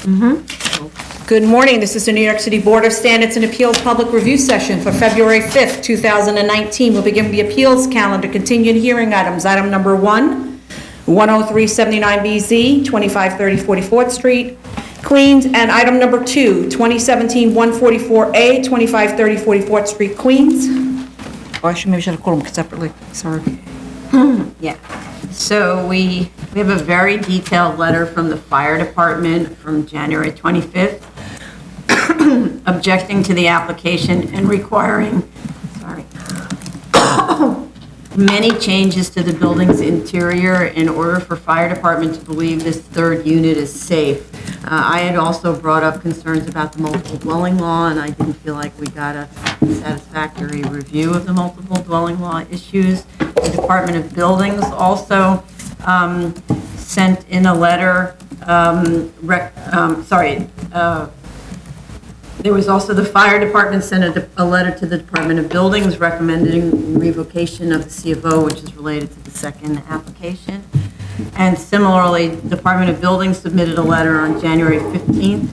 Good morning. This is the New York City Board of Standards and Appeals Public Review Session for February 5th, 2019. We'll begin with the appeals calendar. Continued hearing items. Item number 1, 10379BZ, 2530 44th Street, Queens. And item number 2, 2017-144A, 2530 44th Street, Queens. Oh, maybe I should have called them separately. Sorry. Yeah. So we have a very detailed letter from the fire department from January 25th objecting to the application and requiring, many changes to the building's interior in order for fire department to believe this third unit is safe. I had also brought up concerns about the multiple dwelling law, and I didn't feel like we got a satisfactory review of the multiple dwelling law issues. The Department of Buildings also sent in a letter, there was also the fire department sent a letter to the Department of Buildings recommending revocation of the C of O, which is related to the second application. And similarly, the Department of Buildings submitted a letter on January 15th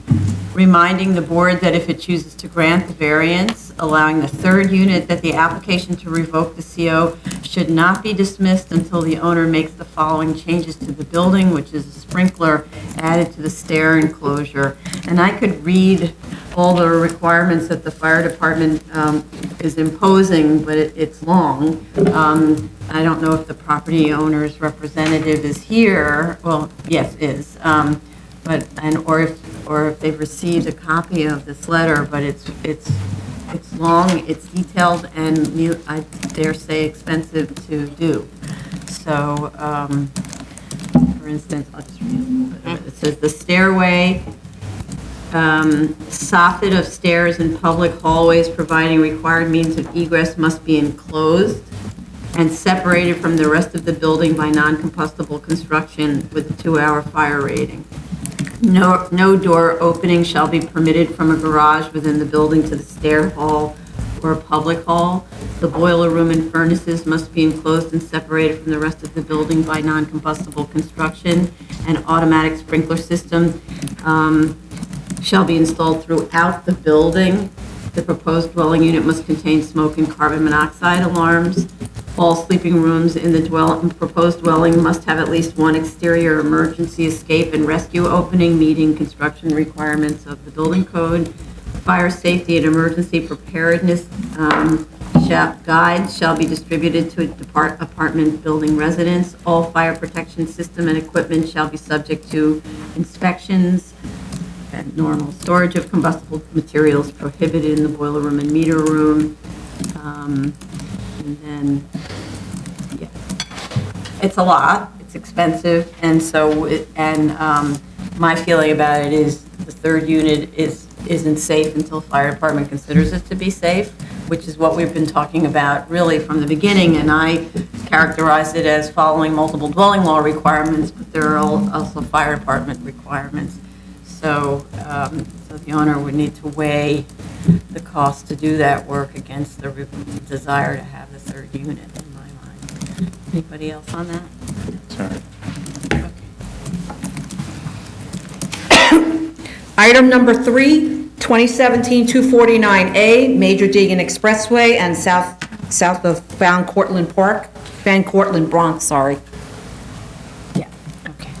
reminding the board that if it chooses to grant the variance, allowing the third unit, that the application to revoke the CO should not be dismissed until the owner makes the following changes to the building, which is a sprinkler added to the stair enclosure. And I could read all the requirements that the fire department is imposing, but it's long. I don't know if the property owner's representative is here. Well, yes, is. Or if they've received a copy of this letter, but it's long, it's detailed, and I dare say expensive to do. So, for instance, I'll just read a little bit of it. It says the stairway, soffit of stairs in public hallways providing required means of egress must be enclosed and separated from the rest of the building by non-combustible construction with a 2-hour fire rating. No door opening shall be permitted from a garage within the building to the stair hall or a public hall. The boiler room and furnaces must be enclosed and separated from the rest of the building by non-combustible construction. An automatic sprinkler system shall be installed throughout the building. The proposed dwelling unit must contain smoke and carbon monoxide alarms. All sleeping rooms in the proposed dwelling must have at least one exterior emergency escape and rescue opening, meeting construction requirements of the building code. Fire safety and emergency preparedness guides shall be distributed to apartment building residents. All fire protection system and equipment shall be subject to inspections. And normal storage of combustible materials prohibited in the boiler room and meter room. And then, yeah, it's a lot, it's expensive, and so, my feeling about it is the third unit isn't safe until fire department considers it to be safe, which is what we've been talking about really from the beginning, and I characterized it as following multiple dwelling law requirements, but there are also fire department requirements. So, so the owner would need to weigh the cost to do that work against the desire to have the third unit, in my mind. Anybody else on that? Sorry. Okay. Item number 3, 2017-249A, Major Deegan Expressway and south of Van Cortlandt Bronx, sorry. Yeah, okay.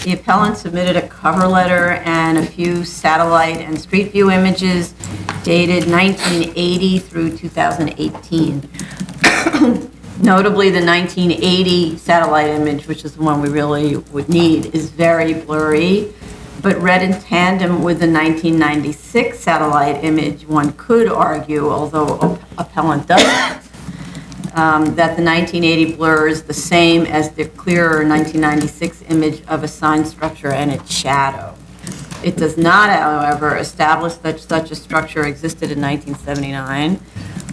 The appellant submitted a cover letter and a few satellite and street view images dated 1980 through 2018. Notably, the 1980 satellite image, which is the one we really would need, is very blurry, but read in tandem with the 1996 satellite image, one could argue, although appellant doesn't, that the 1980 blur is the same as the clearer 1996 image of a sign structure and its shadow. It does not, however, establish that such a structure existed in 1979,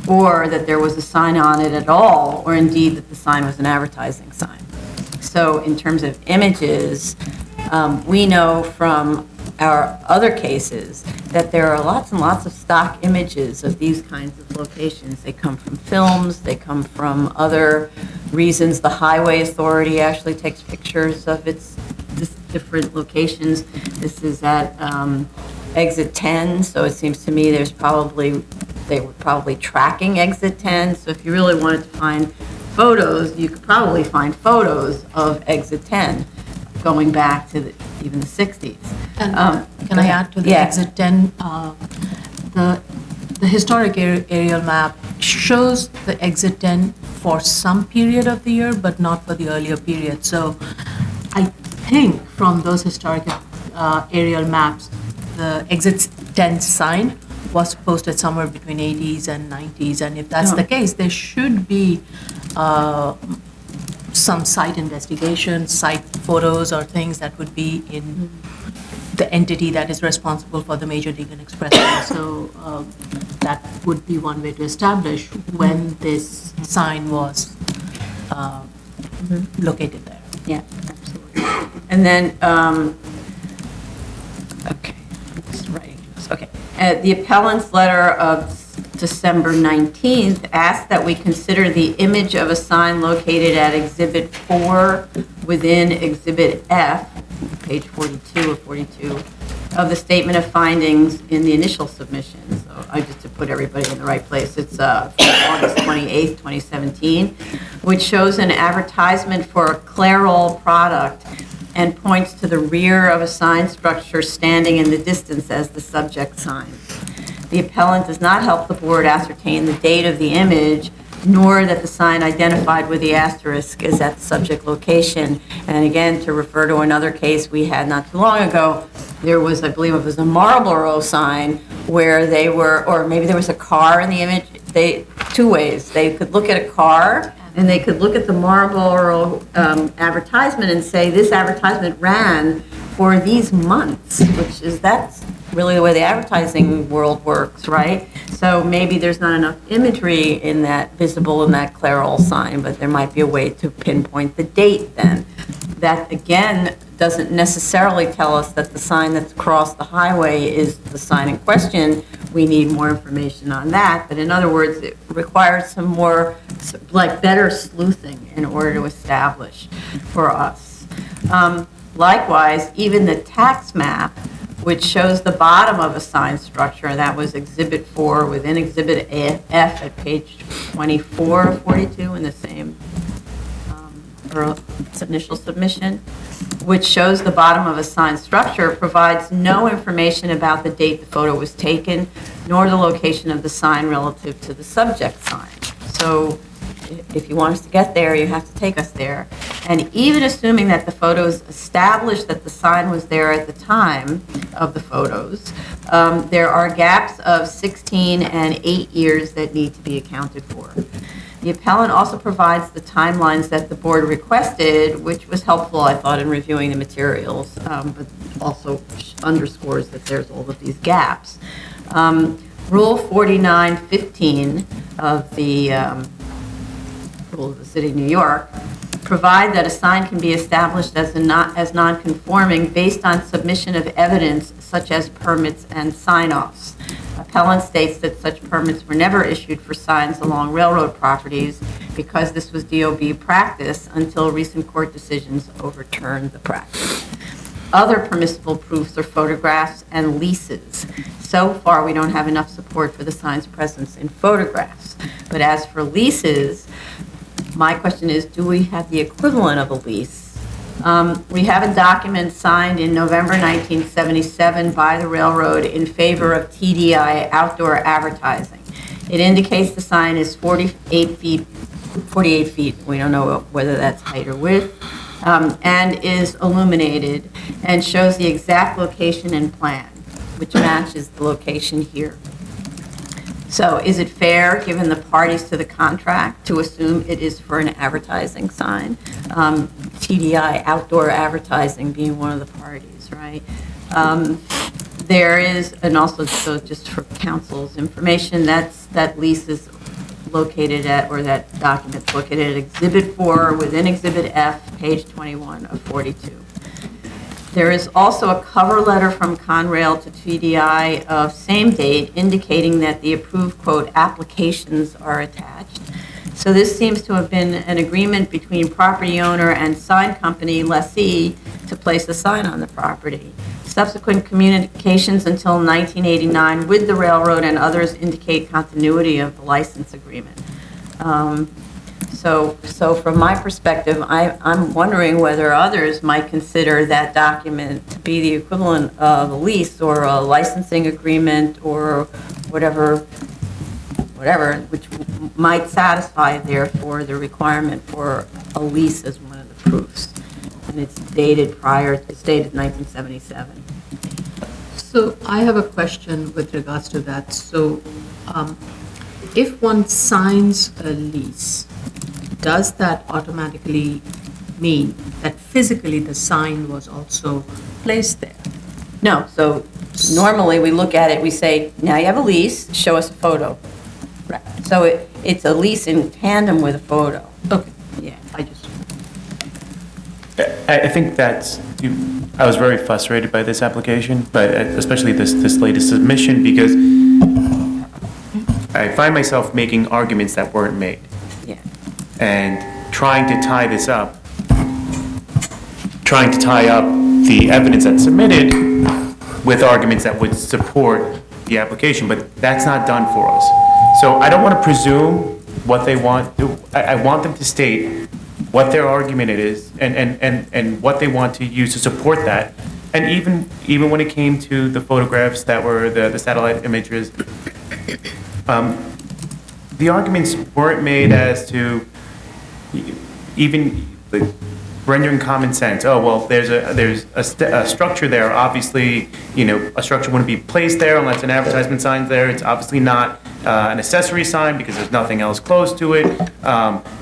or that there was a sign on it at all, or indeed that the sign was an advertising sign. So in terms of images, we know from our other cases that there are lots and lots of stock images of these kinds of locations. They come from films, they come from other reasons. The Highway Authority actually takes pictures of its different locations. This is at exit 10, so it seems to me they were probably tracking exit 10. So if you really wanted to find photos, you could probably find photos of exit 10 going back to even the 60s. And can I add to the exit 10? The historic aerial map shows the exit 10 for some period of the year, but not for the earlier period. So I think from those historic aerial maps, the exit 10 sign was posted somewhere between 80s and 90s. And if that's the case, there should be some site investigation, site photos or things that would be in the entity that is responsible for the Major League and Expressway. So that would be one way to establish when this sign was located there. Yeah, absolutely. And then, okay, I'm just writing this. Okay. The appellant's letter of December 19th asked that we consider the image of a sign located at Exhibit 4 within Exhibit F, page 42 or 42, of the statement of findings in the initial submission. So just to put everybody in the right place, it's August 28th, 2017, which shows an advertisement for a Clairol product and points to the rear of a sign structure standing in the distance as the subject sign. The appellant does not help the board ascertain the date of the image, nor that the sign identified with the asterisk is at the subject location. And again, to refer to another case we had not too long ago, there was, I believe it was a Marlboro sign where they were, or maybe there was a car in the image. Two ways. They could look at a car and they could look at the Marlboro advertisement and say, this advertisement ran for these months, that's really the way the advertising world works, right? So maybe there's not enough imagery in that, visible in that Clairol sign, but there might be a way to pinpoint the date then. That, again, doesn't necessarily tell us that the sign that's across the highway is the sign in question. We need more information on that. But in other words, it requires some more, like, better sleuthing in order to establish for us. Likewise, even the tax map, which shows the bottom of a sign structure, and that was Exhibit 4 within Exhibit F at page 24 or 42 in the same initial submission, which shows the bottom of a sign structure, provides no information about the date the photo was taken, nor the location of the sign relative to the subject sign. So if you want us to get there, you have to take us there. And even assuming that the photos established that the sign was there at the time of the photos, there are gaps of 16 and 8 years that need to be accounted for. The appellant also provides the timelines that the board requested, which was helpful, I thought, in reviewing the materials, but also underscores that there's all of these gaps. Rule 4915 of the Rule of the City of New York provide that a sign can be established as non-conforming based on submission of evidence such as permits and sign-offs. Appellant states that such permits were never issued for signs along railroad properties because this was DOB practice until recent court decisions overturned the practice. Other permissible proofs are photographs and leases. So far, we don't have enough support for the sign's presence in photographs. But as for leases, my question is, do we have the equivalent of a lease? We have a document signed in November 1977 by the railroad in favor of TDI outdoor advertising. It indicates the sign is 48 feet, we don't know whether that's height or width, and is illuminated and shows the exact location and plan, which matches the location here. So is it fair, given the parties to the contract, to assume it is for an advertising sign? TDI, outdoor advertising, being one of the parties, right? There is, and also so just for council's information, that lease is located at, or that document's located at Exhibit 4 within Exhibit F, page 21 of 42. There is also a cover letter from Conrail to TDI of same date indicating that the approved, quote, applications are attached. So this seems to have been an agreement between property owner and sign company lessee to place a sign on the property. Subsequent communications until 1989 with the railroad and others indicate continuity of the license agreement. So from my perspective, I'm wondering whether others might consider that document to be the equivalent of a lease or a licensing agreement or whatever, which might satisfy therefore the requirement for a lease as one of the proofs. And it's dated 1977. So I have a question with regards to that. So if one signs a lease, does that automatically mean that physically the sign was also placed there? No, so normally we look at it, we say, now you have a lease, show us a photo. Right. So it's a lease in tandem with a photo. Okay. Yeah. I think I was very frustrated by this application, but especially this latest submission, because I find myself making arguments that weren't made. Yeah. And trying to tie up the evidence that's submitted with arguments that would support the application, but that's not done for us. So I don't want to presume what they want. I want them to state what their argument is and what they want to use to support that. And even when it came to the photographs that were the satellite images, the arguments weren't made as to even like rendering common sense. Oh, well, there's a structure there. Obviously, a structure wouldn't be placed there unless an advertisement sign's there. It's obviously not an accessory sign because there's nothing else close to it.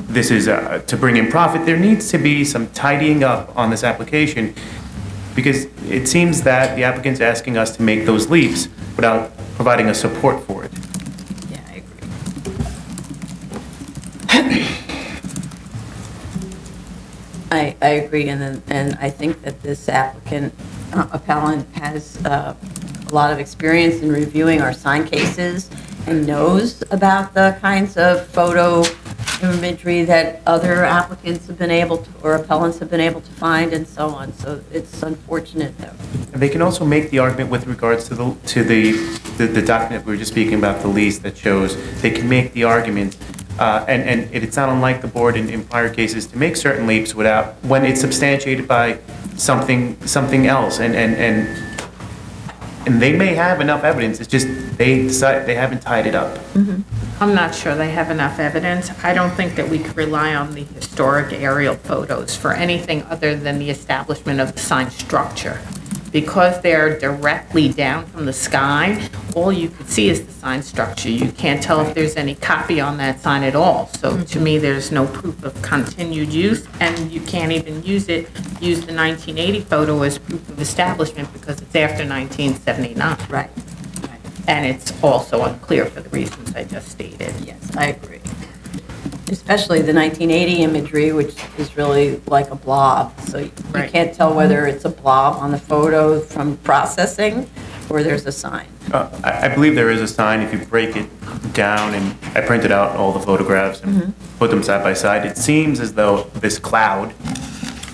This is to bring in profit. There needs to be some tidying up on this application because it seems that the applicant's asking us to make those leaps without providing a support for it. Yeah, I agree. I agree, and I think that this appellant has a lot of experience in reviewing our sign cases and knows about the kinds of photo imagery that other applicants have been able to, or appellants have been able to find and so on. So it's unfortunate though. And they can also make the argument with regards to the document we were just speaking about, the lease that shows, they can make the argument, and it's not unlike the board in prior cases to make certain leaps when it's substantiated by something else, and they may have enough evidence, it's just they decide they haven't tied it up. Mm-hmm. I'm not sure they have enough evidence. I don't think that we could rely on the historic aerial photos for anything other than the establishment of the sign structure. Because they're directly down from the sky, all you could see is the sign structure. You can't tell if there's any copy on that sign at all. So to me, there's no proof of continued use, and you can't even use the 1980 photo as proof of establishment because it's after 1979. Right. And it's also unclear for the reasons I just stated. Yes, I agree. Especially the 1980 imagery, which is really like a blob. So you Right. can't tell whether it's a blob on the photo from processing or there's a sign. I believe there is a sign. If you break it down, and I printed out all the photographs and put them side by side, it seems as though this cloud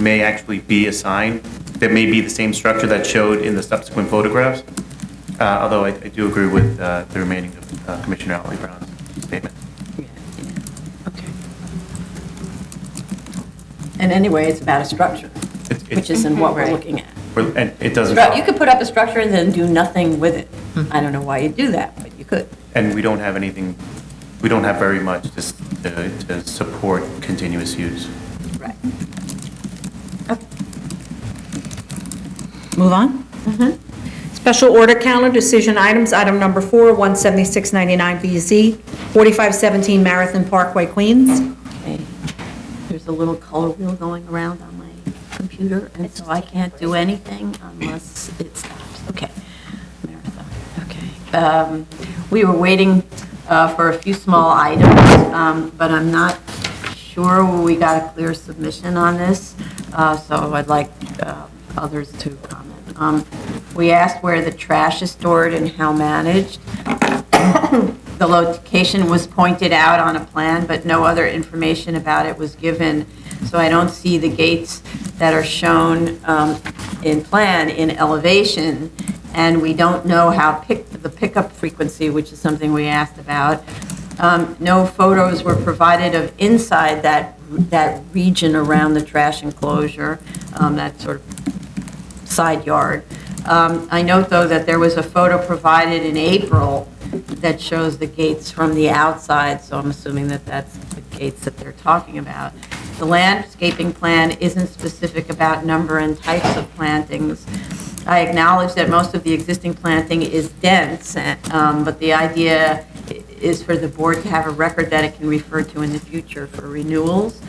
may actually be a sign that may be the same structure that showed in the subsequent photographs. Although I do agree with the remaining of Commissioner Alley Brown's statement. Okay. And anyway, it's about a structure, which isn't what we're looking at. And it doesn't. But you could put up a structure and then do nothing with it. I don't know why you'd do that, but you could. And we don't have anything, we don't have very much to support continuous use. Right. Move on. Special order counter decision items, item number 4, 17699BZ, 4517 Marathon Parkway, Queens. Okay. There's a little color wheel going around on my computer, and so I can't do anything unless it stops. Okay. Marathon. Okay. We were waiting for a few small items, but I'm not sure we got a clear submission on this, so I'd like others to comment. We asked where the trash is stored and how managed. The location was pointed out on a plan, but no other information about it was given. So I don't see the gates that are shown in plan in elevation, and we don't know how the pickup frequency, which is something we asked about. No photos were provided of inside that region around the trash enclosure, that sort of side yard. I note, though, that there was a photo provided in April that shows the gates from the outside, so I'm assuming that that's the gates that they're talking about. The landscaping plan isn't specific about number and types of plantings. I acknowledge that most of the existing planting is dense, but the idea is for the board to have a record that it can refer to in the future for renewals.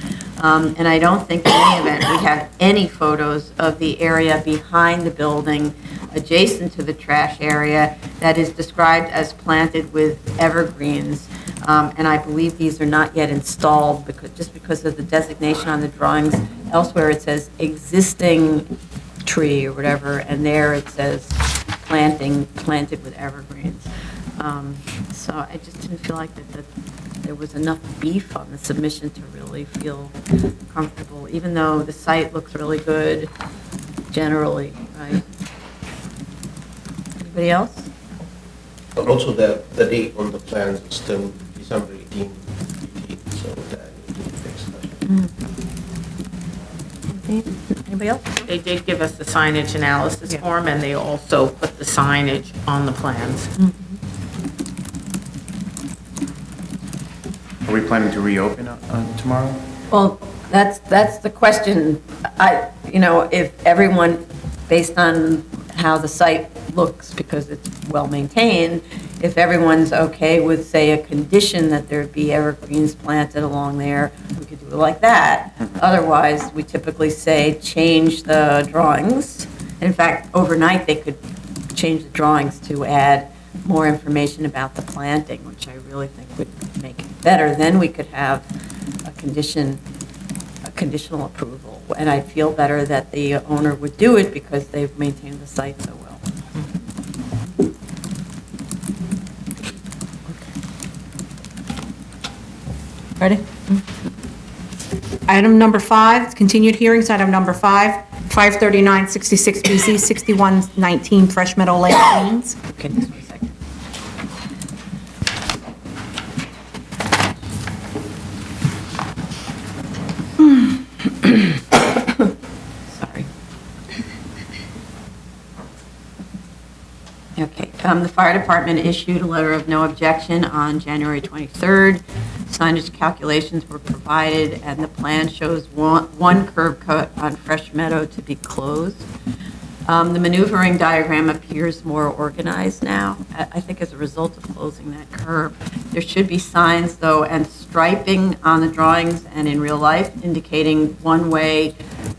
And I don't think in any event we have any photos of the area behind the building adjacent to the trash area that is described as planted with evergreens. And I believe these are not yet installed just because of the designation on the drawings. Elsewhere it says existing tree or whatever, and there it says planted with evergreens. So I just didn't feel like that there was enough beef on the submission to really feel comfortable, even though the site looks really good generally, right? Anybody else? But also the date on the plans is still December 18, so that needs to be fixed. Anybody else? They did give us the signage analysis form, and they also put the signage on the plans. Are we planning to reopen tomorrow? Well, that's the question. If everyone, based on how the site looks, because it's well-maintained, if everyone's okay with, say, a condition that there be evergreens planted along there, we could do it like that. Otherwise, we typically say change the drawings. In fact, overnight, they could change the drawings to add more information about the planting, which I really think would make it better. Then we could have a conditional approval. And I feel better that the owner would do it because they've maintained the site so well. Ready? Item number 5, continued hearings, item number 5, 53966 BZ, 6119 Fresh Meadow Lane, Queens. Okay, just one second. Sorry. Okay, the fire department issued a letter of no objection on January 23rd. Signage calculations were provided, and the plan shows one curb cut on Fresh Meadow to be closed. The maneuvering diagram appears more organized now, I think as a result of closing that curb. There should be signs, though, and striping on the drawings and in real life indicating one way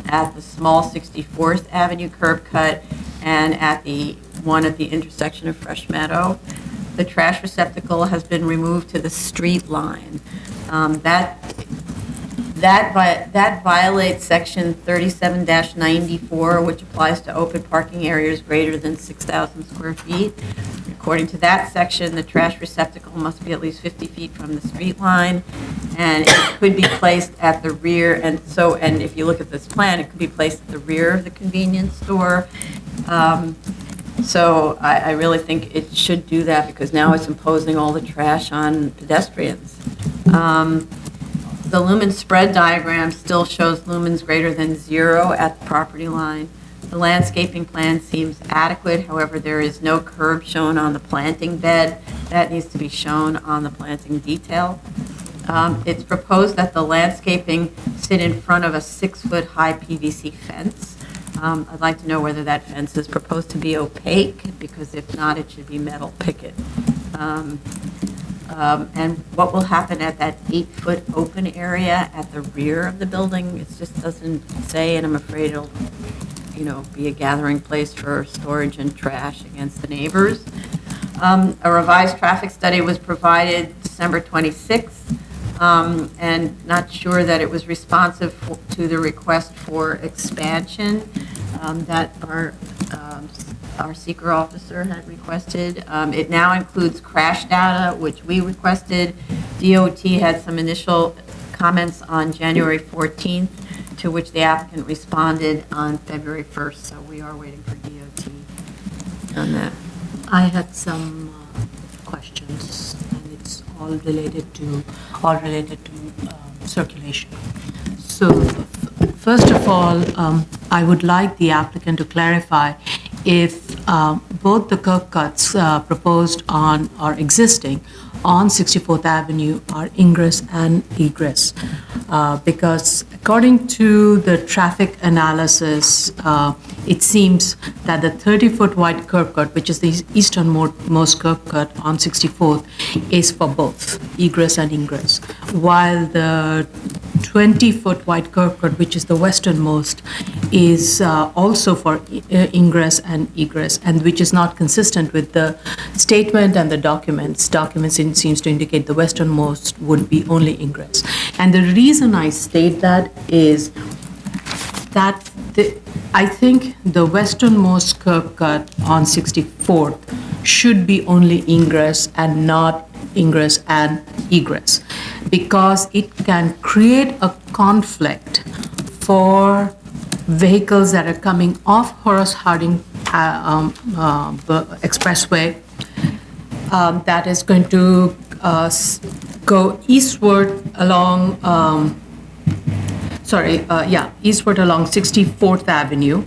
at the small 64th Avenue curb cut and at the one at the intersection of Fresh Meadow. The trash receptacle has been removed to the street line. That violates section 37-94, which applies to open parking areas greater than 6,000 square feet. According to that section, the trash receptacle must be at least 50 feet from the street line, and it could be placed at the rear. And if you look at this plan, it could be placed at the rear of the convenience store. So I really think it should do that because now it's imposing all the trash on pedestrians. The lumen spread diagram still shows lumens greater than 0 at the property line. The landscaping plan seems adequate, however, there is no curb shown on the planting bed. That needs to be shown on the planting detail. It's proposed that the landscaping sit in front of a 6-foot high PVC fence. I'd like to know whether that fence is proposed to be opaque, because if not, it should be metal picket. And what will happen at that 8-foot open area at the rear of the building? It just doesn't say, and I'm afraid it'll, be a gathering place for storage and trash against the neighbors. A revised traffic study was provided December 26th, and not sure that it was responsive to the request for expansion that our our seeker officer had requested. It now includes crash data, which we requested. DOT had some initial comments on January 14th, to which the applicant responded on February 1st, so we are waiting for DOT on that. I had some questions, and it's all related to circulation. So, first of all, I would like the applicant to clarify if both the curb cuts proposed on or existing on 64th Avenue are ingress and egress. Because according to the traffic analysis, it seems that the 30-foot wide curb cut, which is the easternmost curb cut on 64th, is for both egress and ingress, while the 20-foot wide curb cut, which is the westernmost, is also for ingress and egress, and which is not consistent with the statement and the documents. Documents seems to indicate the westernmost would be only ingress. And the reason I state that is that I think the westernmost curb cut on 64th should be only ingress and not ingress and egress, because it can create a conflict for vehicles that are coming off Horace Harding Expressway that is going to go eastward along, eastward along 64th Avenue,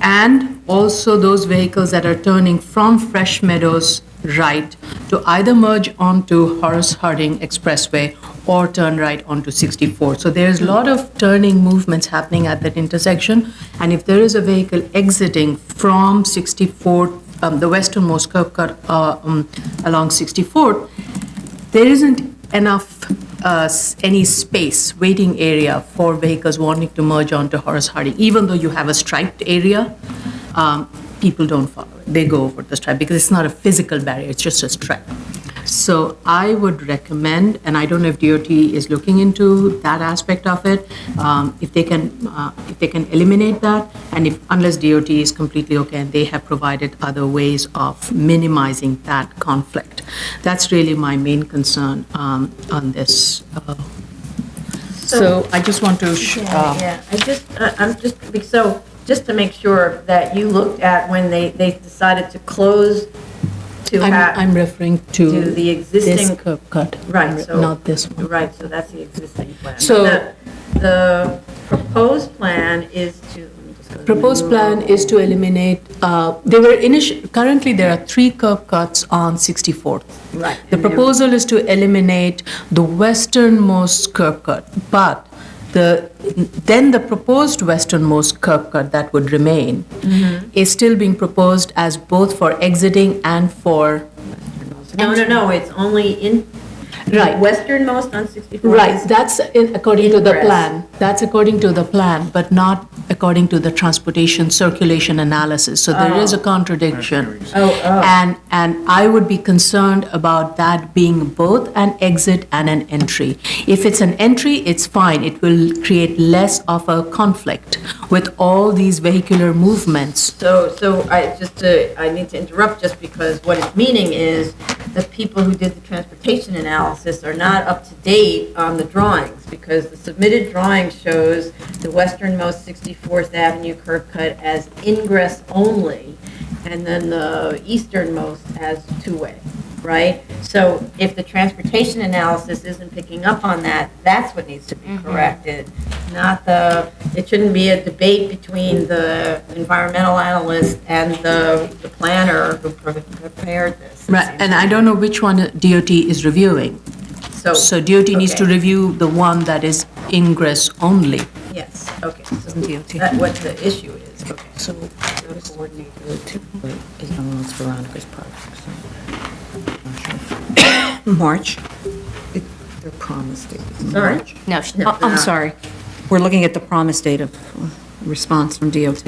and also those vehicles that are turning from Fresh Meadows right to either merge onto Horace Harding Expressway or turn right onto 64. So there's a lot of turning movements happening at that intersection, and if there is a vehicle exiting from 64, the westernmost curb cut along 64, there isn't enough any space, waiting area for vehicles wanting to merge onto Horace Harding. Even though you have a striped area, people don't follow it. They go over the stripe because it's not a physical barrier, it's just a stripe. So I would recommend, and I don't know if DOT is looking into that aspect of it, if they can eliminate that, and unless DOT is completely okay and they have provided other ways of minimizing that conflict. That's really my main concern on this. So I just want to. Just to make sure that you looked at when they decided to close I'm referring to the existing this curb cut, right? So not this one. Right. So that's the existing plan. So the proposed plan is to. Proposed plan is to eliminate, currently there are 3 curb cuts on 64th. Right. The proposal is to eliminate the westernmost curb cut, but then the proposed westernmost curb cut that would remain is still being proposed as both for exiting and for. No, it's only in. Right. Westernmost on 64. Right, that's according to the ingress. plan. That's according to the plan, but not according to the transportation circulation analysis. So there is a contradiction. And I would be concerned about that being both an exit and an entry. If it's an entry, it's fine. It will create less of a conflict with all these vehicular movements. So I need to interrupt just because what it's meaning is the people who did the transportation analysis are not up to date on the drawings, because the submitted drawing shows the westernmost 64th Avenue curb cut as ingress only, and then the easternmost as two-way, right? So if the transportation analysis isn't picking up on that, that's what needs to be corrected, not it shouldn't be a debate between the environmental analyst and the planner who prepared this. Right, and I don't know which one DOT is reviewing. So DOT needs to review the one that is ingress only. Yes, okay. So DOT. that's what the issue is, okay. So, coordinator typically is almost Veronica's project, so. March, their promise date is Sorry? March. No, I'm sorry. We're looking at the promise date of response from DOT.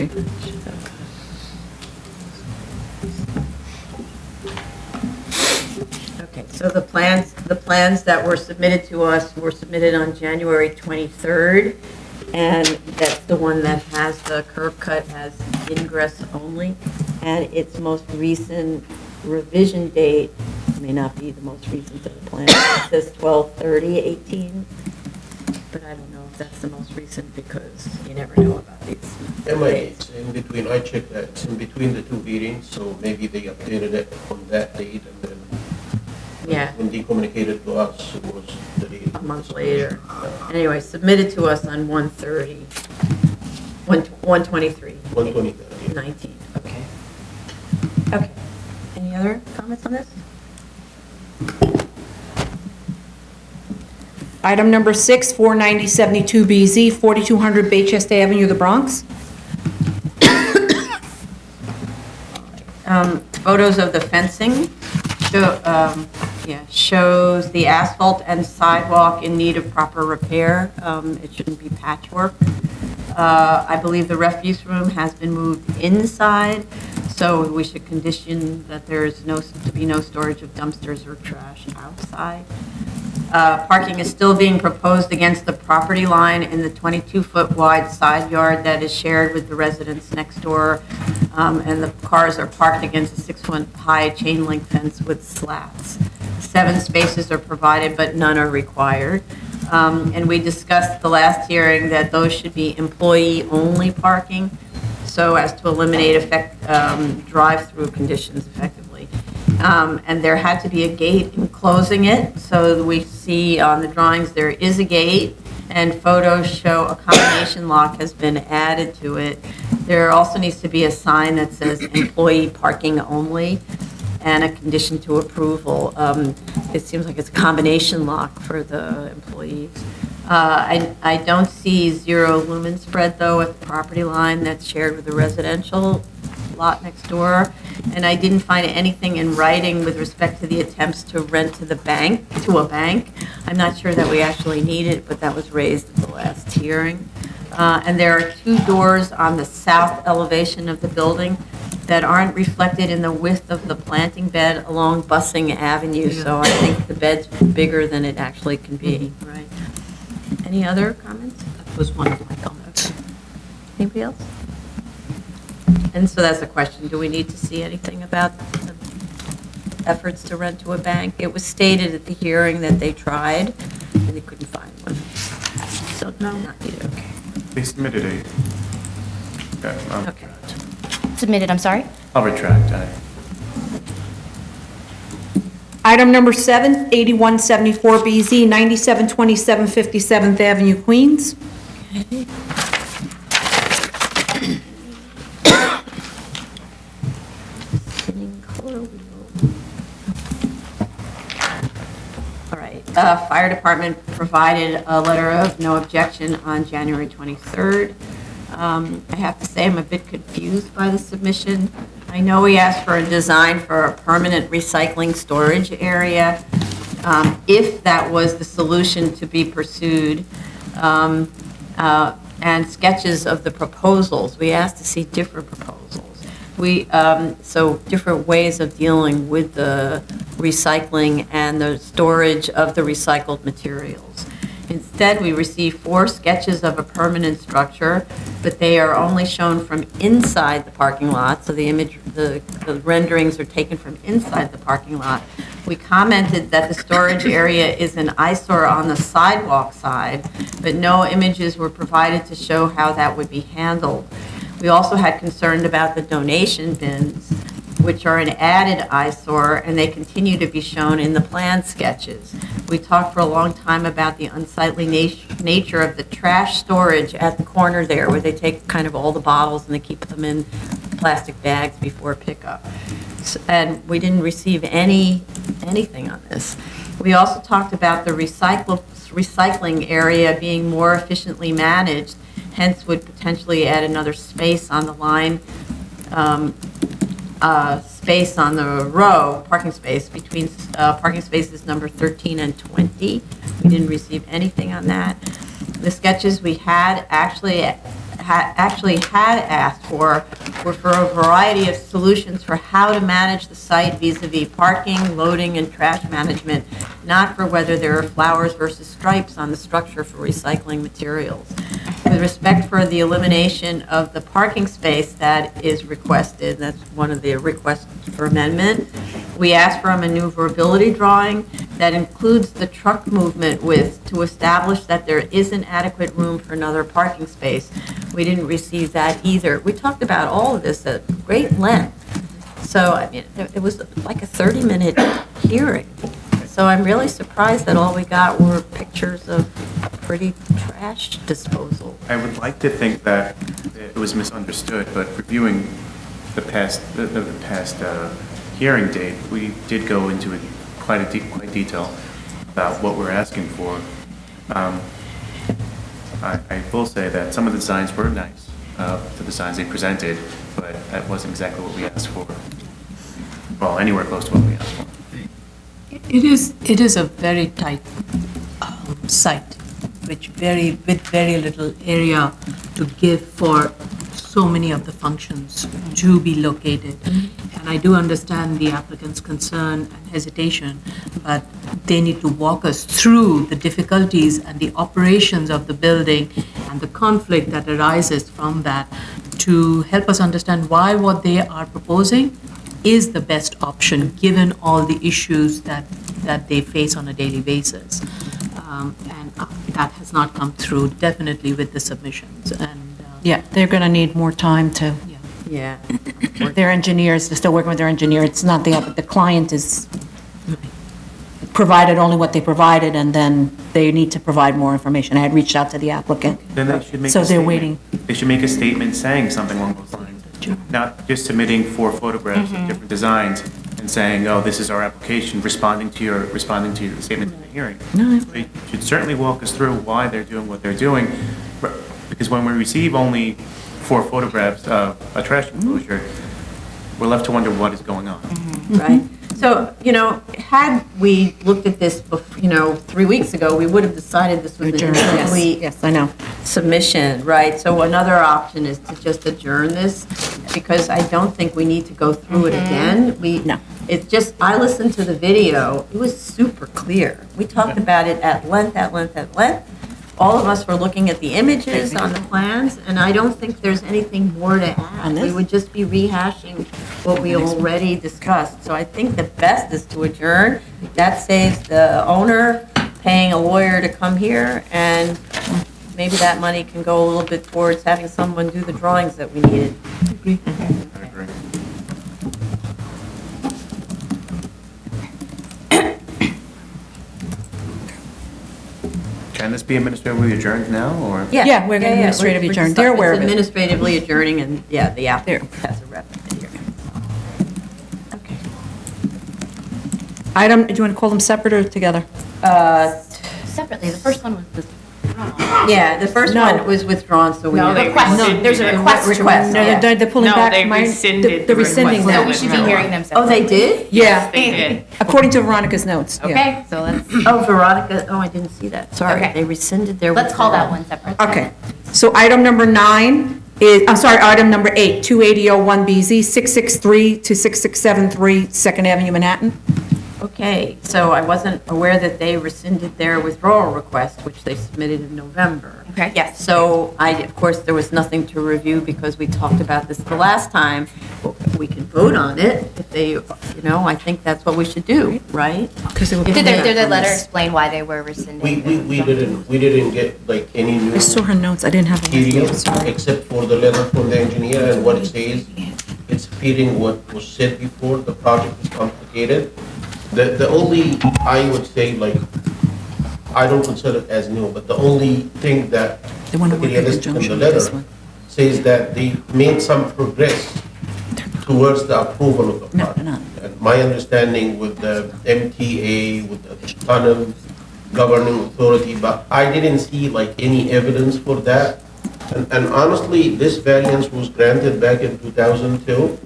Okay, so the plans that were submitted to us were submitted on January 23rd, and that's the one that has the curb cut as ingress only. And its most recent revision date may not be the most recent of the plan. It says 12/30/18, but I don't know if that's the most recent because you never know about these. It's in between, I checked that, it's in between the two meetings, so maybe they updated it on that date, and then Yeah. when they communicated to us, it was the date. A month later. Anyway, submitted to us on 1/30, 1/23. 1/23. 19, okay. Okay. Any other comments on this? Item number 6, 49072BZ, 4200 Baychester Avenue, the Bronx. Photos of the fencing shows the asphalt and sidewalk in need of proper repair. It shouldn't be patchwork. I believe the refuse room has been moved inside, so we should condition that there's to be no storage of dumpsters or trash outside. Parking is still being proposed against the property line in the 22-foot wide side yard that is shared with the residents next door, and the cars are parked against a 6-foot high chain link fence with slats. 7 spaces are provided, but none are required. And we discussed the last hearing that those should be employee-only parking, so as to eliminate drive-through conditions effectively. And there had to be a gate enclosing it, so we see on the drawings there is a gate, and photos show a combination lock has been added to it. There also needs to be a sign that says employee parking only, and a condition to approval. It seems like it's a combination lock for the employees. I don't see 0 lumen spread, though, at the property line that's shared with the residential lot next door. And I didn't find anything in writing with respect to the attempts to rent to a bank. I'm not sure that we actually need it, but that was raised at the last hearing. And there are 2 doors on the south elevation of the building that aren't reflected in the width of the planting bed along Bussing Avenue. So I think the bed's bigger than it actually can be, right? Any other comments? That was one of my comments. Anybody else? And so that's a question, do we need to see anything about the efforts to rent to a bank? It was stated at the hearing that they tried, and they couldn't find one. So, no, not needed, okay. They submitted a, I'll Okay. retract. Submitted, I'm sorry? I'll retract. Item number 7, 8174BZ, 9727 57th Avenue, Queens. All right, fire department provided a letter of no objection on January 23rd. I have to say I'm a bit confused by the submission. I know we asked for a design for a permanent recycling storage area. If that was the solution to be pursued, and sketches of the proposals. We asked to see different proposals. So different ways of dealing with the recycling and the storage of the recycled materials. Instead, we received 4 sketches of a permanent structure, but they are only shown from inside the parking lot, so the renderings are taken from inside the parking lot. We commented that the storage area is an eyesore on the sidewalk side, but no images were provided to show how that would be handled. We also had concern about the donation bins, which are an added eyesore, and they continue to be shown in the plan sketches. We talked for a long time about the unsightly nature of the trash storage at the corner there, where they take kind of all the bottles and they keep them in plastic bags before pickup. And we didn't receive anything on this. We also talked about the recycling area being more efficiently managed, hence would potentially add another space on the line, space on the row, parking space between parking spaces number 13 and 20. We didn't receive anything on that. The sketches we had actually had asked for were for a variety of solutions for how to manage the site vis-a-vis parking, loading, and trash management, not for whether there are flowers versus stripes on the structure for recycling materials. With respect for the elimination of the parking space that is requested, that's one of the requests for amendment, we asked for a maneuverability drawing that includes the truck movement width to establish that there isn't adequate room for another parking space. We didn't receive that either. We talked about all of this at great length. So, I mean, it was like a 30-minute hearing. So I'm really surprised that all we got were pictures of pretty trash disposal. I would like to think that it was misunderstood, but reviewing the past hearing date, we did go into quite detail about what we're asking for. I will say that some of the designs were nice, the designs they presented, but that wasn't exactly what we asked for. Well, anywhere close to what we asked for. It is a very tight site, with very little area to give for so many of the functions to be located. And I do understand the applicant's concern and hesitation, but they need to walk us through the difficulties and the operations of the building and the conflict that arises from that to help us understand why what they are proposing is the best option, given all the issues that they face on a daily basis. And that has not come through definitely with the submissions. And Yeah, they're going to need more time to, Yeah. their engineers, they're still working with their engineer. It's not the client is provided only what they provided, and then they need to provide more information. I had reached out to the applicant. Then they should make So a they're statement. waiting. They should make a statement saying something along those lines. Not just submitting 4 photographs of different designs and saying, oh, this is our application, responding to your statement in the hearing. No. They should certainly walk us through why they're doing what they're doing, because when we receive only 4 photographs of a trash enclosure, we're left to wonder what is going on. Right. So, had we looked at this, 3 weeks ago, we would have decided this was an Adjourn. incomplete Yes, I know. submission, right? So another option is to just adjourn this, because I don't think we need to go through it again. No. It's just, I listened to the video, it was super clear. We talked about it at length. All of us were looking at the images on the plans, and I don't think there's anything more to add. On this? We would just be rehashing what we already discussed. So I think the best is to adjourn. That saves the owner paying a lawyer to come here, and maybe that money can go a little bit towards having someone do the drawings that we needed. I agree. Can this be administratively adjourned now, or? Yeah, we're gonna administratively We're adjourn. just- They're aware of It's it. administratively adjourning, and, the applicant has a rep here. Okay. Item, do you want to call them separate or together? Separately, the first one was the. Yeah, the first No. one was withdrawn, so we. No, they Requested, there's a request to Request. No, withdraw. they're pulling No, back. they my- rescinded They're the rescinding request. So that. we should be hearing them Oh, separately. they did? Yeah, They did. according to Veronica's notes. yeah. Okay, so let's, Oh, Veronica, I didn't see that. Sorry, Okay. they rescinded their. let's call that withdrawal. one separate. Okay, so item number 9 is, item number 8, 28001BZ, 663 to 6673 Second Avenue, Manhattan. Okay, so I wasn't aware that they rescinded their withdrawal request, which they submitted in November. Okay, yes. So of course, there was nothing to review because we talked about this the last time. We can vote on it if they, I think that's what we should do, right? Because they were. Did Yeah. the letter explain why they were rescinding? We didn't get like any new I saw her notes, I didn't have them. material except for the letter from the engineer and what it says. It's repeating what was said before. The project is complicated. The only, I would say, like, I don't consider it as new, but the only thing that They want to work in materialistic in the conjunction with this letter one. says that they made some progress towards the approval of the No, project. they're not. And my understanding with the MTA, with the tunnel governing authority, but I didn't see like any evidence for that. And honestly, this variance was granted back in 2002.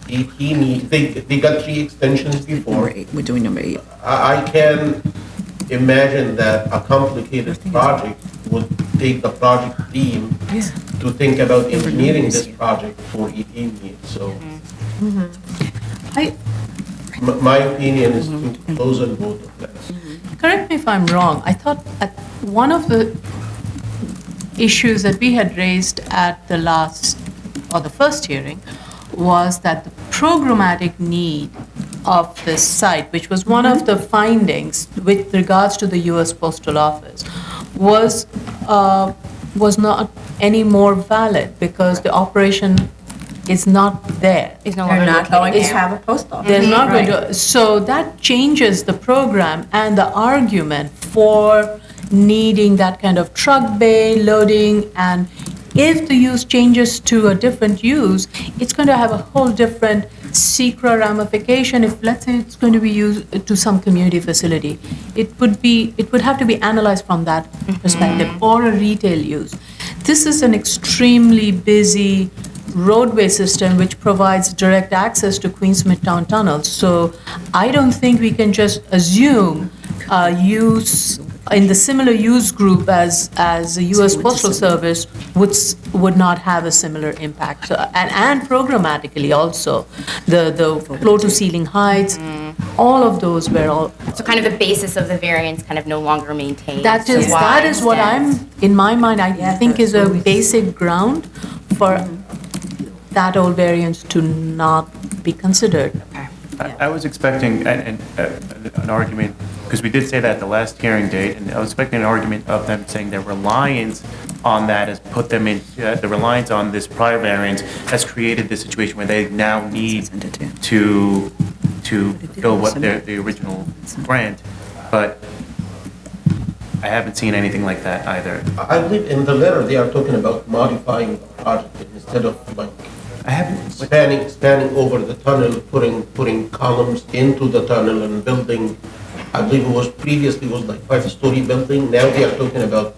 They got 3 extensions Number before. 8, we're doing number 8. I can imagine that a complicated project would take the project team Yeah. to think about engineering this project for 18 years. So I, my opinion is to close on both of them. correct me if I'm wrong, I thought at one of the issues that we had raised at the last, or the first hearing, was that the programmatic need of this site, which was one of the findings with regards to the U.S. Postal Office, was not any more valid because the operation is not there. Is no They're longer not going to located there. have a post office. They're not going Right. to, so that changes the program and the argument for needing that kind of truck bay loading. And if the use changes to a different use, it's going to have a whole different secret ramification. If, let's say, it's going to be used to some community facility, it would have to be analyzed from that perspective, or a retail use. This is an extremely busy roadway system which provides direct access to Queens Midtown Tunnel. So I don't think we can just assume use in the similar use group as the U.S. Postal Service would not have a similar impact. So, and programmatically also, the floor-to-ceiling heights, all of those were all. So kind of the basis of the variance kind of no longer maintained. That So is why what extend? in my mind, I Yeah, think is that's a what we- basic ground for that old variance to not be considered. Okay. I was expecting an argument, because we did say that at the last hearing date, and I was expecting an argument of them saying their reliance on that has put them in, the reliance on this prior variance has created this situation where they now need to fulfill what the original grant, but I haven't seen anything like that either. I believe in the letter, they are talking about modifying the project instead of like I haven't, spanning over the tunnel, putting columns into the tunnel and building. I believe it was previously was like 5-story building. Now they are talking about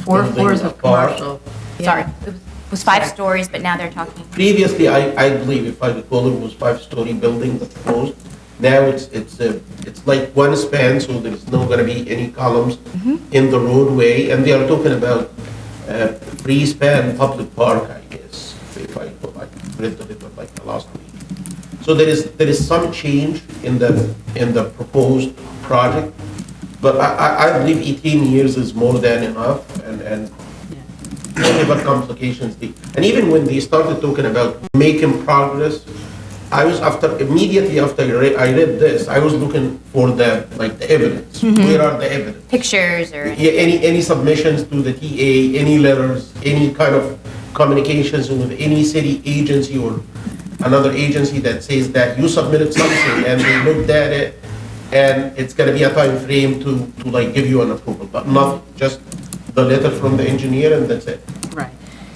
4 building floors a of bar. commercial. Sorry, it was 5 stories, but now they're talking. Previously, I believe, if I recall, it was 5-story building that closed. Now it's like one span, so there's not gonna be any columns in the roadway, and they are talking about free span public park, I guess, if I read the paper like the last week. So there is some change in the proposed project, but I believe 18 years is more than enough, and whatever complications and even when they started talking about making progress, I was immediately after I read this, I was looking for the evidence. Where are the evidence? Pictures or? Yeah, any submissions to the TA, any letters, any kind of communications with any city agency or another agency that says that you submitted something and they looked at it and it's gonna be a time frame to like give you an approval, but nothing, just the letter from the engineer and that's it. Right.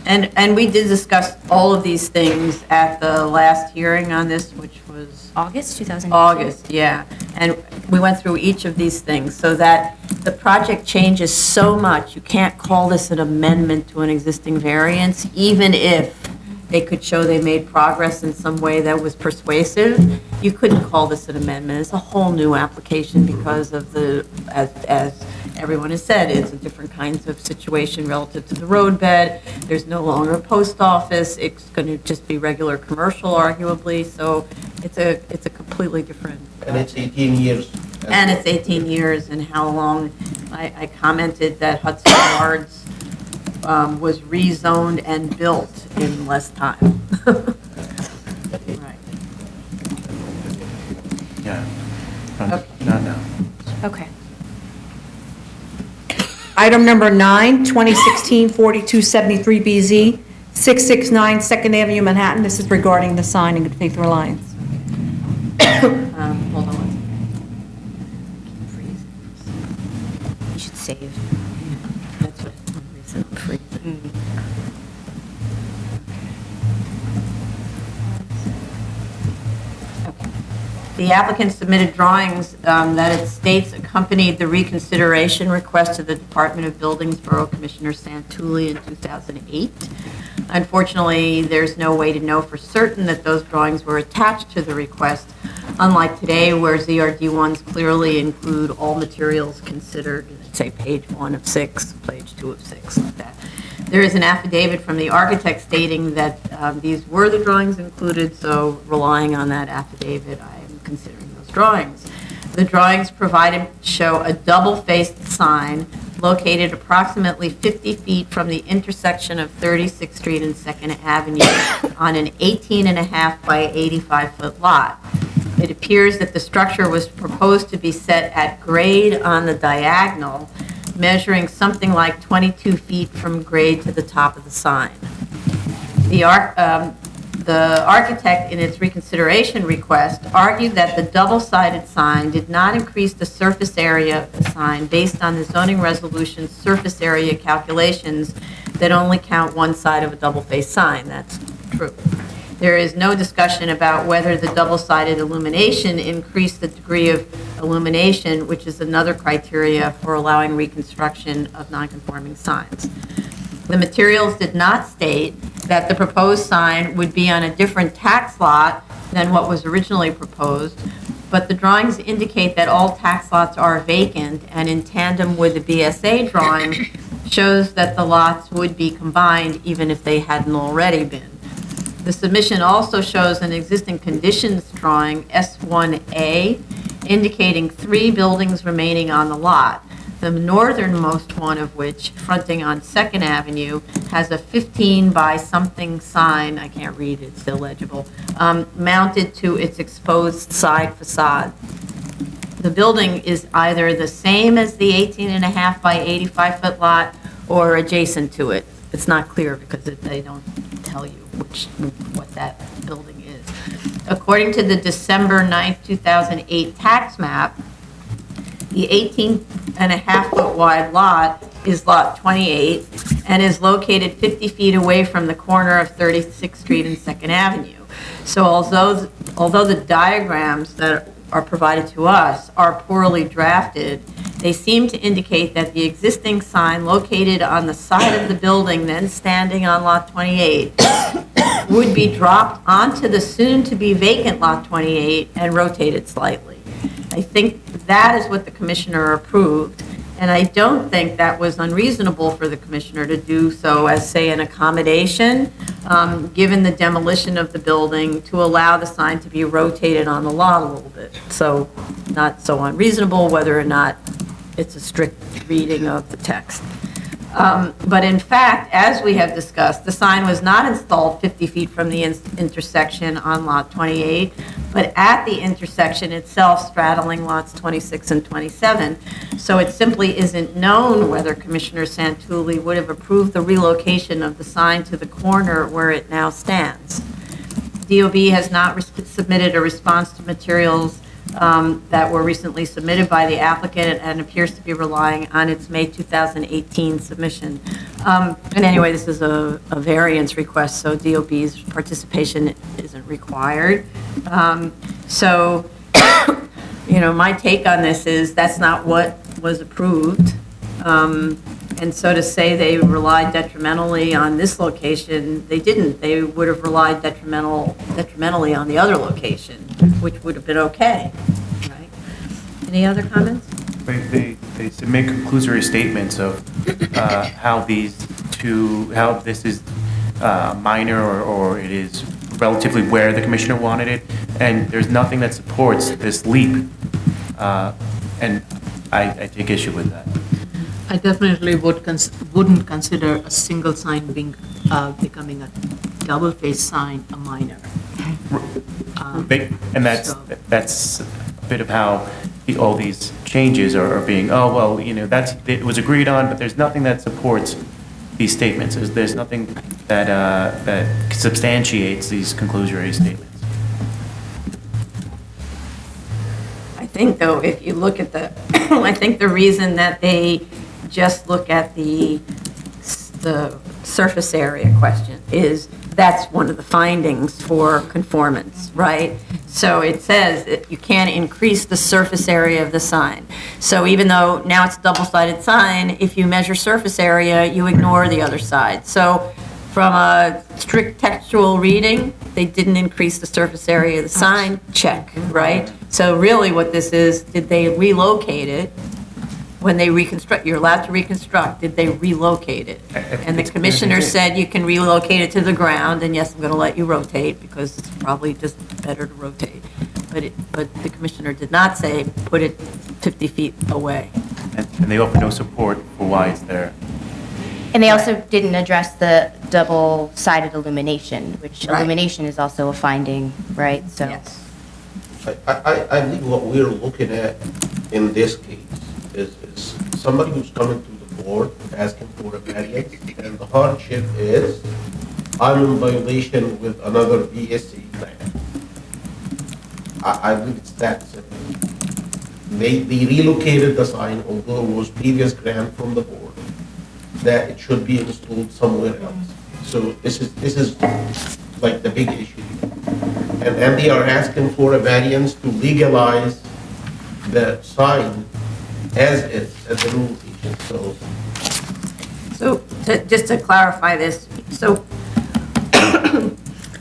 And we did discuss all of these things at the last hearing on this, which was August 2018? August, yeah. And we went through each of these things so that the project changes so much, you can't call this an amendment to an existing variance, even if they could show they made progress in some way that was persuasive. You couldn't call this an amendment. It's a whole new application because of as everyone has said, it's a different kinds of situation relative to the roadbed. There's no longer a post office. It's going to just be regular commercial, arguably. So it's a completely different. And it's 18 years. And it's 18 years, and how long, I commented that Hudson Yards was rezoned and built in less time. Right. Yeah. Okay. Not now. Okay. Item number 9, 2016-4273BZ, 669 Second Avenue, Manhattan. This is regarding the sign in Good Faith Reliance. Hold on one You should save. second. That's what one reason I'm freezing. Okay. The applicant submitted drawings that it states accompanied the reconsideration request to the Department of Buildings Borough Commissioner Santulli in 2008. Unfortunately, there's no way to know for certain that those drawings were attached to the request, unlike today where ZRD1s clearly include all materials considered, say page 1 of 6, page 2 of 6, like that. There is an affidavit from the architect stating that these were the drawings included, so relying on that affidavit, I am considering those drawings. The drawings provided show a double-faced sign located approximately 50 feet from the intersection of 36th Street and 2nd Avenue on an 18.5 by 85-foot lot. It appears that the structure was proposed to be set at grade on the diagonal, measuring something like 22 feet from grade to the top of the sign. The architect, in its reconsideration request, argued that the double-sided sign did not increase the surface area of the sign based on the zoning resolution's surface area calculations that only count one side of a double-faced sign. That's true. There is no discussion about whether the double-sided illumination increased the degree of illumination, which is another criteria for allowing reconstruction of nonconforming signs. The materials did not state that the proposed sign would be on a different tax lot than what was originally proposed, but the drawings indicate that all tax lots are vacant, and in tandem with the BSA drawing, shows that the lots would be combined even if they hadn't already been. The submission also shows an existing conditions drawing, S1A, indicating 3 buildings remaining on the lot, the northernmost one of which, fronting on 2nd Avenue, has a 15 by something sign, I can't read, it's illegible, mounted to its exposed side facade. The building is either the same as the 18.5 by 85-foot lot or adjacent to it. It's not clear because they don't tell you what that building is. According to the December 9th, 2008 tax map, the 18.5-foot wide lot is Lot 28 and is located 50 feet away from the corner of 36th Street and 2nd Avenue. So although the diagrams that are provided to us are poorly drafted, they seem to indicate that the existing sign located on the side of the building then standing on Lot 28 would be dropped onto the soon-to-be vacant Lot 28 and rotated slightly. I think that is what the commissioner approved, and I don't think that was unreasonable for the commissioner to do so as, say, an accommodation, given the demolition of the building, to allow the sign to be rotated on the lot a little bit. So not so unreasonable, whether or not it's a strict reading of the text. But in fact, as we have discussed, the sign was not installed 50 feet from the intersection on Lot 28, but at the intersection itself straddling lots 26 and 27. So it simply isn't known whether Commissioner Santulli would have approved the relocation of the sign to the corner where it now stands. DOB has not submitted a response to materials that were recently submitted by the applicant and appears to be relying on its May 2018 submission. And anyway, this is a variance request, so DOB's participation isn't required. So, my take on this is that's not what was approved. And so to say they relied detrimentally on this location, they didn't. They would have relied detrimentally on the other location, which would have been okay, right? Any other comments? They submit conclusory statements of how this is minor or it is relatively where the commissioner wanted it, and there's nothing that supports this leap, and I take issue with that. I definitely wouldn't consider a single sign becoming a double-faced sign a minor. And that's a bit of how all these changes are being, it was agreed on, but there's nothing that supports these statements. There's nothing that substantiates these conclusory statements. I think, though, if you look at I think the reason that they just look at the surface area question is that's one of the findings for conformance, right? So it says that you can't increase the surface area of the sign. So even though now it's a double-sided sign, if you measure surface area, you ignore the other side. So from a strict textual reading, they didn't increase the surface area of the sign, check, right? So really what this is, did they relocate it? When they reconstruct, you're allowed to reconstruct, did they relocate it? And the commissioner said you can relocate it to the ground, and yes, I'm going to let you rotate, because it's probably just better to rotate. But the commissioner did not say, put it 50 feet away. and they offer no support for why it's there. And they also didn't address the double-sided illumination, which Right. illumination is also a finding, right? So. Yes. I believe what we're looking at in this case is somebody who's coming to the board asking for a variance, and the hardship is, I'm in violation with another BSA plan. I believe it's that simple. They relocated the sign, although it was previous grant from the board, that it should be installed somewhere else. So this is like the big issue. And they are asking for a variance to legalize the sign as is at the new location. So, just to clarify this, so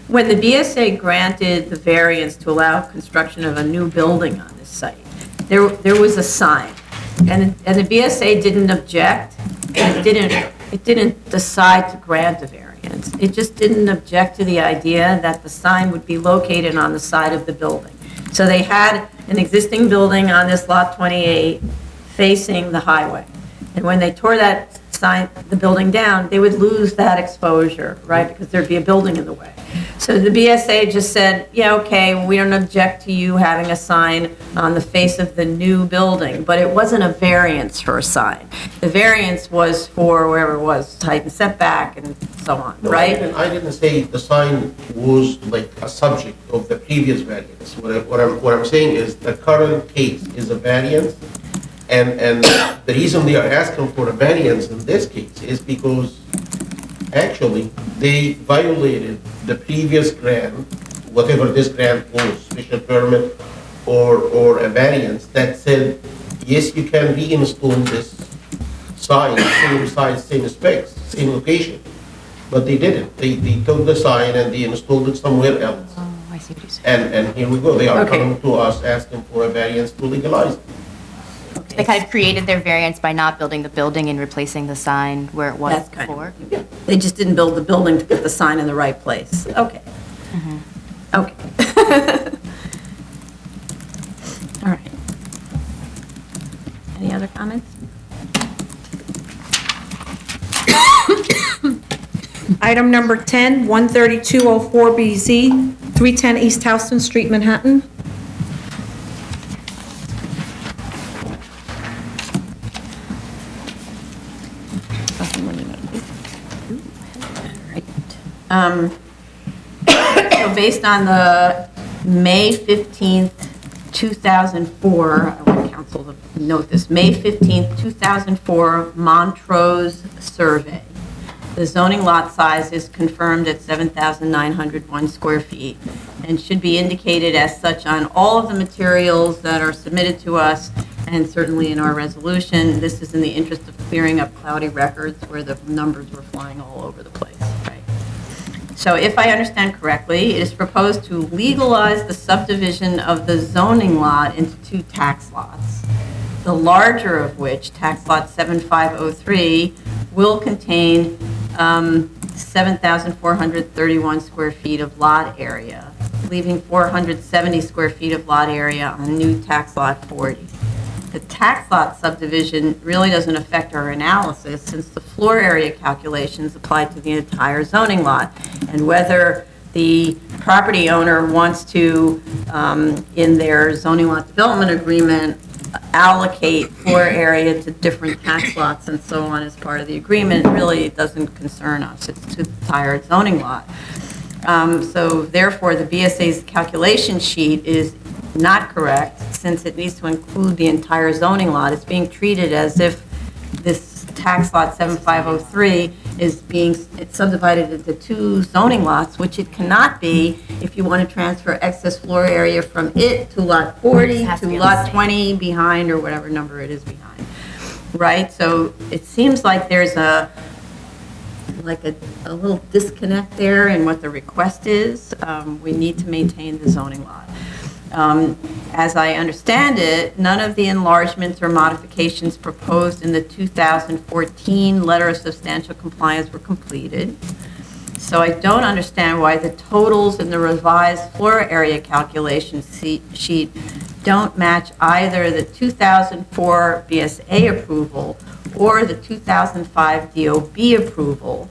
when the BSA granted the variance to allow construction of a new building on this site, there was a sign, and the BSA didn't object, and it didn't decide to grant a variance. It just didn't object to the idea that the sign would be located on the side of the building. So they had an existing building on this lot 28 facing the highway. And when they tore that sign, the building down, they would lose that exposure, right? Because there'd be a building in the way. So the BSA just said, yeah, okay, we don't object to you having a sign on the face of the new building, but it wasn't a variance for a sign. The variance was for wherever it was, height and setback and so on, No, right? I didn't say the sign was like a subject of the previous variance. What I'm saying is the current case is a variance, and the reason they are asking for a variance in this case is because actually they violated the previous grant, whatever this grant was, special permit or a variance that said, yes, you can reinstall this sign, same size, same specs, same location. But they didn't. They took the sign and they installed it somewhere else. Oh, I see what you're saying. And here we go. They are Okay. coming to us asking for a variance to legalize it. They kind of created their variance by not building the building and replacing the sign where it was That's kind before. of, they just didn't build the building to get the sign in the right place. Okay. Okay. All right. Any other comments? Item number 10, 13204BZ, 310 East Houston Street, Manhattan. So based on the May 15th, 2004, I want council to note this, May 15th, 2004 Montrose survey, the zoning lot size is confirmed at 7,901 square feet and should be indicated as such on all of the materials that are submitted to us and certainly in our resolution. This is in the interest of clearing up cloudy records where the numbers were flying all over the place, right? So if I understand correctly, it is proposed to legalize the subdivision of the zoning lot into two tax lots, the larger of which, tax lot 7503, will contain 7,431 square feet of lot area, leaving 470 square feet of lot area on new tax lot 40. The tax lot subdivision really doesn't affect our analysis since the floor area calculations apply to the entire zoning lot. And whether the property owner wants to, in their zoning lot development agreement, allocate floor area to different tax lots and so on as part of the agreement really doesn't concern us. It's to the entire zoning lot. So therefore, the BSA's calculation sheet is not correct since it needs to include the entire zoning lot. It's being treated as if this tax lot 7503 is being subdivided into two zoning lots, which it cannot be if you want to transfer excess floor area from it to lot 40 It has to to be on the lot same. 20 behind or whatever number it is behind, right? So it seems like there's a little disconnect there in what the request is. We need to maintain the zoning lot. As I understand it, none of the enlargements or modifications proposed in the 2014 letter of substantial compliance were completed. So I don't understand why the totals in the revised floor area calculation sheet don't match either the 2004 BSA approval or the 2005 DOB approval,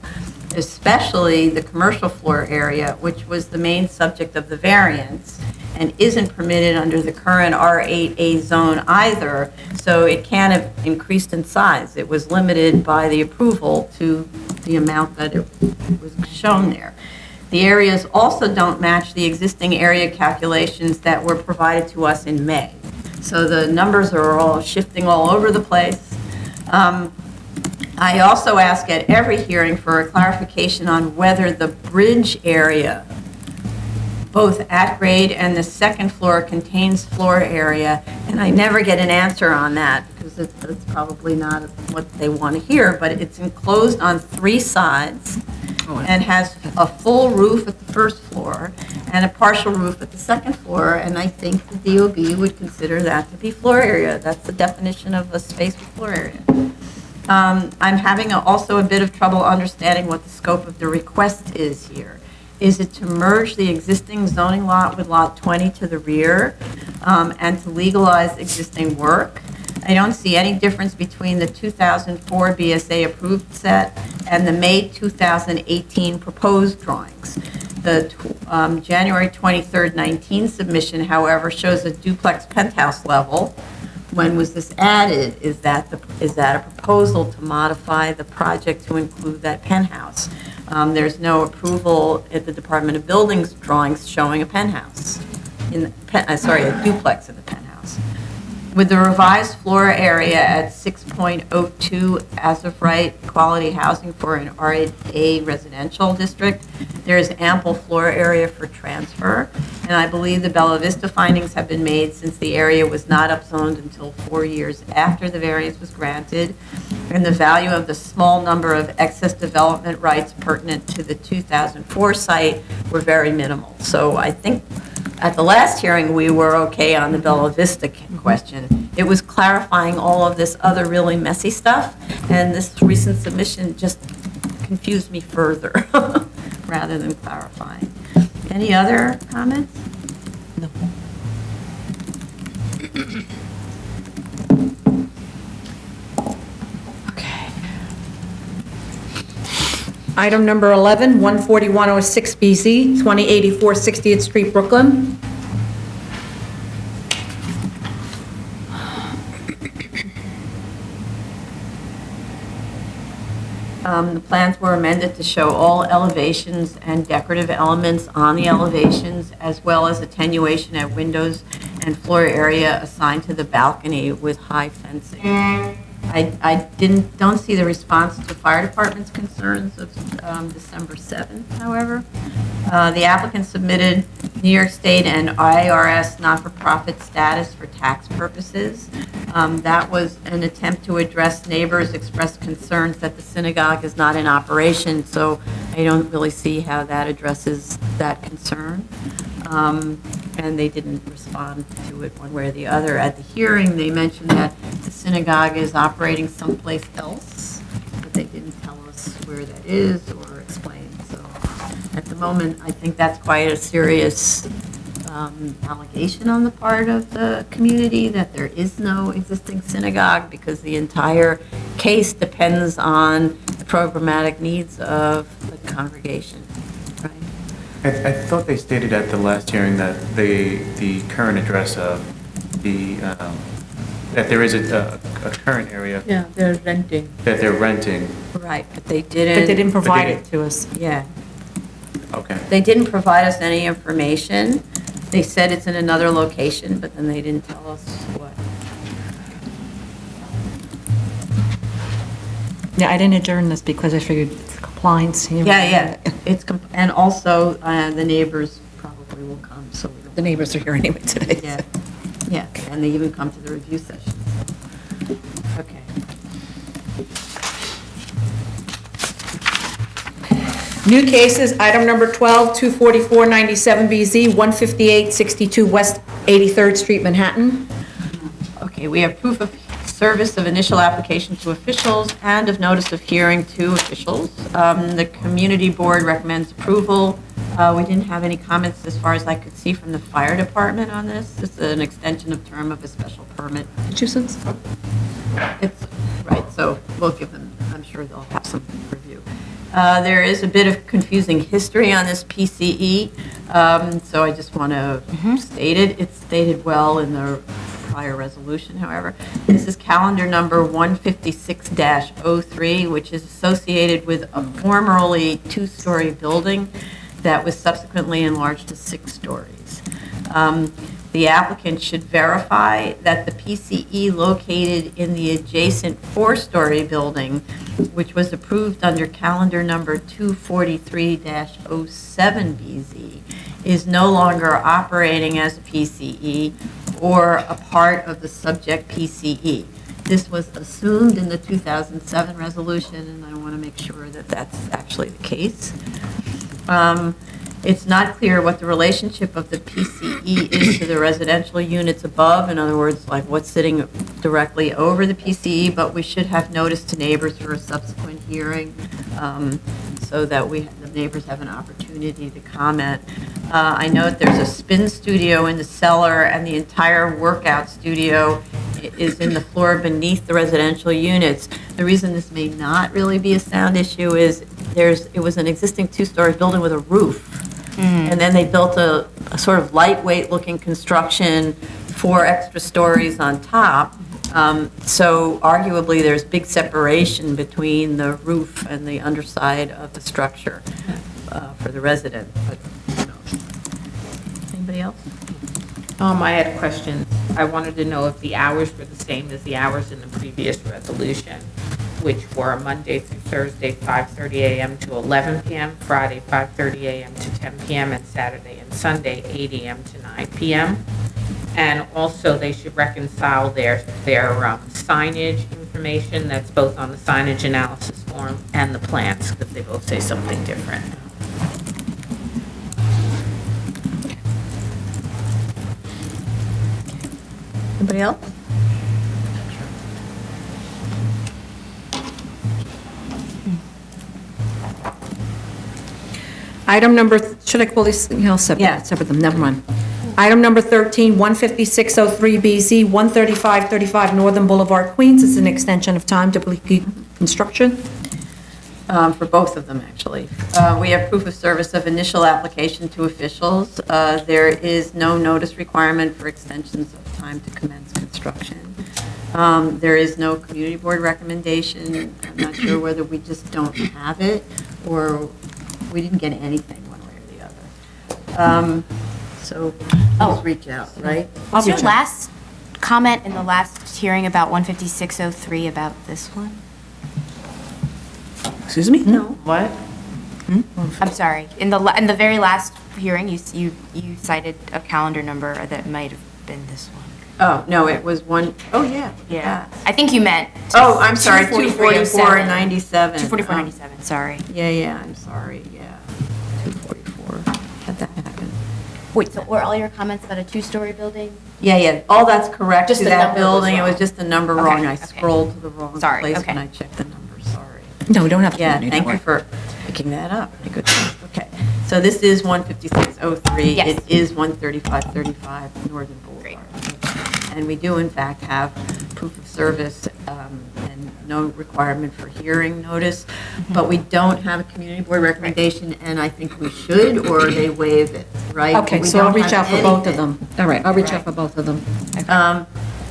especially the commercial floor area, which was the main subject of the variance and isn't permitted under the current R8A zone either, so it can't have increased in size. It was limited by the approval to the amount that it was shown there. The areas also don't match the existing area calculations that were provided to us in May. So the numbers are all shifting all over the place. I also ask at every hearing for a clarification on whether the bridge area, both at grade and the second floor, contains floor area, and I never get an answer on that because it's probably not what they want to hear, but it's enclosed on 3 sides and has a full roof at the first floor and a partial roof at the second floor, and I think the DOB would consider that to be floor area. That's the definition of a space with floor area. I'm having also a bit of trouble understanding what the scope of the request is here. Is it to merge the existing zoning lot with Lot 20 to the rear and to legalize existing work? I don't see any difference between the 2004 BSA approved set and the May 2018 proposed drawings. The January 23rd, 19 submission, however, shows a duplex penthouse level. When was this added? Is that a proposal to modify the project to include that penthouse? There's no approval at the Department of Buildings drawings showing a penthouse, a duplex in the penthouse. With the revised floor area at 6.02 as of right quality housing for an RA residential district, there is ample floor area for transfer, and I believe the Bella Vista findings have been made since the area was not upzoned until 4 years after the variance was granted, and the value of the small number of excess development rights pertinent to the 2004 site were very minimal. So I think at the last hearing, we were okay on the Bella Vista question. It was clarifying all of this other really messy stuff, and this recent submission just confused me further rather than clarifying. Any other comments? No. Okay. Item number 11, 14106BZ, 2084 60th Street, Brooklyn. The plans were amended to show all elevations and decorative elements on the elevations, as well as attenuation at windows and floor area assigned to the balcony with high fencing. I don't see the response to fire department's concerns of December 7th, however. The applicant submitted New York State and IRS not-for-profit status for tax purposes. That was an attempt to address neighbors' expressed concerns that the synagogue is not in operation, so I don't really see how that addresses that concern. And they didn't respond to it one way or the other. At the hearing, they mentioned that the synagogue is operating someplace else, but they didn't tell us where that is or explain. So at the moment, I think that's quite a serious allegation on the part of the community that there is no existing synagogue, because the entire case depends on the programmatic needs of the congregation. I thought they stated at the last hearing that the current address of the, that there is a current area Yeah, they're renting. that they're renting. Right, but But they didn't provide it to us. Yeah, Okay. they didn't provide us any information. They said it's in another location, but then they didn't tell us what. Yeah, I didn't adjourn this because I figured it's compliance. Yeah, it's, and also the neighbors probably will come, so we don't. The neighbors are here anyway today. Yeah, yeah, and they even come to the review sessions. Okay. New cases, item number 12, 24497BZ, 15862 West 83rd Street, Manhattan. Okay, we have proof of service of initial application to officials and of notice of hearing to officials. The community board recommends approval. We didn't have any comments as far as I could see from the fire department on this. This is an extension of term of a special permit. Hutchison's? It's, right, so we'll give them, I'm sure they'll have some review. There is a bit of confusing history on this PCE, so I just want to state it. It's stated well in the prior resolution, however. This is calendar number 156-03, which is associated with a formerly two-story building that was subsequently enlarged to 6 stories. The applicant should verify that the PCE located in the adjacent 4-story building, which was approved under calendar number 243-07BZ, is no longer operating as a PCE or a part of the subject PCE. This was assumed in the 2007 resolution, and I want to make sure that that's actually the case. It's not clear what the relationship of the PCE is to the residential units above, in other words, like what's sitting directly over the PCE, but we should have notice to neighbors for a subsequent hearing so that the neighbors have an opportunity to comment. I note there's a spin studio in the cellar, and the entire workout studio is in the floor beneath the residential units. The reason this may not really be a sound issue is it was an existing 2-story building with a roof. And then they built a sort of lightweight looking construction, 4 extra stories on top. So arguably there's big separation between the roof and the underside of the structure for the resident. But who knows? Anybody else? I had questions. I wanted to know if the hours were the same as the hours in the previous resolution, which were Monday through Thursday, 5:30 a.m. to 11 p.m., Friday, 5:30 a.m. to 10 p.m., and Saturday and Sunday, 8 a.m. to 9 p.m. And also, they should reconcile their signage information that's both on the signage analysis form and the plans, because they both say something different. Anybody else? Item number, should I call this, separate? Yeah. Separate them, never mind. Item number 13, 15603BZ, 13535 Northern Boulevard, Queens. It's an extension of time to complete construction. For both of them, actually. We have proof of service of initial application to officials. There is no notice requirement for extensions of time to commence construction. There is no community board recommendation. I'm not sure whether we just don't have it or we didn't get anything one way or the other. So please reach out, right? Was your last comment in the last hearing about 15603 about this one? Excuse me? No. What? I'm sorry. In the very last hearing, you cited a calendar number that might have been this one. Oh, no, it was one, oh, yeah. Yeah. I think you meant. Oh, I'm sorry, 244.97. 244.97. 244.97, sorry. Yeah, I'm sorry, yeah. 244. How'd that happen? Wait, so were all your comments about a 2-story building? Yeah, all that's correct Just to the that number was building. It was wrong. just the number Okay, wrong. I okay. scrolled to the wrong Sorry, place okay. when I checked the number, sorry. No, we don't have to. Yeah, thank you for picking that up. Good. Okay, so this is 15603. Yes. It is 13535 Northern Boulevard. And we do in fact have proof of service and no requirement for hearing notice, but we don't have a community board recommendation, and I think we should, or they waive it, right? Okay, We so I'll don't reach have out for both of anything. them. All right, I'll reach out Right. for both of them.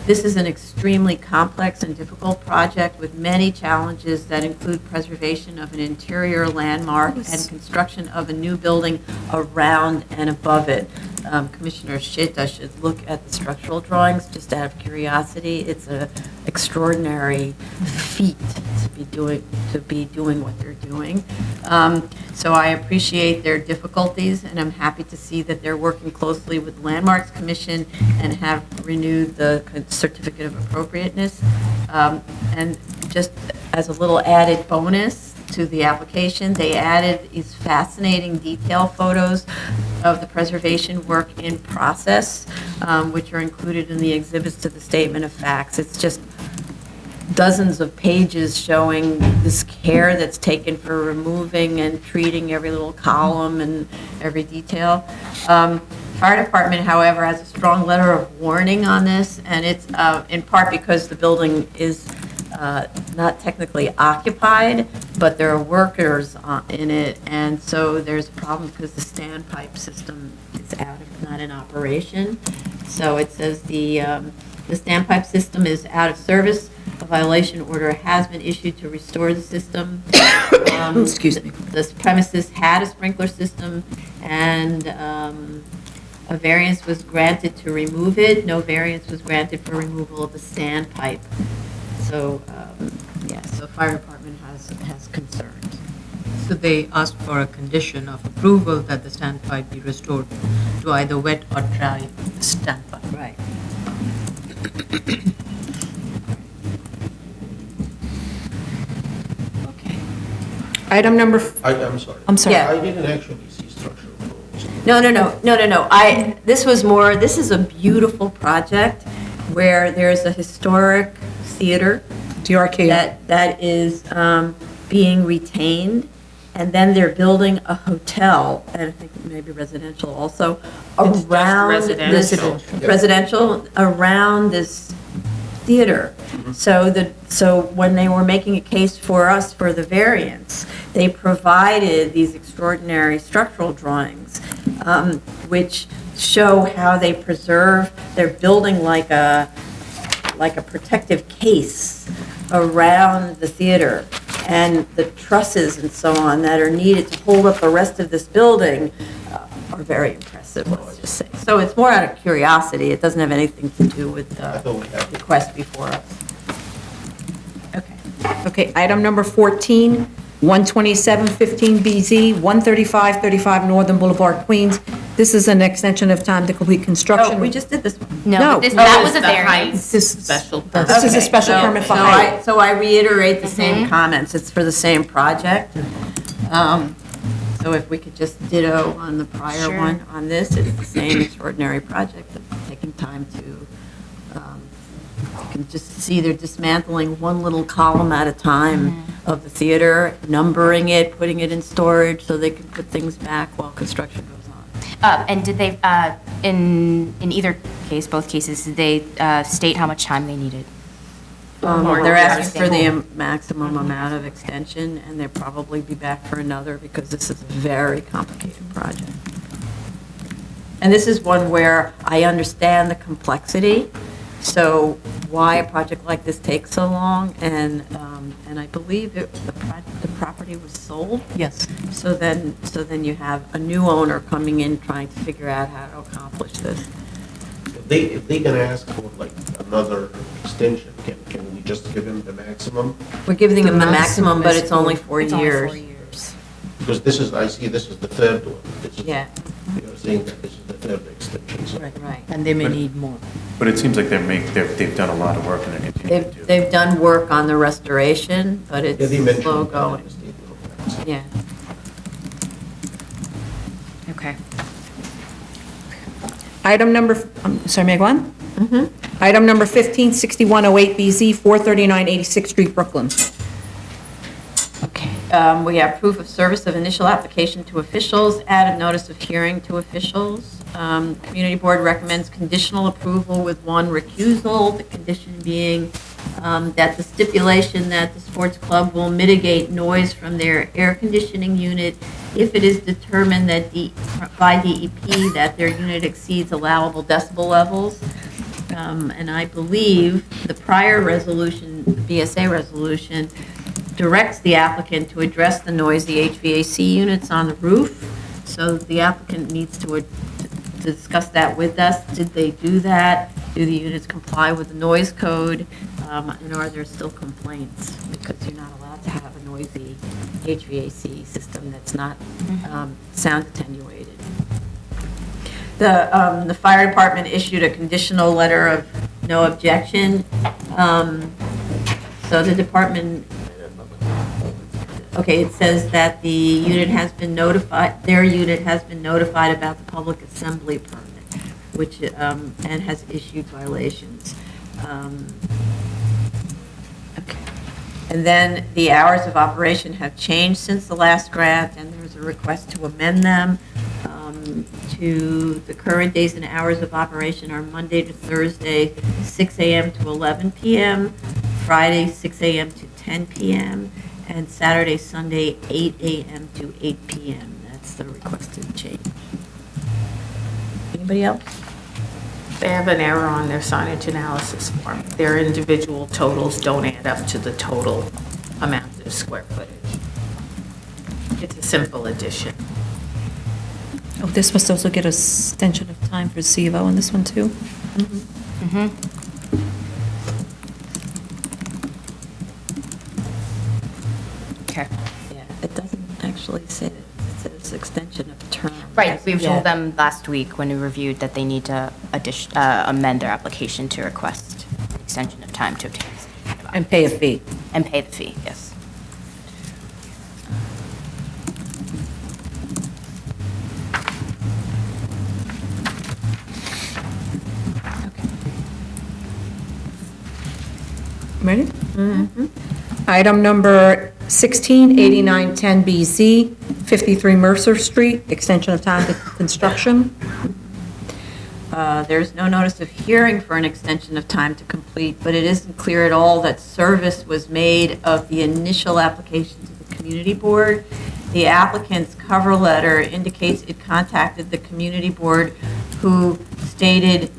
This is an extremely complex and difficult project with many challenges that include preservation of an interior landmark and construction of a new building around and above it. Commissioner Shita should look at the structural drawings just out of curiosity. It's an extraordinary feat to be doing what they're doing. So I appreciate their difficulties, and I'm happy to see that they're working closely with Landmarks Commission and have renewed the certificate of appropriateness. And just as a little added bonus to the application, they added these fascinating detail photos of the preservation work in process, which are included in the exhibits to the statement of facts. It's just dozens of pages showing this care that's taken for removing and treating every little column and every detail. Fire department, however, has a strong letter of warning on this, and it's in part because the building is not technically occupied, but there are workers in it, and so there's a problem because the standpipe system is not in operation. So it says the standpipe system is out of service. A violation order has been issued to restore the system. Excuse me. This premises had a sprinkler system, and a variance was granted to remove it. No variance was granted for removal of the standpipe. So, so fire department has concerns. So they asked for a condition of approval that the standpipe be restored to either wet or dry standpipe. Right. Okay. Item number, I'm sorry. I'm sorry. Yeah. I didn't actually see structural drawings. No. This is a beautiful project where there's a historic theater DRK. that is being retained, and then they're building a hotel, and I think maybe residential also, It's just around residential. this, residential, around this theater. So when they were making a case for us for the variance, they provided these extraordinary structural drawings, which show how they preserve, they're building like a protective case around the theater, and the trusses and so on that are needed to hold up the rest of this building are very impressive, let's just say. So it's more out of curiosity, it doesn't have anything to do with I thought we the had. request before us. Okay. Okay, item number 14, 12715BZ, 13535 Northern Boulevard, Queens. This is an extension of time to complete construction. Oh, we just did this one. No. No, that was a variance. This is special. This is a Okay, special so- permit for so height. So I reiterate the same comments, it's for the same project. So if we could just ditto on the prior Sure. one on this, it's the same extraordinary project, that's taking time to, you can just see they're dismantling one little column at a time of the theater, numbering it, putting it in storage so they can put things back while construction goes on. And did they, in either case, both cases, did they state how much time they needed? They're asking for the Understandable. maximum amount of extension, and they'll probably be back for another, because this is a very complicated project. And this is one where I understand the complexity, so why a project like this takes so long, and I believe the property was sold, Yes. so then you have a new owner coming in trying to figure out how to accomplish this. If they can ask for like another extension, can we just give them the maximum? We're giving them the The maximum, maximum but is it's only 4 It's only years. 4 years. Because this is the third one. This is- Yeah. You're saying that this is the third extension, so. Right. And they may need more. But it seems like they've done a lot of work and they're continuing to. They've done work on the restoration, but it's Yeah, they mentioned slow that in going. the statement of facts. Yeah. Okay. Item number, sorry, may I go on? Item number 15, 6108BZ, 439 86th Street, Brooklyn. Okay. We have proof of service of initial application to officials, added notice of hearing to officials. Community Board recommends conditional approval with one recusal, the condition being that the stipulation that the sports club will mitigate noise from their air conditioning unit if it is determined that by DEP that their unit exceeds allowable decibel levels. And I believe the prior resolution, the BSA resolution, directs the applicant to address the noisy HVAC units on the roof. So the applicant needs to discuss that with us. Did they do that? Do the units comply with the noise code? And are there still complaints? Because you're not allowed to have a noisy HVAC system that's not sound attenuated. The fire department issued a conditional letter of no objection. So the department, okay, it says that the unit has been notified, their unit has been notified about the public assembly permit, which, and has issued violations. And then the hours of operation have changed since the last grant, and there's a request to amend them to the current days and hours of operation are Monday to Thursday, 6 a.m. to 11 p.m., Friday, 6 a.m. to 10 p.m., and Saturday, Sunday, 8 a.m. to 8 p.m. That's the requested change. Anybody else? They have an error on their signage analysis form. Their individual totals don't add up to the total amount of square footage. It's a simple addition. Oh, this must also get a extension of time for CVO on this one, too? Okay. Yeah, it doesn't actually say that. It says extension of term. Right, we've Yeah. told them last week when we reviewed that they need to amend their application to request extension of time to obtain And pay a fee. and pay the fee, yes. Ready? Mm-hmm. Item number 168910BZ, 53 Mercer Street, extension of time to construction. There's no notice of hearing for an extension of time to complete, but it isn't clear at all that service was made of the initial application to the community board. The applicant's cover letter indicates it contacted the community board, who stated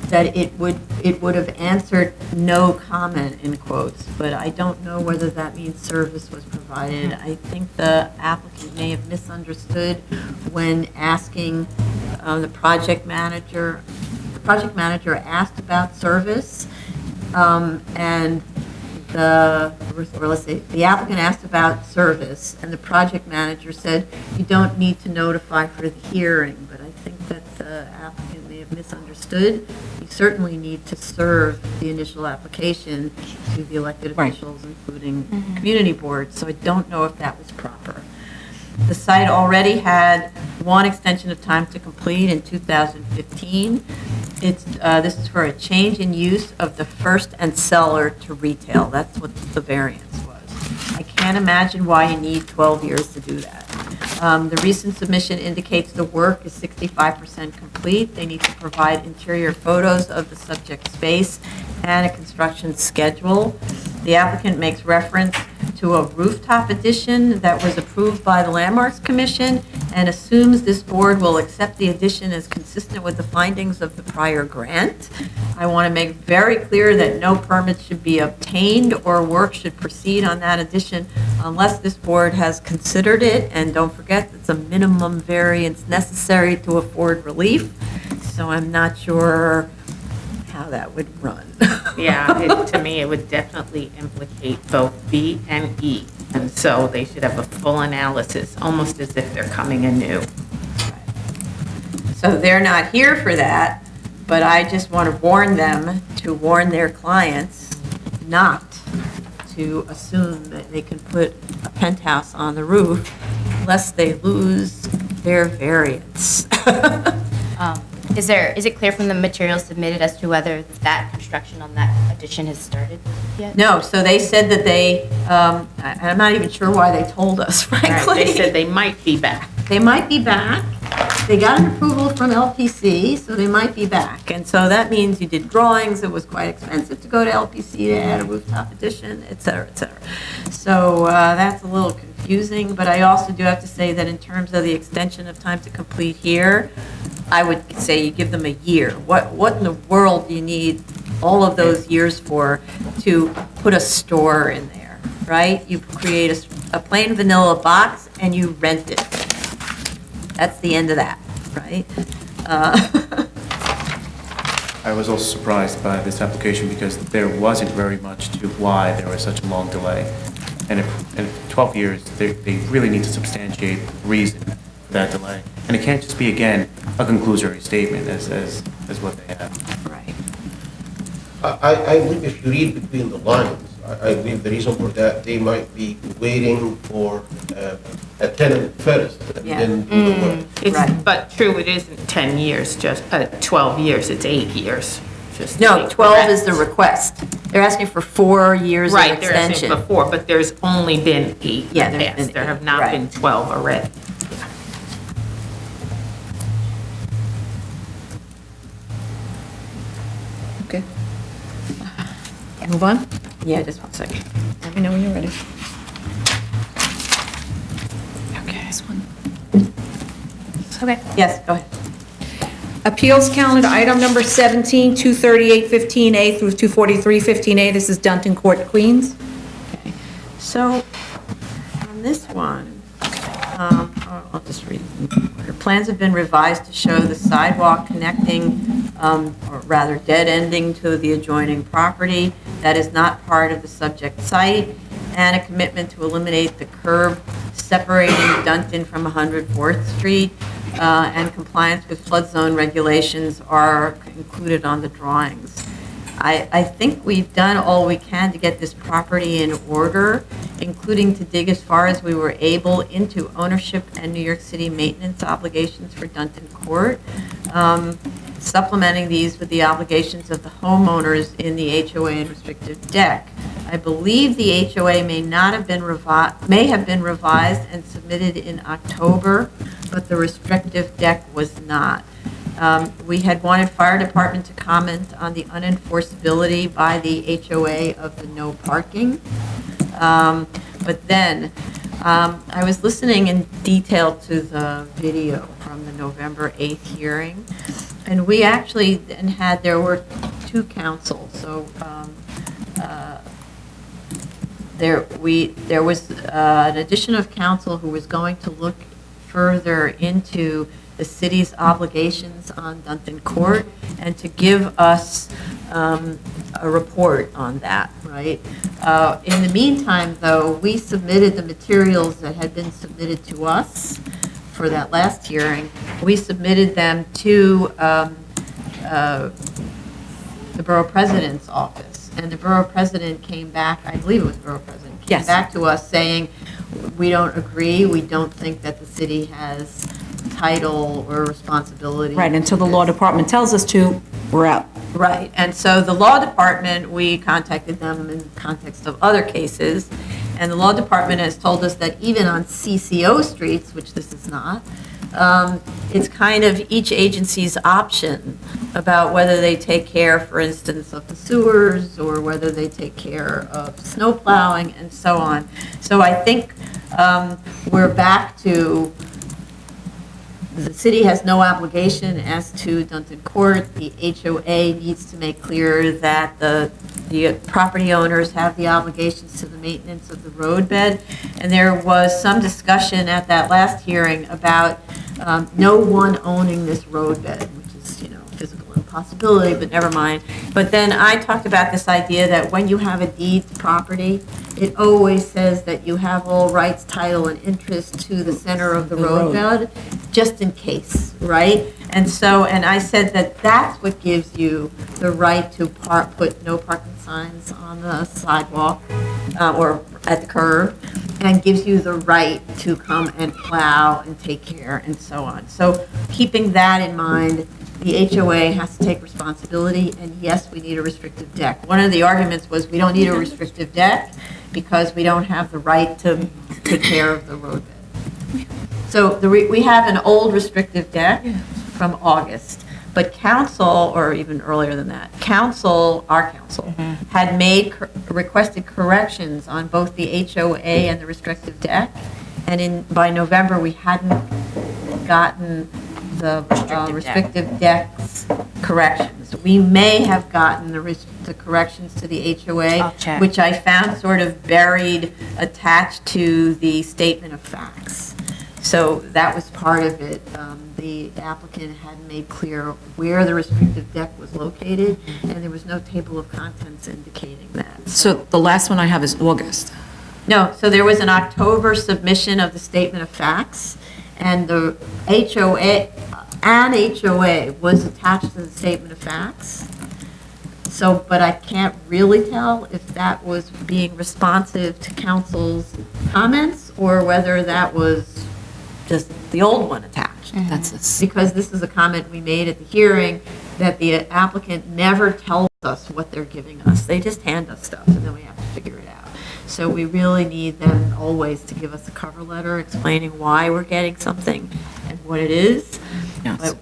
that it would have answered no comment, in quotes, but I don't know whether that means service was provided. I think the applicant may have misunderstood when asking the project manager. The project manager asked about service, and the applicant asked about service, and the project manager said, you don't need to notify for the hearing, but I think that the applicant may have misunderstood. You certainly need to serve the initial application to the elected Right. officials, including community boards, so I don't know if that was proper. The site already had one extension of time to complete in 2015. This is for a change in use of the first and cellar to retail. That's what the variance was. I can't imagine why you need 12 years to do that. The recent submission indicates the work is 65% complete. They need to provide interior photos of the subject space and a construction schedule. The applicant makes reference to a rooftop addition that was approved by the Landmarks Commission and assumes this board will accept the addition as consistent with the findings of the prior grant. I want to make very clear that no permits should be obtained or work should proceed on that addition unless this board has considered it. And don't forget, it's a minimum variance necessary to afford relief. So I'm not sure how that would run. Yeah, to me, it would definitely implicate both B and E. And so they should have a full analysis, almost as if they're coming anew. So they're not here for that, but I just want to warn them to warn their clients not to assume that they can put a penthouse on the roof lest they lose their variance. Is it clear from the materials submitted as to whether that construction on that addition has started yet? No, so they said that I'm not even sure why they told us, frankly. Right, they said they might be back. They might be back. They got an approval from LPC, so they might be back. And so that means you did drawings, it was quite expensive to go to LPC to add a rooftop addition, et cetera, et cetera. So that's a little confusing, but I also do have to say that in terms of the extension of time to complete here, I would say you give them a year. What in the world do you need all of those years for to put a store in there, right? You create a plain vanilla box and you rent it. That's the end of that, right? I was also surprised by this application because there wasn't very much to why there was such a long delay. And in 12 years, they really need to substantiate the reason for that delay. And it can't just be, again, a conclusory statement as what they have. Right. I believe if you read between the lines, I believe the reason for that, they might be waiting for a tenant first and Yeah. then do the work. It's, Right. but true, it isn't 10 years, just 12 years, it's 8 years. Just to No, be 12 is the correct. request. They're asking for 4 years of Right, they're asking extension. for 4, but there's only been 8 Yeah, in the there's been past. There have 8, not right. been 12 already. Okay. Move on? Yeah, just one second. Let me know when you're ready. Okay. This one. Okay. Yes, go ahead. Appeals calendar, item number 17, 23815A through 24315A. This is Dunton Court, Queens. Okay. So, on this one, I'll just read. Plans have been revised to show the sidewalk connecting, or rather dead-ending to the adjoining property that is not part of the subject site, and a commitment to eliminate the curb separating Dunton from 104th Street, and compliance with flood zone regulations are included on the drawings. I think we've done all we can to get this property in order, including to dig as far as we were able into ownership and New York City maintenance obligations for Dunton Court, supplementing these with the obligations of the homeowners in the HOA and restrictive deck. I believe the HOA may have been revised and submitted in October, but the restrictive deck was not. We had wanted fire department to comment on the unenforceability by the HOA of the no parking. But then, I was listening in detail to the video from the November 8th hearing, and we actually then there were 2 counsels, so there was an addition of counsel who was going to look further into the city's obligations on Dunton Court and to give us a report on that, right? In the meantime, though, we submitted the materials that had been submitted to us for that last hearing. We submitted them to the borough president's office, and the borough president came back, I believe it was the borough president, came Yes. back to us saying, we don't agree, we don't think that the city has title or responsibility. Right, until the to law this. department tells us to, we're out. Right, and so the law department, we contacted them in the context of other cases, and the law department has told us that even on CCO streets, which this is not, it's kind of each agency's option about whether they take care, for instance, of the sewers, or whether they take care of snow plowing, and so on. So I think we're back to the city has no obligation as to Dunton Court. The HOA needs to make clear that the property owners have the obligations to the maintenance of the roadbed. And there was some discussion at that last hearing about no one owning this roadbed, which is, physical impossibility, but never mind. But then I talked about this idea that when you have a deed to property, it always says that you have all rights, title, and interest to the center of the roadbed, just in case, right? And I said that that's what gives you the right to put no parking signs on the sidewalk or at the curb, and gives you the right to come and plow and take care and so on. So keeping that in mind, the HOA has to take responsibility, and yes, we need a restrictive deck. One of the arguments was we don't need a restrictive deck because we don't have the right to take care of the roadbed. So we have an old restrictive deck from August, but council, or even earlier than that, our council, had requested corrections on both the HOA and the restrictive deck, and by November, we hadn't gotten the restrictive decks corrections. We may have gotten the corrections to the HOA, I'll check. which I found sort of buried, attached to the statement of facts. So that was part of it. The applicant had made clear where the restrictive deck was located, and there was no table of contents indicating that. So the last one I have is August. No, so there was an October submission of the statement of facts, and the HOA was attached to the statement of facts. So, but I can't really tell if that was being responsive to council's comments, or whether that was just the old one attached. That's this. Because this is a comment we made at the hearing, that the applicant never tells us what they're giving us. They just hand us stuff, and then we have to figure it out. So we really need them always to give us a cover letter explaining why we're getting something and what it is.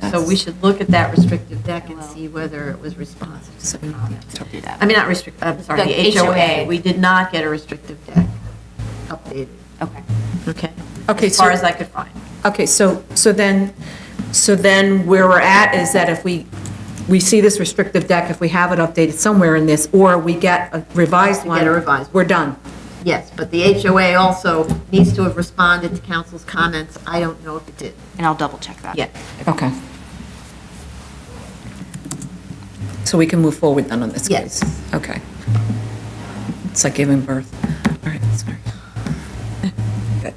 So we should look at that restrictive deck and see whether it was responsive to the comments. I mean, not restrict, I'm sorry, The the HOA. HOA. We did not get a restrictive deck updated, Okay. okay? Okay, As far so- as I could find. Okay, so then where we're at is that if we see this restrictive deck, if we have it updated somewhere in this, or we get a revised We one. get a revised We're done. Yes, but the HOA also needs to have responded to council's comments. I don't know if it did. And I'll double check that. Yes. Okay. So we can move forward then on this Yes. case? Okay. It's like giving birth. All right, sorry. Good.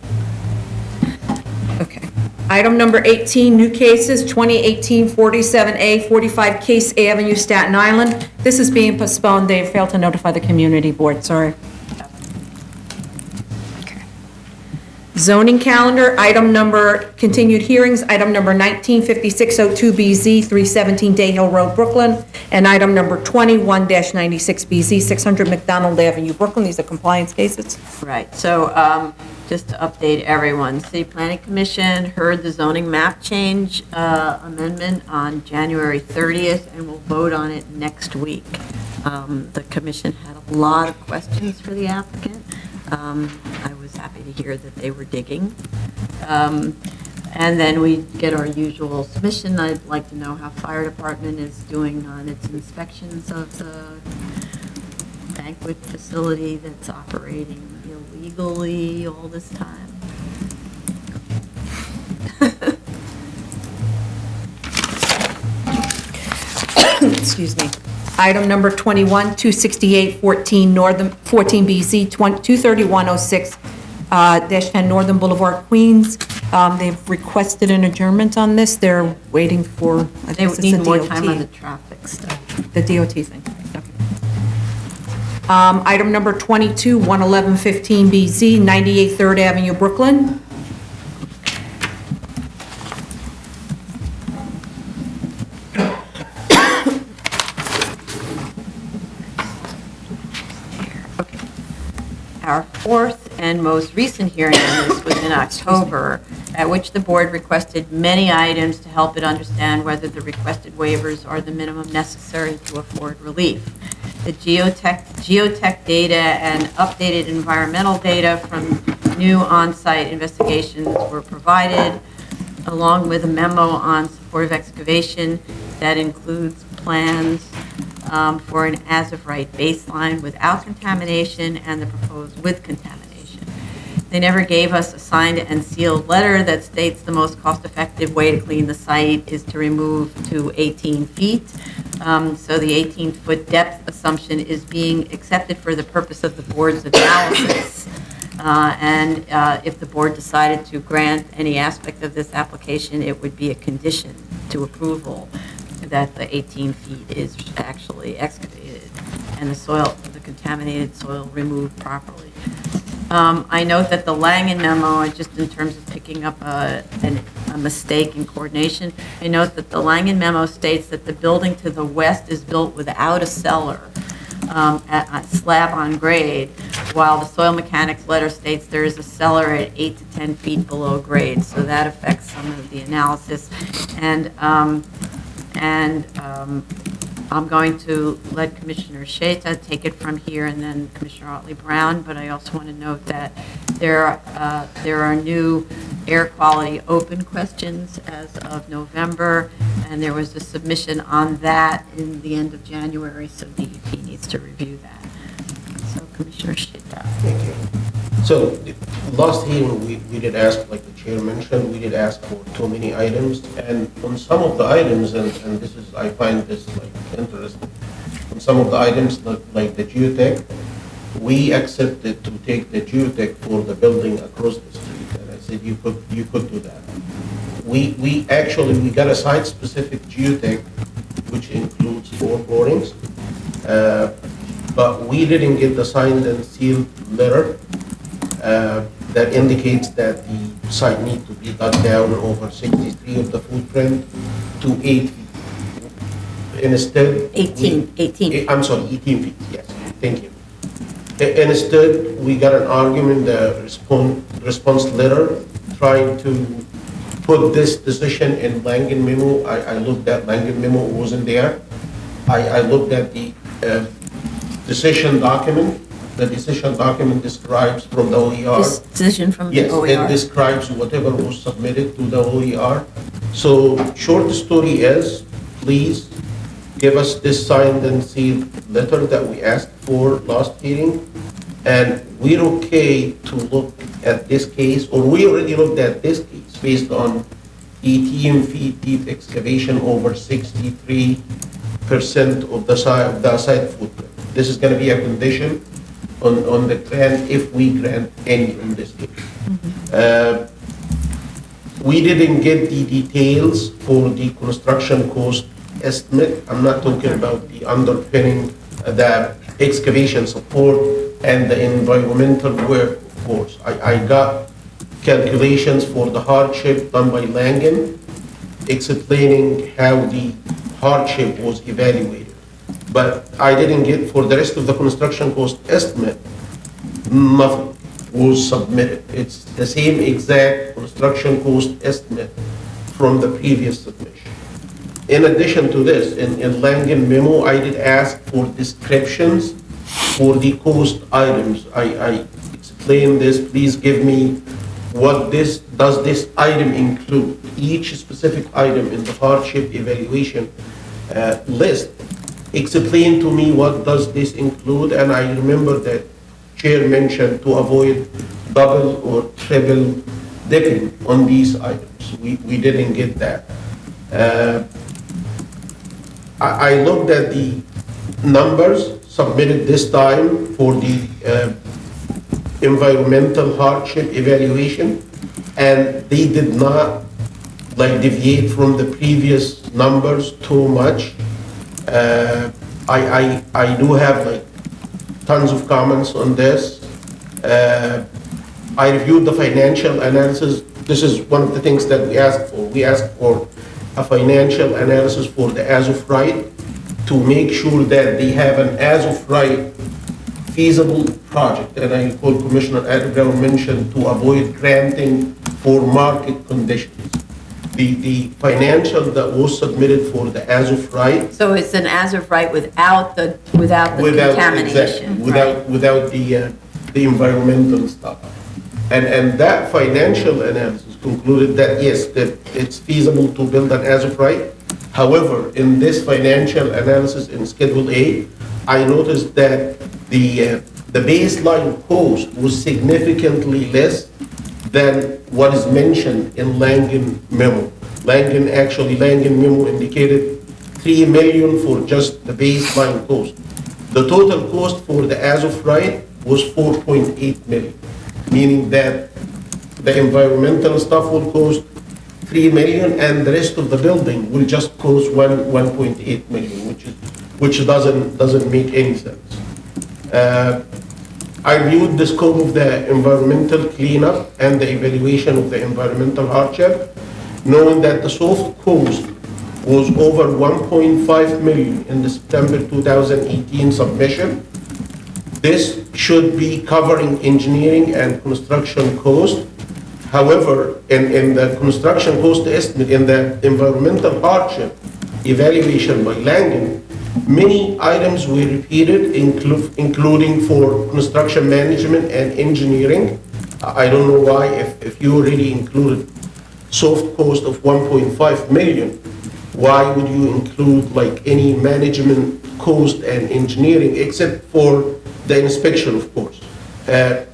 Okay. Item number 18, new cases, 2018 47A, 45 Case Avenue, Staten Island. This is being postponed. They failed to notify the community board, sorry. Zoning calendar, item number, continued hearings, item number 195602BZ, 317 Day Hill Road, Brooklyn, and item number 21-96BZ, 600 McDonald Avenue, Brooklyn. These are compliance cases. Right, so just to update everyone, City Planning Commission heard the zoning map change amendment on January 30th, and will vote on it next week. The commission had a lot of questions for the applicant. I was happy to hear that they were digging. And then we get our usual submission. I'd like to know how fire department is doing on its inspections of the banquet facility that's operating illegally all this time. Excuse me. Item number 21, 26814 Northern, 14BZ, 23106-10 Northern Boulevard, Queens. They've requested an adjournment on this. They're waiting for, I They guess it's need the more DOT. time on the traffic stuff. The DOT thing. Okay. Item number 22, 11115BZ, 98 3rd Avenue, Brooklyn. Our fourth and most recent hearing on this was in October, at which the board requested many items to help it understand whether the requested waivers are the minimum necessary to afford relief. The geotech data and updated environmental data from new on-site investigations were provided, along with a memo on supportive excavation that includes plans for an as-of-right baseline without contamination and the proposed with contamination. They never gave us a signed and sealed letter that states the most cost-effective way to clean the site is to remove to 18 feet. So the 18-foot depth assumption is being accepted for the purpose of the board's analysis. And if the board decided to grant any aspect of this application, it would be a condition to approval that the 18 feet is actually excavated and the contaminated soil removed properly. I note that the Langen memo, just in terms of picking up a mistake in coordination, I note that the Langen memo states that the building to the west is built without a cellar, at slab on grade, while the soil mechanics letter states there is a cellar at 8 to 10 feet below grade. So that affects some of the analysis. And I'm going to let Commissioner Sheta take it from here, and then Commissioner Otley Brown, but I also want to note that there are new air quality open questions as of November, and there was a submission on that in the end of January, so DEP needs to review that. So Commissioner Sheta. Thank you. So, last hearing, we did ask, like the chair mentioned, we did ask for too many items, and on some of the items, and this is, I find this like interesting, on some of the items, like the geotech, we accepted to take the geotech for the building across the street, and I said you could do that. We actually got a site-specific geotech, which includes 4 borings, but we didn't get the signed and sealed letter that indicates that the site needs to be dug down over 63 of the footprint to 8 feet. instead. 18 feet. I'm sorry, 18 feet, yes, thank you. Instead, we got an argument, the response letter, trying to put this decision in Langen memo. I looked at Langen memo, it wasn't there. I looked at the decision document. The decision document describes from the OER. Decision from the Yes, it OER. describes whatever was submitted to the OER. So short story is, please give us this signed and sealed letter that we asked for last hearing. And we're okay to look at this case, or we already looked at this case based on 18 feet deep excavation over 63% of the site footprint. This is gonna be a condition on the grant, if we grant any in this case. We didn't get the details for the construction cost estimate. I'm not talking about the underpinning, the excavation support and the environmental work, of course. I got calculations for the hardship done by Langen, explaining how the hardship was evaluated. But I didn't get, for the rest of the construction cost estimate, nothing was submitted. It's the same exact construction cost estimate from the previous submission. In addition to this, in Langen memo, I did ask for descriptions for the cost items. I explained this, please give me what does this item include? Each specific item in the hardship evaluation list, explain to me what does this include, and I remember that Chair mentioned to avoid double or triple dipping on these items. We didn't get that. I looked at the numbers submitted this time for the environmental hardship evaluation, and they did not deviate from the previous numbers too much. I do have tons of comments on this. I reviewed the financial analysis. This is one of the things that we asked for. We asked for a financial analysis for the as of right to make sure that they have an as of right feasible project. And I recall Commissioner Brown mentioned to avoid granting for market conditions. The financial that was submitted for the as of right. So it's an as of right without the contamination. Exactly, without the environmental stuff. And that financial analysis concluded that yes, that it's feasible to build an as of right. However, in this financial analysis in Schedule A, I noticed that the baseline cost was significantly less than what is mentioned in Langen memo. Langen memo indicated $3 million for just the baseline cost. The total cost for the as of right was $4.8 million, meaning that the environmental stuff will cost $3 million and the rest of the building will just cost $1.8 million, which doesn't make any sense. I reviewed the scope of the environmental cleanup and the evaluation of the environmental hardship, knowing that the soft cost was over $1.5 million in the September 2018 submission. This should be covering engineering and construction cost. However, in the construction cost estimate, in the environmental hardship evaluation by Langen, many items were repeated, including for construction management and engineering. I don't know why, if you already included soft cost of $1.5 million, why would you include any management cost and engineering, except for the inspection, of course,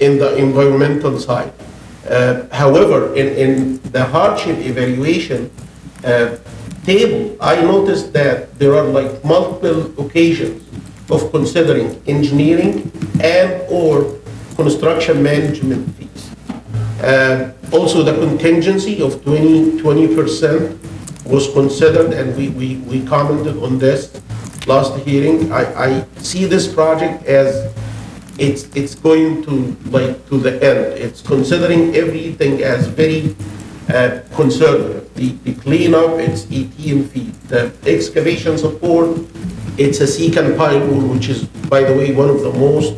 in the environmental side. However, in the hardship evaluation table, I noticed that there are multiple occasions of considering engineering and or construction management fees. Also, the contingency of 20% was considered, and we commented on this last hearing. I see this project as it's going to the end. It's considering everything as very conservative. The cleanup, it's 18 feet. The excavation support, it's a secant pile wall, which is, by the way, one of the most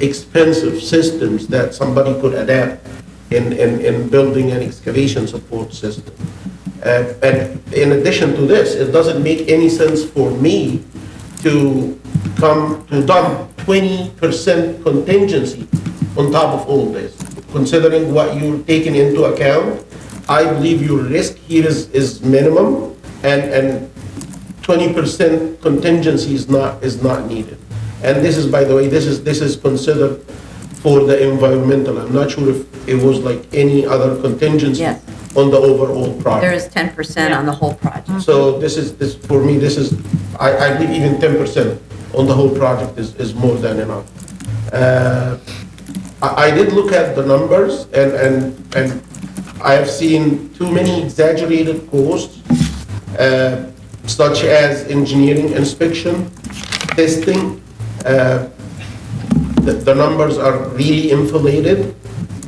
expensive systems that somebody could adapt in building an excavation support system. And in addition to this, it doesn't make any sense for me to dump 20% contingency on top of all this. Considering what you're taking into account, I believe your risk here is minimum, and 20% contingency is not needed. And this is, by the way, this is considered for the environmental. I'm not sure if it was like any other contingency Yes. on the overall project. There is 10% on the whole project. So for me, I believe even 10% on the whole project is more than enough. I did look at the numbers, and I have seen too many exaggerated costs, such as engineering inspection, testing. The numbers are really inflated.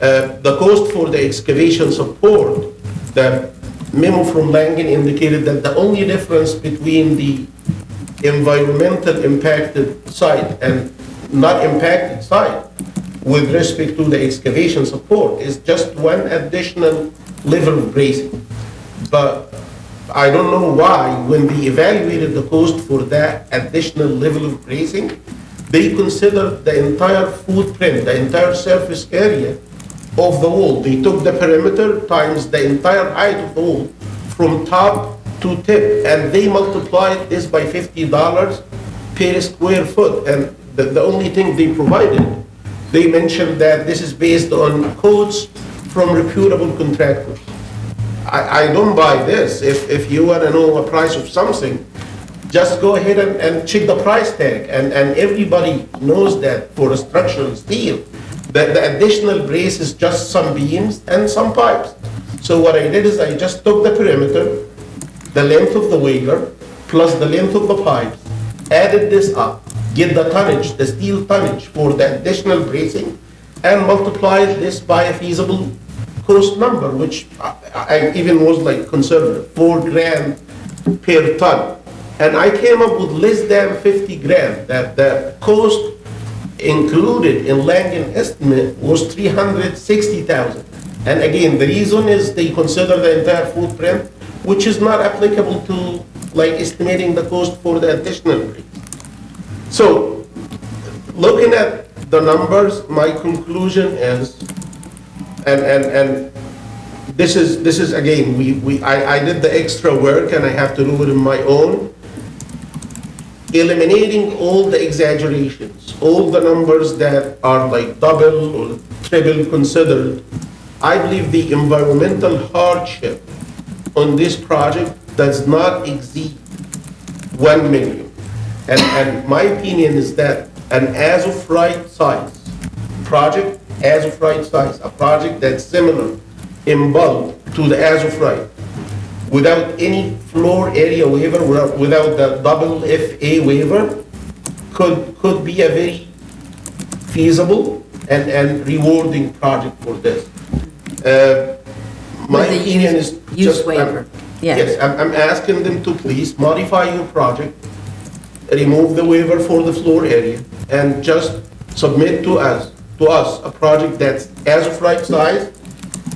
The cost for the excavation support, the memo from Langen indicated that the only difference between the environmental impacted site and not impacted site with respect to the excavation support is just one additional level of bracing. But I don't know why, when they evaluated the cost for that additional level of bracing, they considered the entire footprint, the entire surface area of the wall. They took the perimeter times the entire height of the wall from top to tip, and they multiplied this by $50 per square foot. And the only thing they provided, they mentioned that this is based on quotes from reputable contractors. I don't buy this. If you want to know a price of something, just go ahead and check the price tag. And everybody knows that for a structural steel, that the additional brace is just some beams and some pipes. So what I did is I just took the perimeter, the length of the waiver, plus the length of the pipes, added this up, get the tonnage, the steel tonnage for the additional bracing, and multiplied this by a feasible cost number, which I even was like conservative, $4,000 per ton. And I came up with less than 50 grand. That the cost included in Langen estimate was 360,000. And again, the reason is they consider the entire footprint, which is not applicable to like estimating the cost for the additional brake. So, looking at the numbers, my conclusion is, and this is again, I did the extra work and I have to do it on my own. Eliminating all the exaggerations, all the numbers that are like double or triple considered, I believe the environmental hardship on this project does not exceed 1 million. And my opinion is that an as-of-right size project, a project that's similar in bulk to the as-of-right, without any floor area waiver, without the double FA waiver, could be a very feasible and rewarding project for this. My With the opinion is use just, waiver. Yes. yes, I'm asking them to please modify your project, remove the waiver for the floor area, and just submit to us a project that's as of right size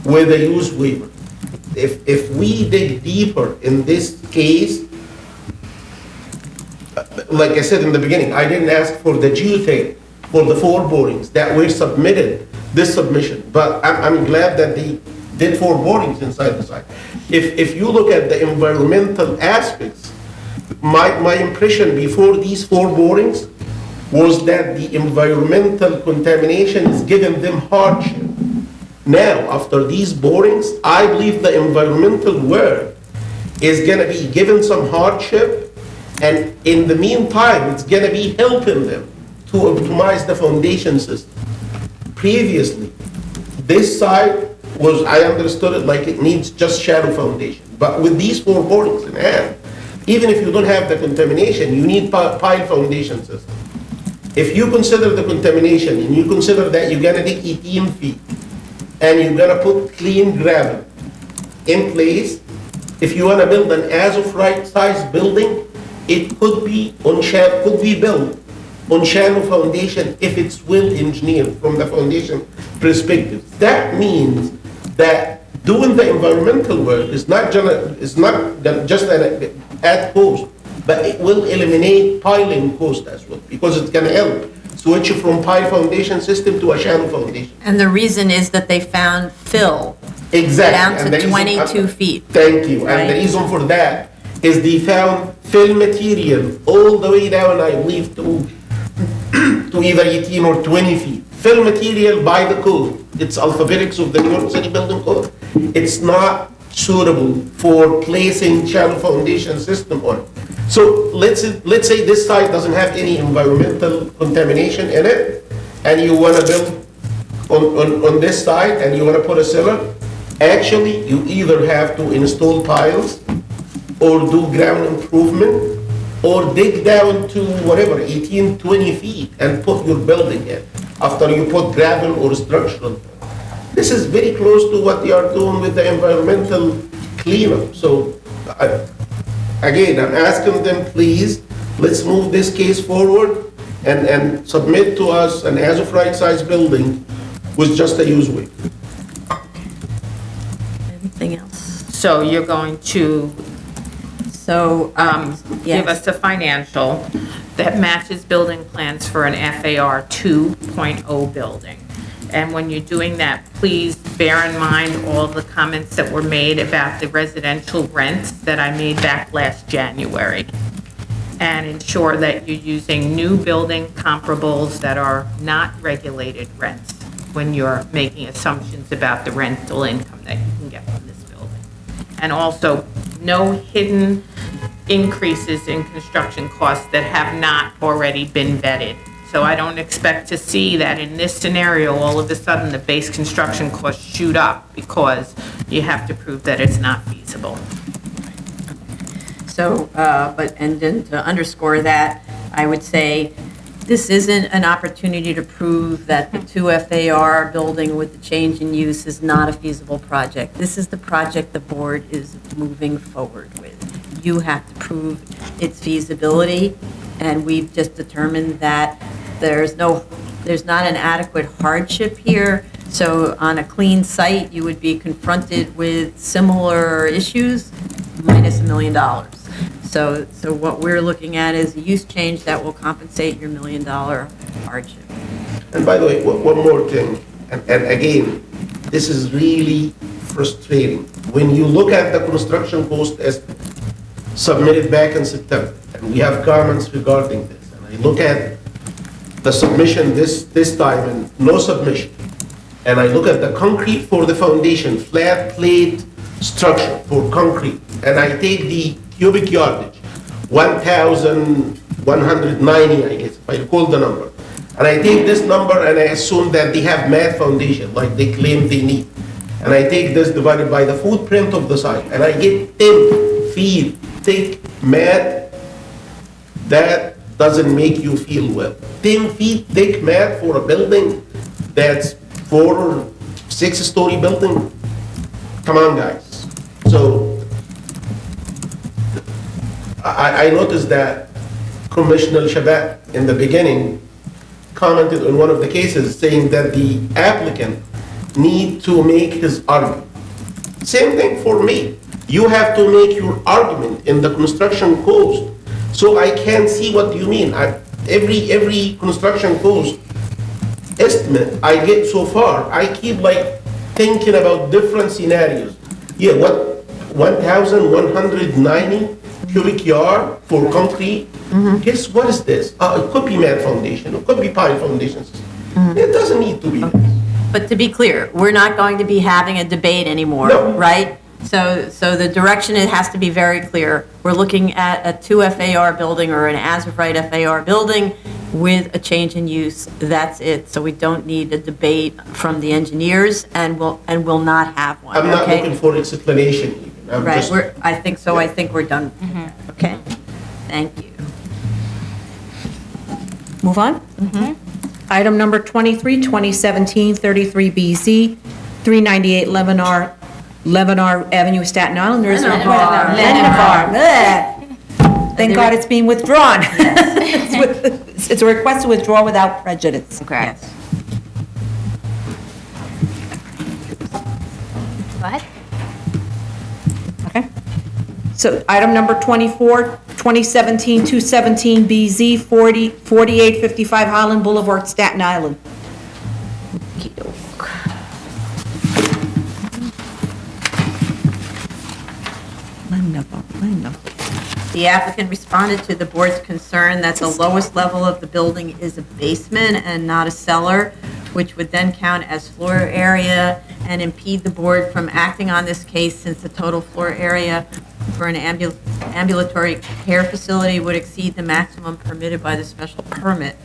with a use waiver. If we dig deeper in this case, like I said in the beginning, I didn't ask for the geotech for the 4 borings that were submitted, this submission, but I'm glad that they did 4 borings inside the site. If you look at the environmental aspects, my impression before these 4 borings was that the environmental contamination is giving them hardship. Now, after these borings, I believe the environmental work is gonna be given some hardship, and in the meantime, it's gonna be helping them to optimize the foundation system. Previously, this site was, I understood it like it needs just shallow foundation. But with these 4 borings in hand, even if you don't have the contamination, you need pile foundation system. If you consider the contamination and you consider that you're gonna dig 18 feet and you're gonna put clean gravel in place. If you want to build an as-of-right size building, it could be built on shallow foundation if it's well engineered from the foundation perspective. That means that doing the environmental work is not just an add cost, but it will eliminate piling cost as well, because it's going to help switch from pile foundation system to a shallow foundation. And the reason is that they found fill Exactly. down And to the reason- 22 feet. Thank you. And the Right. reason for that is they found fill material all the way down, I believe, to either 18 or 20 feet. Fill material by the code, it's alphabetics of the New York City Building Code. It's not suitable for placing shallow foundation system on. So let's say this site doesn't have any environmental contamination in it, and you want to build on this side and you want to put a cellar. Actually, you either have to install piles or do ground improvement or dig down to whatever, 18, 20 feet and put your building in after you put gravel or structural. This is very close to what they are doing with the environmental cleanup. So again, I'm asking them, please, let's move this case forward and submit to us an as-of-right size building with just a use waiver. Anything else? So you're going to So, give yes. us a financial that matches building plans for an FAR 2.0 building. And when you're doing that, please bear in mind all the comments that were made about the residential rents that I made back last January. And ensure that you're using new building comparables that are not regulated rents when you're making assumptions about the rental income that you can get from this building. And also, no hidden increases in construction costs that have not already been vetted. So I don't expect to see that in this scenario, all of a sudden, the base construction costs shoot up because you have to prove that it's not feasible. So, and then to underscore that, I would say, this isn't an opportunity to prove that the 2 FAR building with the change in use is not a feasible project. This is the project the board is moving forward with. You have to prove its feasibility, and we've just determined that there's not an adequate hardship here. So on a clean site, you would be confronted with similar issues, minus $1 million. So what we're looking at is a use change that will compensate your $1 million hardship. And by the way, one more thing, and again, this is really frustrating. When you look at the construction cost as submitted back in September, and we have comments regarding this, and I look at the submission this time and no submission, and I look at the concrete for the foundation, flat plate structure for concrete, and I take the cubic yardage, 1,190, I guess, if I recall the number. And I take this number and I assume that they have mat foundation, like they claim they need. And I take this divided by the footprint of the site, and I get 10 feet thick mat. That doesn't make you feel well. 10 feet thick mat for a building that's 4 or 6 story building? Come on, guys. So, I noticed that Commissioner Shabat in the beginning commented on one of the cases saying that the applicant need to make his argument. Same thing for me. You have to make your argument in the construction cost so I can see what you mean. Every construction cost estimate I get so far, I keep like thinking about different scenarios. Yeah, what 1,190 cubic yard for concrete? Guess what is this? It could be mat foundation, it could be pile foundation system. It doesn't need to be this. But to be clear, we're not going to be having a debate anymore, No. right? So the direction, it has to be very clear. We're looking at a 2 FAR building or an as-of-right FAR building with a change in use. That's it. So we don't need a debate from the engineers, and we'll not have one, I'm not okay? looking for explanation even. I'm Right, just- I think so, I think we're done. Okay, thank you. Move on? Item number 23, 2017-33BZ, 398 Leavenworth Avenue, Staten Island, there's a Leavenworth. Thank God it's being withdrawn. It's a request to withdraw without prejudice. Correct. Yes. Go ahead. Okay. So item number 24, 2017-217 BZ, 4855 Holland Boulevard, Staten Island. The applicant responded to the board's concern that the lowest level of the building is a basement and not a cellar, which would then count as floor area and impede the board from acting on this case since the total floor area for an ambulatory care facility would exceed the maximum permitted by the special permit.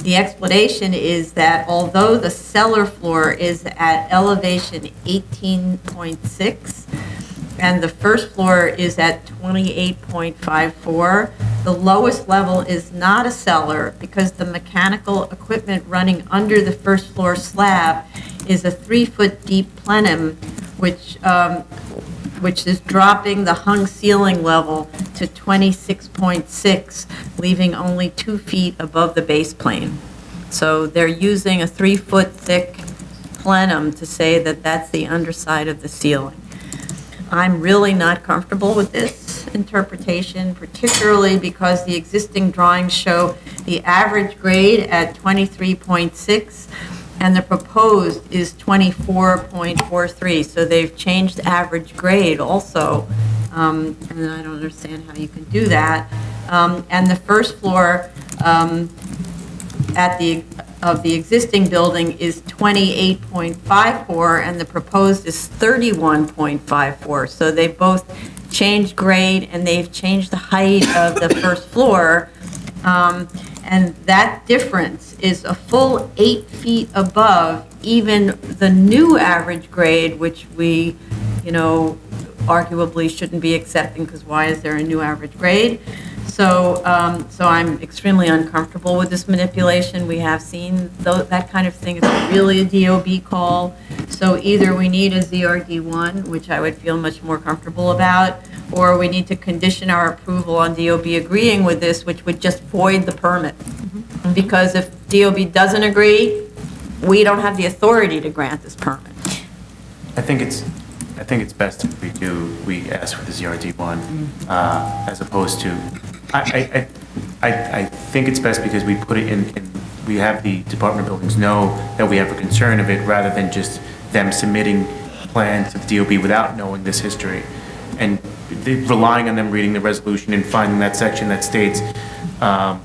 The explanation is that although the cellar floor is at elevation 18.6, and the first floor is at 28.54. The lowest level is not a cellar because the mechanical equipment running under the first floor slab is a 3-foot deep plenum, which is dropping the hung ceiling level to 26.6, leaving only 2 feet above the base plane. So they're using a 3-foot thick plenum to say that that's the underside of the ceiling. I'm really not comfortable with this interpretation, particularly because the existing drawings show the average grade at 23.6 and the proposed is 24.43. So they've changed average grade also, and I don't understand how you can do that. And the first floor of the existing building is 28.54, and the proposed is 31.54. So they both changed grade, and they've changed the height of the first floor. And that difference is a full 8 feet above even the new average grade, which we, arguably shouldn't be accepting, because why is there a new average grade? So I'm extremely uncomfortable with this manipulation. We have seen that kind of thing. It's really a DOB call. So either we need a ZRD1, which I would feel much more comfortable about, or we need to condition our approval on DOB agreeing with this, which would just void the permit. Because if DOB doesn't agree, we don't have the authority to grant this permit. I think it's best if we ask for the ZRD1, as opposed to, I think it's best because we put it in, we have the department buildings know that we have a concern of it, rather than just them submitting plans to the DOB without knowing this history, and relying on them reading the resolution and finding that section that states that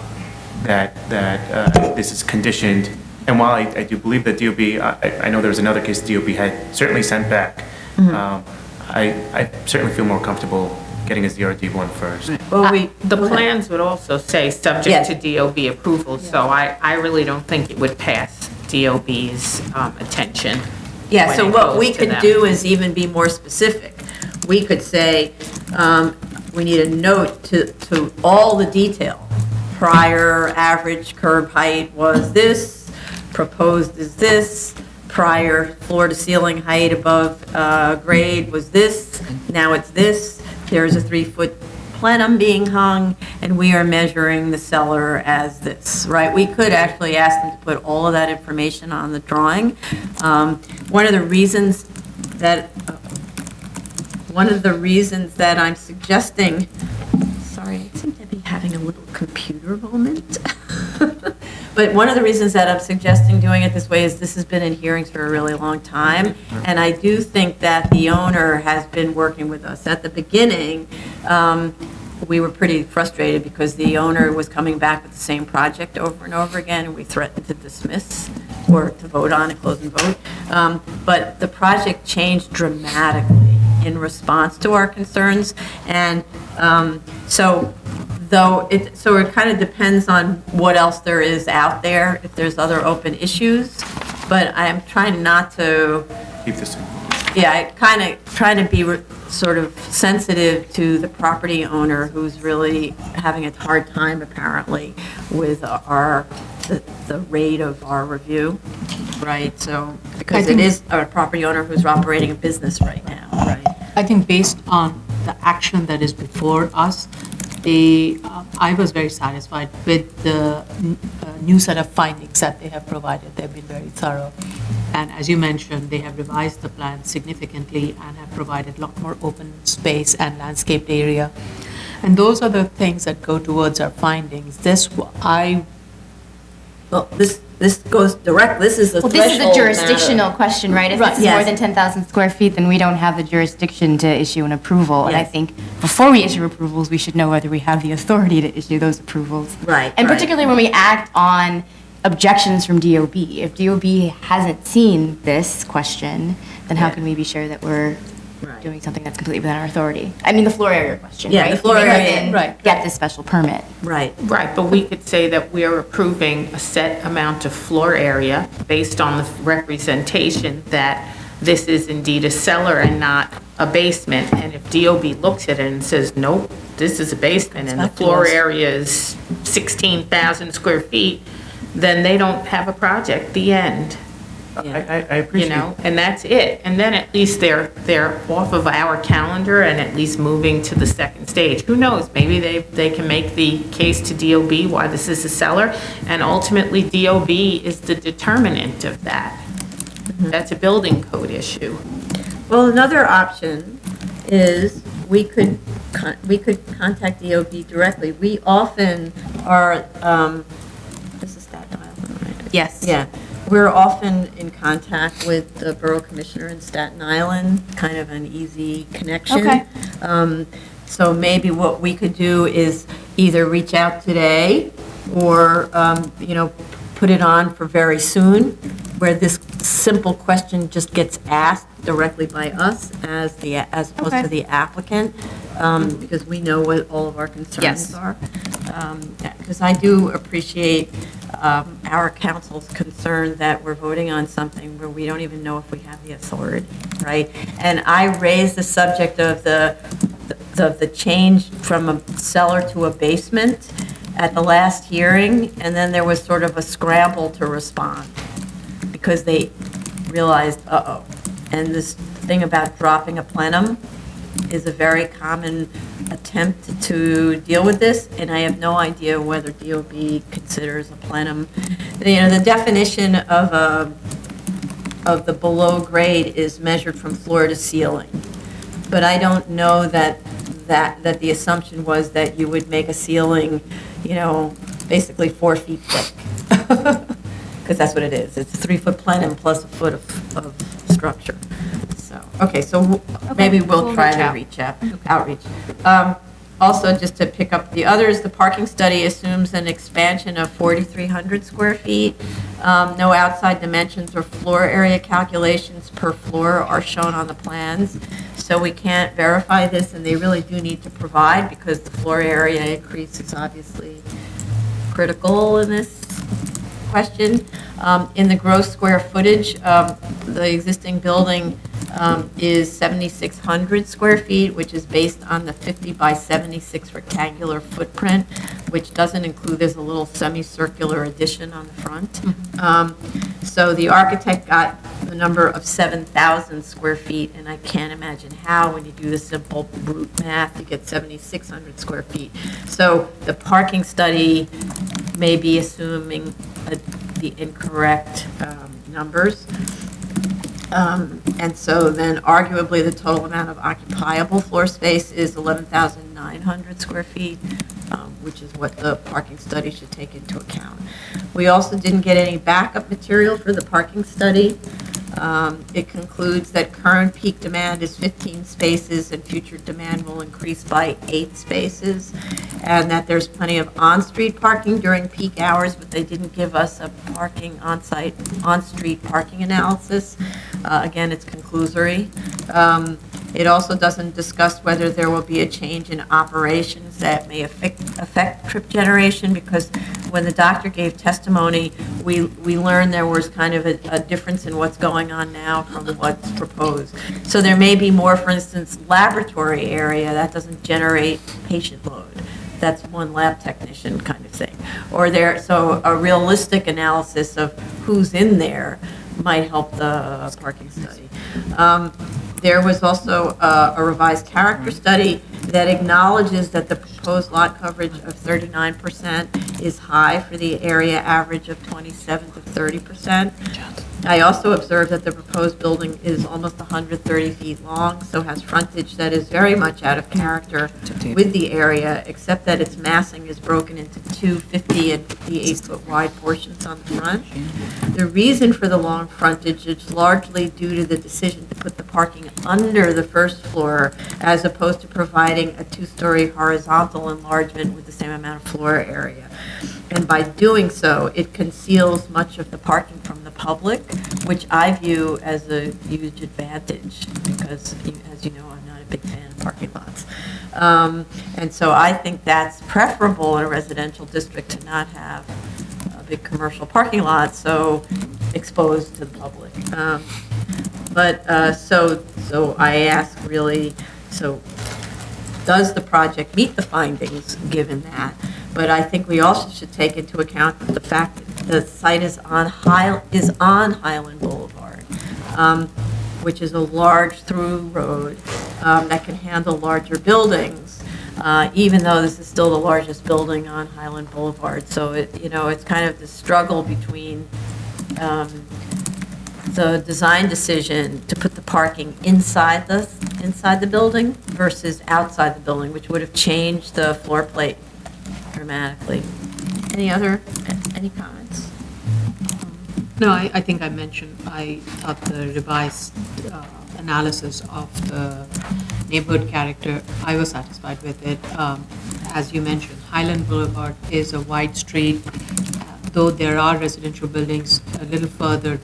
this is conditioned. And while I do believe that DOB, I know there was another case DOB had certainly sent back, I certainly feel more comfortable getting a ZRD1 first. Well, The plans would also say subject Yes. to DOB approval, so I really don't think it would pass DOB's attention. Yeah, when so it what goes we to could them. do is even be more specific. We could say, we need a note to all the detail. Prior average curb height was this, proposed is this, prior floor to ceiling height above grade was this, now it's this, there's a 3-foot plenum being hung, and we are measuring the cellar as this, right? We could actually ask them to put all of that information on the drawing. One of the reasons that I'm suggesting, sorry, I seem to be having a little computer moment. But one of the reasons that I'm suggesting doing it this way is this has been in hearings for a really long time, and I do think that the owner has been working with us. At the beginning, we were pretty frustrated because the owner was coming back with the same project over and over again, and we threatened to dismiss or to vote on and close and vote. But the project changed dramatically in response to our concerns, and so it kind of depends on what else there is out there, if there's other open issues, but I'm trying not to, Keep this in. I kind of try to be sort of sensitive to the property owner who's really having a hard time apparently with the rate of our review, right? So, because it is a property owner who's operating a business right now, right? I think based on the action that is before us, I was very satisfied with the new set of findings that they have provided. They've been very thorough. And as you mentioned, they have revised the plan significantly and have provided a lot more open space and landscaped area. And those are the things that go towards our findings. Well, this goes direct, this is the Well, threshold this is a matter. jurisdictional question, right? If Right, this is more yes. than 10,000 square feet, then we don't have the jurisdiction to issue an approval. And I Yes. think before we issue approvals, we should know whether we have the authority to issue those approvals. Right, And right. particularly when we act on objections from DOB. If DOB hasn't seen this question, then how Yeah. can we be sure that we're Right. doing something that's completely within our authority? I mean, the floor area question, Yeah, right? the floor You may come area, in, right. Get this special permit. Right, Right, but we could say that we are approving a set amount of floor area based on the representation that this is indeed a cellar and not a basement. And if DOB looks at it and says, nope, this is a basement and the back to floor us. area is 16,000 square feet, then they don't have a project, the end. I You appreciate. know, and that's it. And then at least they're off of our calendar and at least moving to the second stage. Who knows? Maybe they can make the case to DOB why this is a cellar, and ultimately DOB is the determinant of that. That's a building code issue. well, another option is we could contact DOB directly. We often are, this is Staten Island, right? Yes. Yeah, we're often in contact with the Borough Commissioner in Staten Island, kind of an easy connection. Okay. So maybe what we could do is either reach out today or, put it on for very soon, where this simple question just gets asked directly by us as opposed to Okay. the applicant, because we know what all of our concerns Yes. are. Because I do appreciate our council's concern that we're voting on something where we don't even know if we have the authority, right? And I raised the subject of the change from a cellar to a basement at the last hearing, and then there was sort of a scramble to respond because they realized, uh-oh. And this thing about dropping a plenum is a very common attempt to deal with this, and I have no idea whether DOB considers a plenum. The definition of the below grade is measured from floor to ceiling. But I don't know that the assumption was that you would make a ceiling, basically 4 feet thick. Because that's what it is. It's a 3-foot plenum plus a foot of structure. So, okay, so maybe we'll try to outreach. Also, just to pick up the others, the parking study assumes an expansion of 4,300 square feet. No outside dimensions or floor area calculations per floor are shown on the plans. So we can't verify this, and they really do need to provide because the floor area increase is obviously critical in this question. In the gross square footage, the existing building is 7,600 square feet, which is based on the 50 by 76 rectangular footprint, which doesn't include, there's a little semicircular addition on the front. So the architect got the number of 7,000 square feet, and I can't imagine how, when you do the simple brute math, you get 7,600 square feet. So the parking study may be assuming the incorrect numbers. And so then arguably the total amount of occupiable floor space is 11,900 square feet, which is what the parking study should take into account. We also didn't get any backup material for the parking study. It concludes that current peak demand is 15 spaces and future demand will increase by 8 spaces, and that there's plenty of on-street parking during peak hours, but they didn't give us a parking on-street parking analysis. Again, it's conclusory. It also doesn't discuss whether there will be a change in operations that may affect trip generation, because when the doctor gave testimony, we learned there was kind of a difference in what's going on now from what's proposed. So there may be more, for instance, laboratory area that doesn't generate patient load. That's one lab technician kind of thing. So a realistic analysis of who's in there might help the parking study. There was also a revised character study that acknowledges that the proposed lot coverage of 39% is high for the area average of 27 to 30%. I also observed that the proposed building is almost 130 feet long, so has frontage that is very much out of character with the area, except that its massing is broken into two 50 and 58-foot wide portions on the front. The reason for the long frontage is largely due to the decision to put the parking under the first floor as opposed to providing a two-story horizontal enlargement with the same amount of floor area. And by doing so, it conceals much of the parking from the public, which I view as a huge advantage because, as you know, I'm not a big fan of parking lots. And so I think that's preferable in a residential district to not have a big commercial parking lot so exposed to the public. So I ask really, so does the project meet the findings given that? But I think we also should take into account the fact that the site is on Highland Boulevard, which is a large through road that can handle larger buildings, even though this is still the largest building on Highland Boulevard. So it's kind of the struggle between the design decision to put the parking inside the building versus outside the building, which would have changed the floor plate dramatically. Any comments? No, I think I mentioned, I thought the revised analysis of the neighborhood character, I was satisfied with it. As you mentioned, Highland Boulevard is a wide street, though there are residential buildings a little further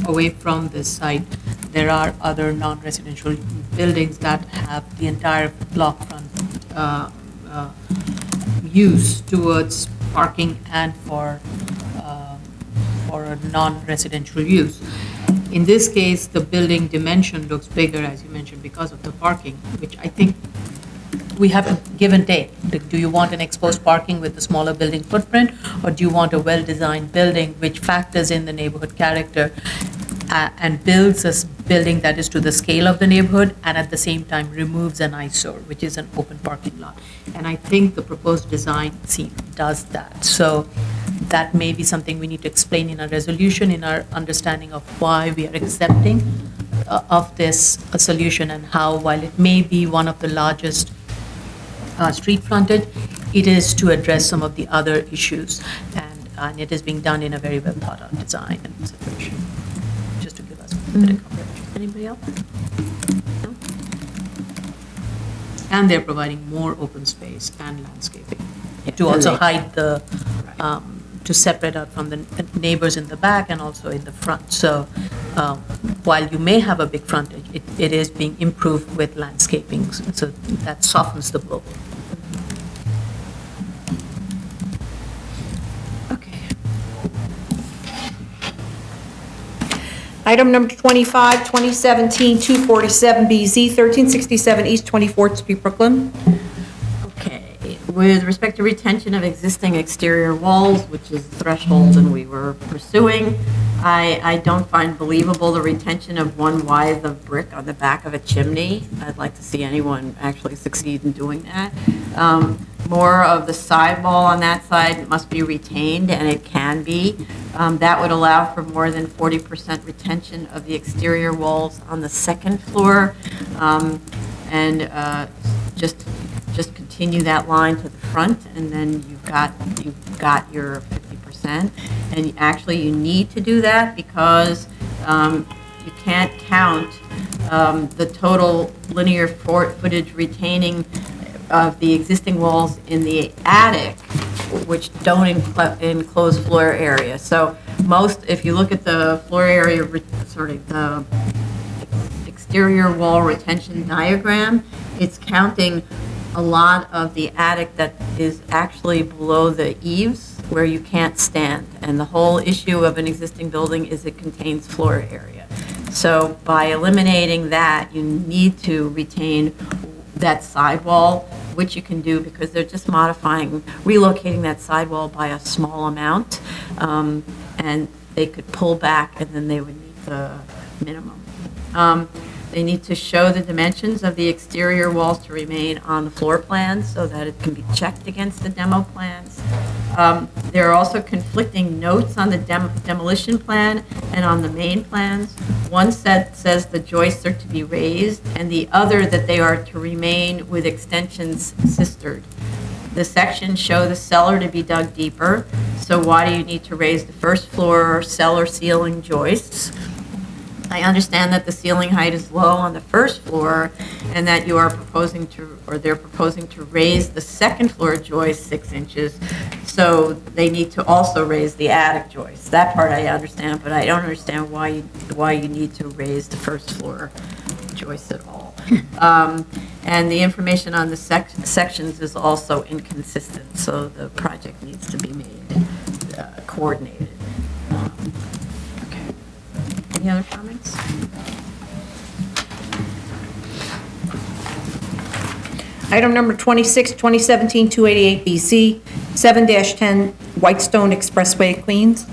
away from this site. There are other non-residential buildings that have the entire block front use towards parking and for a non-residential use. In this case, the building dimension looks bigger, as you mentioned, because of the parking, which I think we have to give and take. Do you want an exposed parking with a smaller building footprint, or do you want a well-designed building which factors in the neighborhood character and builds a building that is to the scale of the neighborhood and at the same time removes an eyesore, which is an open parking lot? And I think the proposed design does that. So that may be something we need to explain in our resolution, in our understanding of why we are accepting of this solution, and how, while it may be one of the largest street frontage, it is to address some of the other issues, and it is being done in a very well thought out design and situation, just to give us a bit of coverage. Anybody else? No? And they're providing more open space and landscaping to also hide the, to separate out from the neighbors in the back and also in the front. So while you may have a big frontage, it is being improved with landscaping, so that softens the blow. Okay. Item number 25, 2017-247BZ, 1367 East 24th Street, Brooklyn. Okay, with respect to retention of existing exterior walls, which is the threshold and we were pursuing, I don't find believable the retention of one withe of brick on the back of a chimney. I'd like to see anyone actually succeed in doing that. More of the sidewall on that side must be retained, and it can be. That would allow for more than 40% retention of the exterior walls on the second floor. And just continue that line to the front, and then you've got your 50%. And actually, you need to do that because you can't count the total linear footage retaining of the existing walls in the attic, which don't enclose floor area. So if you look at the floor area, the exterior wall retention diagram, it's counting a lot of the attic that is actually below the eaves where you can't stand. And the whole issue of an existing building is it contains floor area. So by eliminating that, you need to retain that sidewall, which you can do because they're just relocating that sidewall by a small amount. And they could pull back and then they would meet the minimum. They need to show the dimensions of the exterior walls to remain on the floor plans so that it can be checked against the demo plans. There are also conflicting notes on the demolition plan and on the main plans. One set says the joists are to be raised, and the other that they are to remain with extensions sistered. The sections show the cellar to be dug deeper, so why do you need to raise the first floor cellar ceiling joists? I understand that the ceiling height is low on the first floor and that you are proposing to, or they're proposing to raise the second floor joist 6 inches. So they need to also raise the attic joist. That part I understand, but I don't understand why you need to raise the first floor joist at all. And the information on the sections is also inconsistent, so the project needs to be made coordinated. Okay. Any other comments? Item number 26, 2017-288BZ, 7-10 Whitestone Expressway, Queens.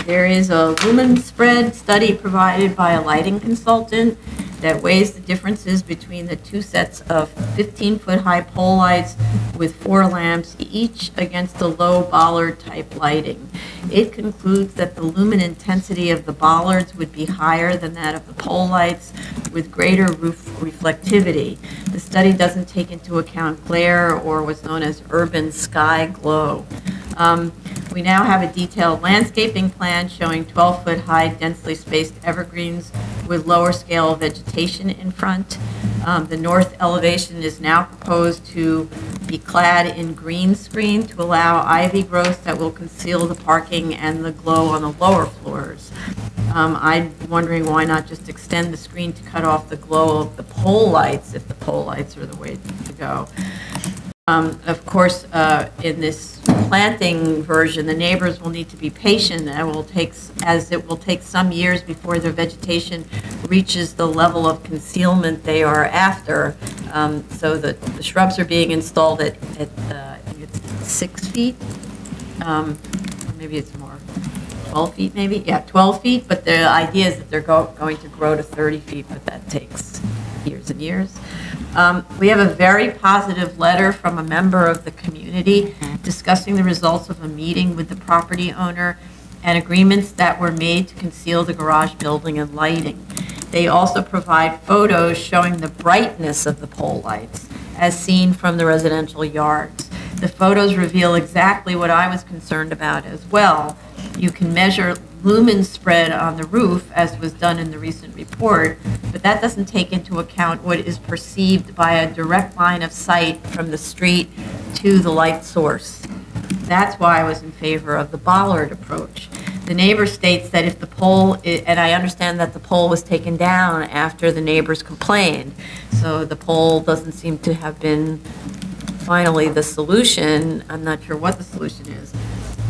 There is a lumen spread study provided by a lighting consultant that weighs the differences between the two sets of 15-foot-high pole lights with 4 lamps each against the low bollard-type lighting. It concludes that the lumen intensity of the bollards would be higher than that of the pole lights with greater roof reflectivity. The study doesn't take into account glare or what's known as urban sky glow. We now have a detailed landscaping plan showing 12-foot-high densely spaced evergreens with lower scale vegetation in front. The north elevation is now proposed to be clad in green screen to allow ivy growth that will conceal the parking and the glow on the lower floors. I'm wondering why not just extend the screen to cut off the glow of the pole lights if the pole lights are the way to go. Of course, in this planting version, the neighbors will need to be patient, and it will take some years before their vegetation reaches the level of concealment they are after. So the shrubs are being installed at I think it's 6 feet, maybe it's more, 12 feet maybe? Yeah, 12 feet, but the idea is that they're going to grow to 30 feet, but that takes years and years. We have a very positive letter from a member of the community discussing the results of a meeting with the property owner and agreements that were made to conceal the garage building and lighting. They also provide photos showing the brightness of the pole lights as seen from the residential yards. The photos reveal exactly what I was concerned about as well. You can measure lumen spread on the roof, as was done in the recent report, but that doesn't take into account what is perceived by a direct line of sight from the street to the light source. That's why I was in favor of the bollard approach. The neighbor states that if the pole, and I understand that the pole was taken down after the neighbors complained, so the pole doesn't seem to have been finally the solution. I'm not sure what the solution is.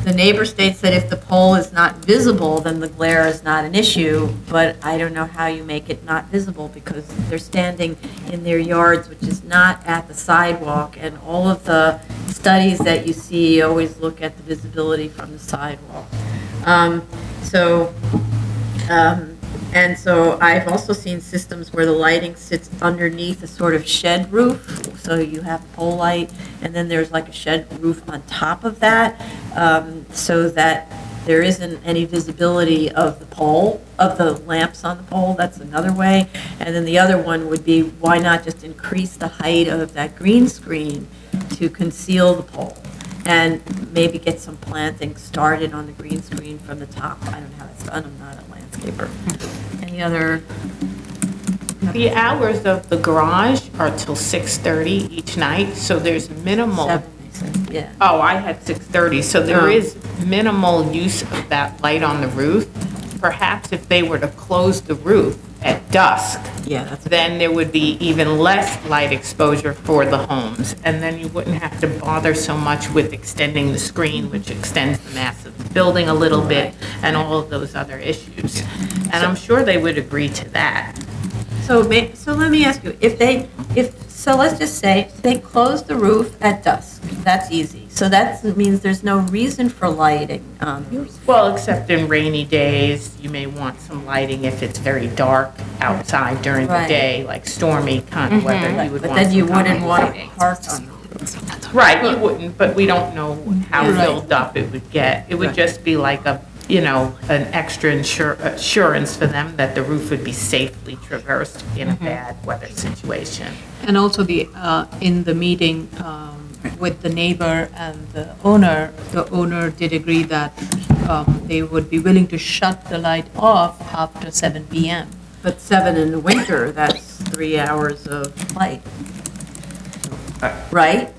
The neighbor states that if the pole is not visible, then the glare is not an issue, but I don't know how you make it not visible because they're standing in their yards, which is not at the sidewalk, and all of the studies that you see always look at the visibility from the sidewalk. And so I've also seen systems where the lighting sits underneath a sort of shed roof. So you have pole light, and then there's like a shed roof on top of that, so that there isn't any visibility of the pole, of the lamps on the pole. That's another way. And then the other one would be, why not just increase the height of that green screen to conceal the pole? And maybe get some planting started on the green screen from the top. I don't know how that's done, I'm not a landscaper. Any other? The hours of the garage are till 6:30 each night, so there's minimal. 7, they said, yeah. Oh, I had 6:30, so there is minimal use of that light on the roof. Perhaps if they were to close the roof at dusk, Yeah, that's. then there would be even less light exposure for the homes, and then you wouldn't have to bother so much with extending the screen, which extends the mass of the building a little bit, and all of those other issues. And I'm sure they would agree to that. So let me ask you, if So let's just say they close the roof at dusk. That's easy. So that means there's no reason for lighting on the roof. Well, except in rainy days, you may want some lighting if it's very dark outside during the Right. day, like stormy kind of weather, you would But want then you some wouldn't common want to lighting. park on the roof. Right, you wouldn't, but we don't know how Right. filled up it would get. It would Right. just be like an extra assurance for them that the roof would be safely traversed in a bad weather situation. And also in the meeting with the neighbor and the owner did agree that they would be willing to shut the light off after 7 PM. But 7 in the winter, that's 3 hours of light. Right?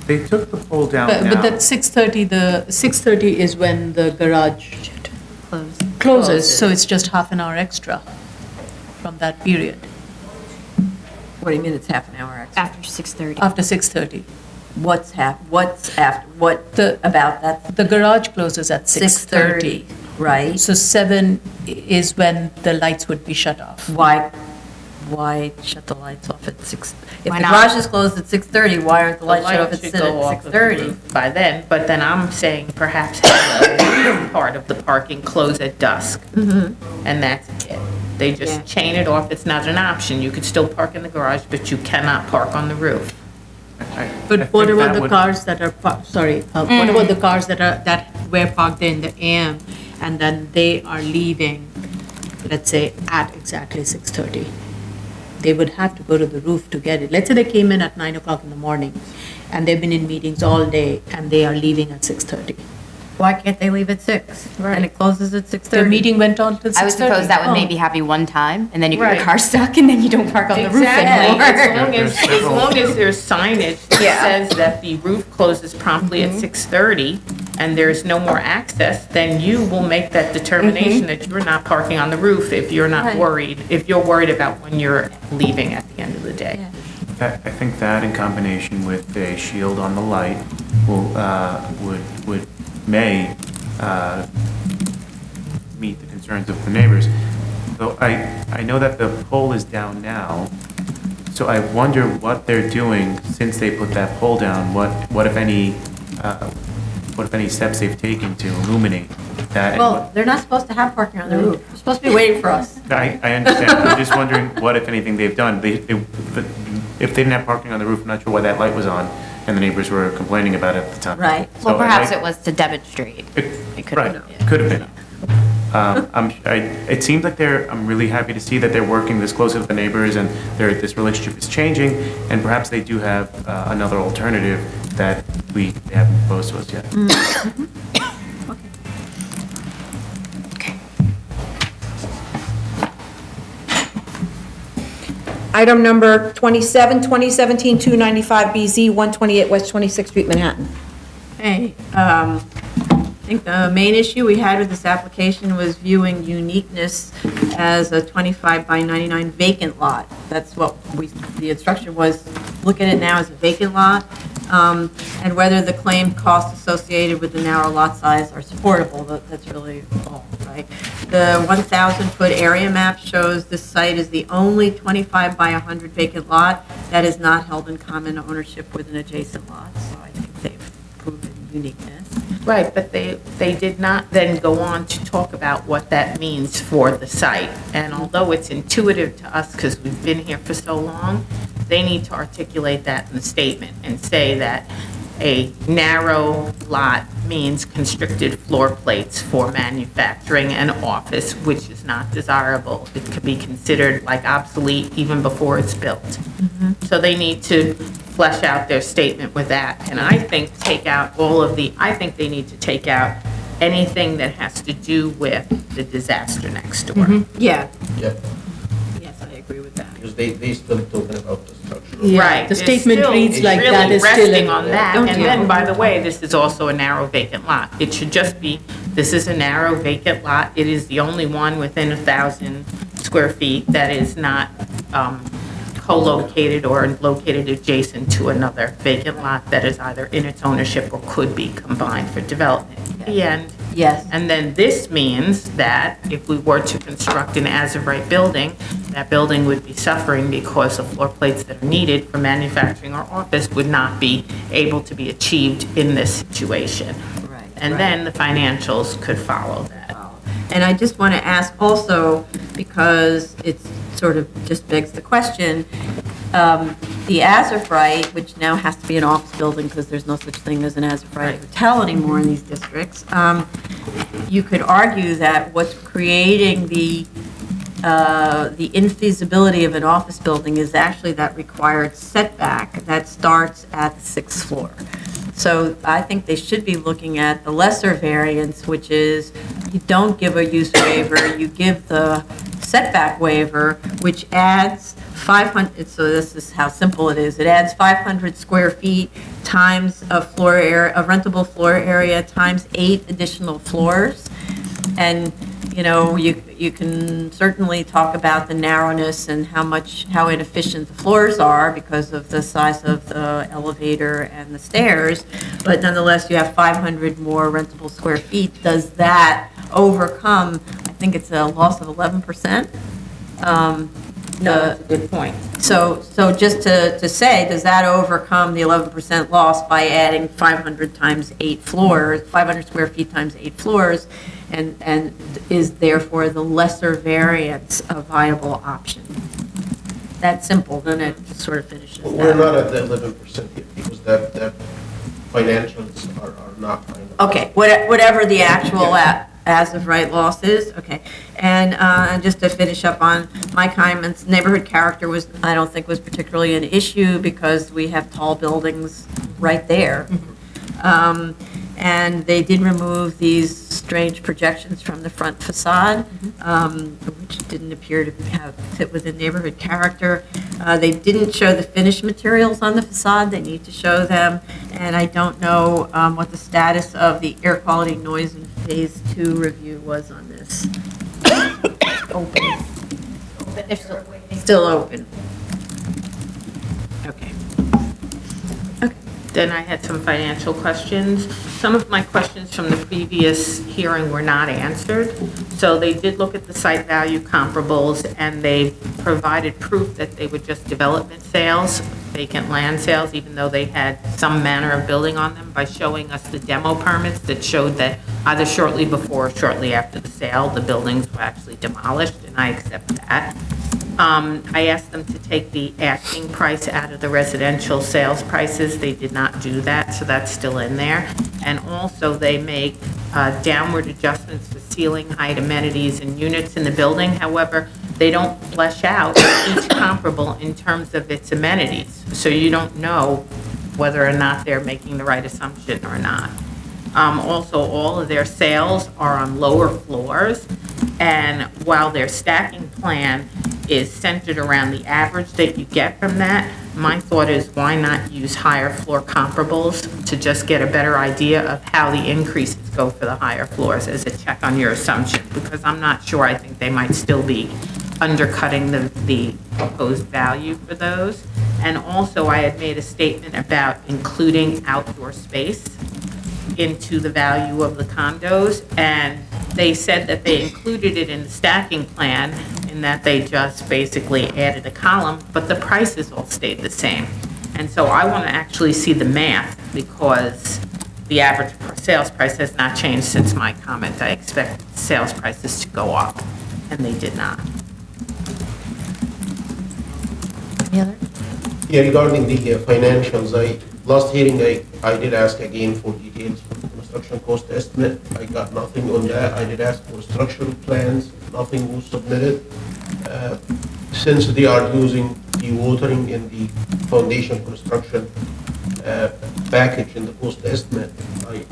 They took the pole down But now. that 6:30 is when the garage closes, so it's just half an hour extra from that period, What do you mean it's half an hour extra? After 6:30. after 6:30. What's after, what The- about that? The garage closes at 6:30. 6:30, right? So 7 is when the lights would be shut off. Why shut the lights off at 6? If Why the not? garage is closed at 6:30, why aren't the The lights shut off light at should go off of the 6:30? roof by then, but then I'm saying perhaps have the part of the parking close at dusk. And that's it. They just Yeah. chain it off. It's not an option. You could still park in the garage, but you cannot park on the roof. I But think what about that the would- cars that are, what about the cars that were parked there in the AM and then they are leaving, let's say, at exactly 6:30? They would have to go to the roof to get it. Let's say they came in at 9 o'clock in the morning and they've been in meetings all day and they are leaving at 6:30. Why can't they leave at 6? And it closes at 6:30? The meeting went on till 6:30. I would suppose that would Oh. maybe happen one time, and then you get your Right. car stuck, and then you don't park on the roof Exactly. anymore. As long as there's signage that Yeah. says that the roof closes promptly at 6:30 and there's no more access, then you will make that determination that you're not parking on the roof if you're not Right. worried, if you're worried about when you're leaving at the end of the day. I think that in combination with a shield on the light may meet the concerns of the neighbors. Though I know that the pole is down now, so I wonder what they're doing since they put that pole down. What if any steps they've taken to illuminate that? and Well, they're not supposed to have parking on the roof. They're supposed to be waiting for us. I understand. I'm just wondering what, if anything, they've done. If they didn't have parking on the roof, I'm not sure why that light was on, and the neighbors were complaining about it at the time. Right. So Well, I'd perhaps like- it was to demonstrate. It could have Right, been. could have been. It seems like I'm really happy to see that they're working this close with the neighbors and this relationship is changing, and perhaps they do have another alternative that they haven't proposed to us yet. Item number 27, 2017-295BZ, 128 West 26th Street, Manhattan. Hey, I think the main issue we had with this application was viewing uniqueness as a 25 by 99 vacant lot. That's what the instruction was, look at it now as a vacant lot, and whether the claimed costs associated with the narrow lot size are supportable. That's really all, right? The 1,000-foot area map shows this site is the only 25 by 100 vacant lot that is not held in common ownership with an adjacent lot, so I think they've proven uniqueness. Right, but they did not then go on to talk about what that means for the site. And although it's intuitive to us because we've been here for so long, they need to articulate that in the statement and say that a narrow lot means constricted floor plates for manufacturing and office, which is not desirable. It could be considered like obsolete even before it's built. So they need to flesh out their statement with that. And I think I think they need to take out anything that has to do with the disaster next door. Yeah, Yep, yes, I agree with that. because they still talking about the structure. Yeah, Right. the it's statement still reads like really that is still resting in- on that. Don't And you? then, by the way, this is also a narrow vacant lot. It should just be, this is a narrow vacant lot. It is the only one within 1,000 square feet that is not co-located or located adjacent to another vacant lot that is either in its ownership or could be combined for development. The end. Yes. And then this means that if we were to construct an as-of-right building, that building would be suffering because the floor plates that are needed for manufacturing or office would not be able to be achieved in this situation. Right, And right. then the financials could follow that. And I just want to ask also, because it's sort of just begs the question, the as-of-right, which now has to be an office building because there's no such thing as an as-of-right hotel anymore in these districts, you could argue that what's creating the infeasibility of an office building is actually that required setback that starts at the 6th floor. So I think they should be looking at the lesser variance, which is you don't give a use waiver, you give the setback waiver, which adds 500, so this is how simple it is. It adds 500 square feet times a floor area, a rentable floor area times 8 additional floors. And, you know, you can certainly talk about the narrowness and how inefficient the floors are because of the size of the elevator and the stairs, but nonetheless, you have 500 more rentable square feet. Does that overcome, I think it's a loss of 11%? No, that's a good point. So just to say, does that overcome the 11% loss by adding 500 times 8 floors, 500 square feet times 8 floors, and is therefore the lesser variance a viable option? That simple, then it just sort of finishes that. We're not at the 11% yet, because that financials are not final. Okay, whatever the actual as-of-right loss is, okay. And just to finish up on my comments, neighborhood character I don't think was particularly an issue because we have tall buildings right there. And they did remove these strange projections from the front facade, which didn't appear to fit within neighborhood character. They didn't show the finished materials on the facade. They need to show them. And I don't know what the status of the air quality, noise, and Phase 2 review was on this. Open. Still open. Okay. Then I had some financial questions. Some of my questions from the previous hearing were not answered. So they did look at the site value comparables, and they provided proof that they were just development sales, vacant land sales, even though they had some manner of building on them, by showing us the demo permits that showed that either shortly before or shortly after the sale, the buildings were actually demolished, and I accept that. I asked them to take the asking price out of the residential sales prices. They did not do that, so that's still in there. And also, they make downward adjustments for ceiling height, amenities, and units in the building. However, they don't flesh out each comparable in terms of its amenities. So you don't know whether or not they're making the right assumption or not. Also, all of their sales are on lower floors, and while their stacking plan is centered around the average that you get from that, my thought is why not use higher floor comparables to just get a better idea of how the increases go for the higher floors as a check on your assumption, because I'm not sure. I think they might still be undercutting the proposed value for those. And also, I had made a statement about including outdoor space into the value of the condos, and they said that they included it in the stacking plan, in that they just basically added a column, but the prices all stayed the same. And so I want to actually see the math, because the average sales price has not changed since my comment. I expect sales prices to go up, and they did not. Any other? Yeah, regarding the financials, last hearing, I did ask again for details for the construction cost estimate. I got nothing on that. I did ask for structural plans, nothing was submitted. Since they are using dewatering in the foundation construction package in the cost estimate,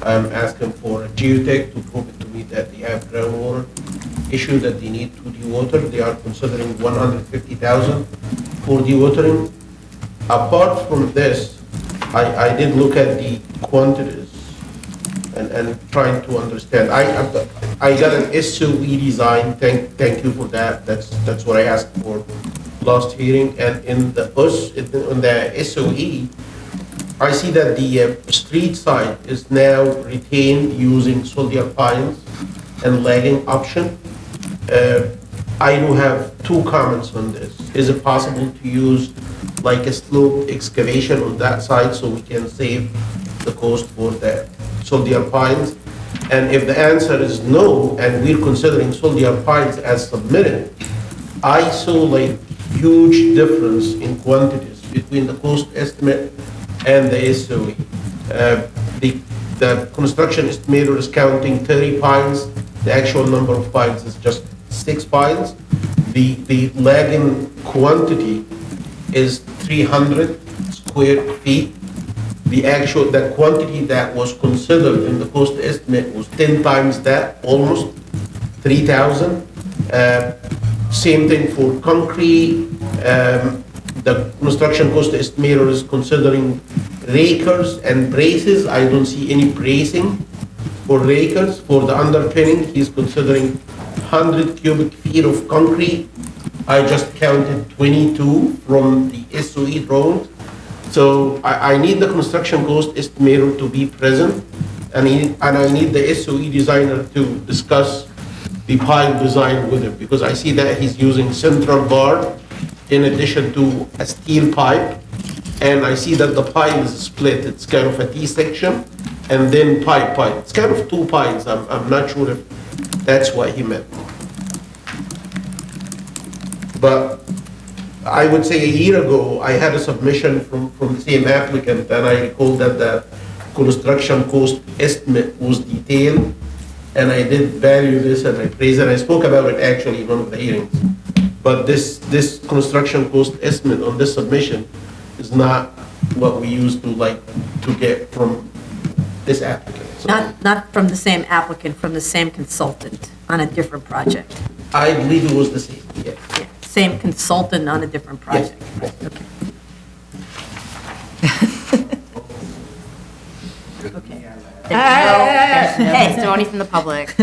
I'm asking for a geotech to prove it to me that they have groundwater issue that they need to dewater. They are considering $150,000 for dewatering. Apart from this, I did look at the quantities and trying to understand. I got an SOE design. Thank you for that. That's what I asked for last hearing. And in the SOE, I see that the street side is now retained using soldier pines and lagging option. I do have two comments on this. Is it possible to use like a slope excavation on that side so we can save the cost for the soldier pines? And if the answer is no, and we're considering soldier pines as submitted, I saw like huge difference in quantities between the cost estimate and the SOE. The construction estimator is counting 30 pines. The actual number of pines is just 6 pines. The lagging quantity is 300 square feet. The quantity that was considered in the cost estimate was 10 times that, almost 3,000. Same thing for concrete. The construction cost estimator is considering rakers and braces. I don't see any bracing for rakers. For the underpinning, he's considering 100 cubic feet of concrete. I just counted 22 from the SOE drawings. So I need the construction cost estimator to be present, and I need the SOE designer to discuss the pile design with him, because I see that he's using central bar in addition to a steel pipe, and I see that the pile is split. It's kind of a T-section and then pipe. It's kind of 2 piles. I'm not sure if that's what he meant. But I would say a year ago, I had a submission from the same applicant, and I recall that the construction cost estimate was detailed, and I did value this and I praised it. I spoke about it actually in one of the hearings. But this construction cost estimate on this submission is not what we used to get from this applicant. So Not from the same applicant, from the same consultant on a different project. I believe it was the same, yeah. Yeah, same consultant on a different project. Yes. Okay. Okay. There's no Hey. testimony from the public.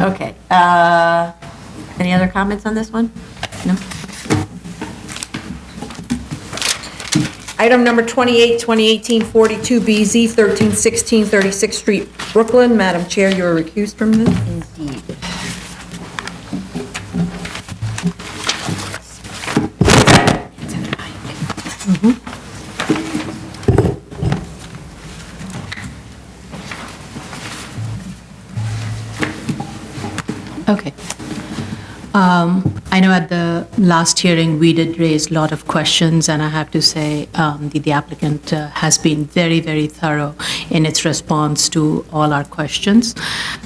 Okay. Any other comments on this one? No? Item number 28, 2018-42BZ, 1316 36th Street, Brooklyn. Madam Chair, you are recused from this. Indeed. Okay. I know at the last hearing, we did raise a lot of questions, and I have to say the applicant has been very, very thorough in its response to all our questions.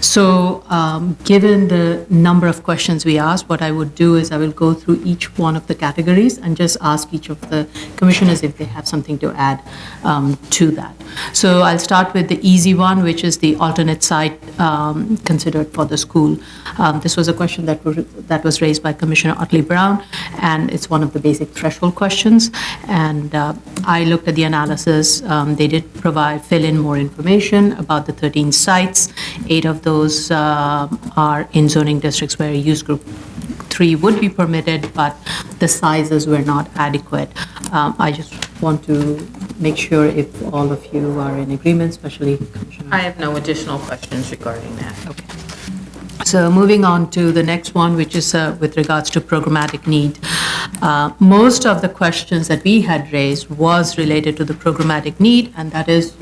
So given the number of questions we asked, what I would do is I will go through each one of the categories and just ask each of the commissioners if they have something to add to that. So I'll start with the easy one, which is the alternate site considered for the school. This was a question that was raised by Commissioner Otley Brown, and it's one of the basic threshold questions. And I looked at the analysis. They did fill in more information about the 13 sites. 8 of those are in zoning districts where use group 3 would be permitted, but the sizes were not adequate. I just want to make sure if all of you are in agreement, especially Commissioner. I have no additional questions regarding that. Okay. So moving on to the next one, which is with regards to programmatic need. Most of the questions that we had raised was related to the programmatic need, and that is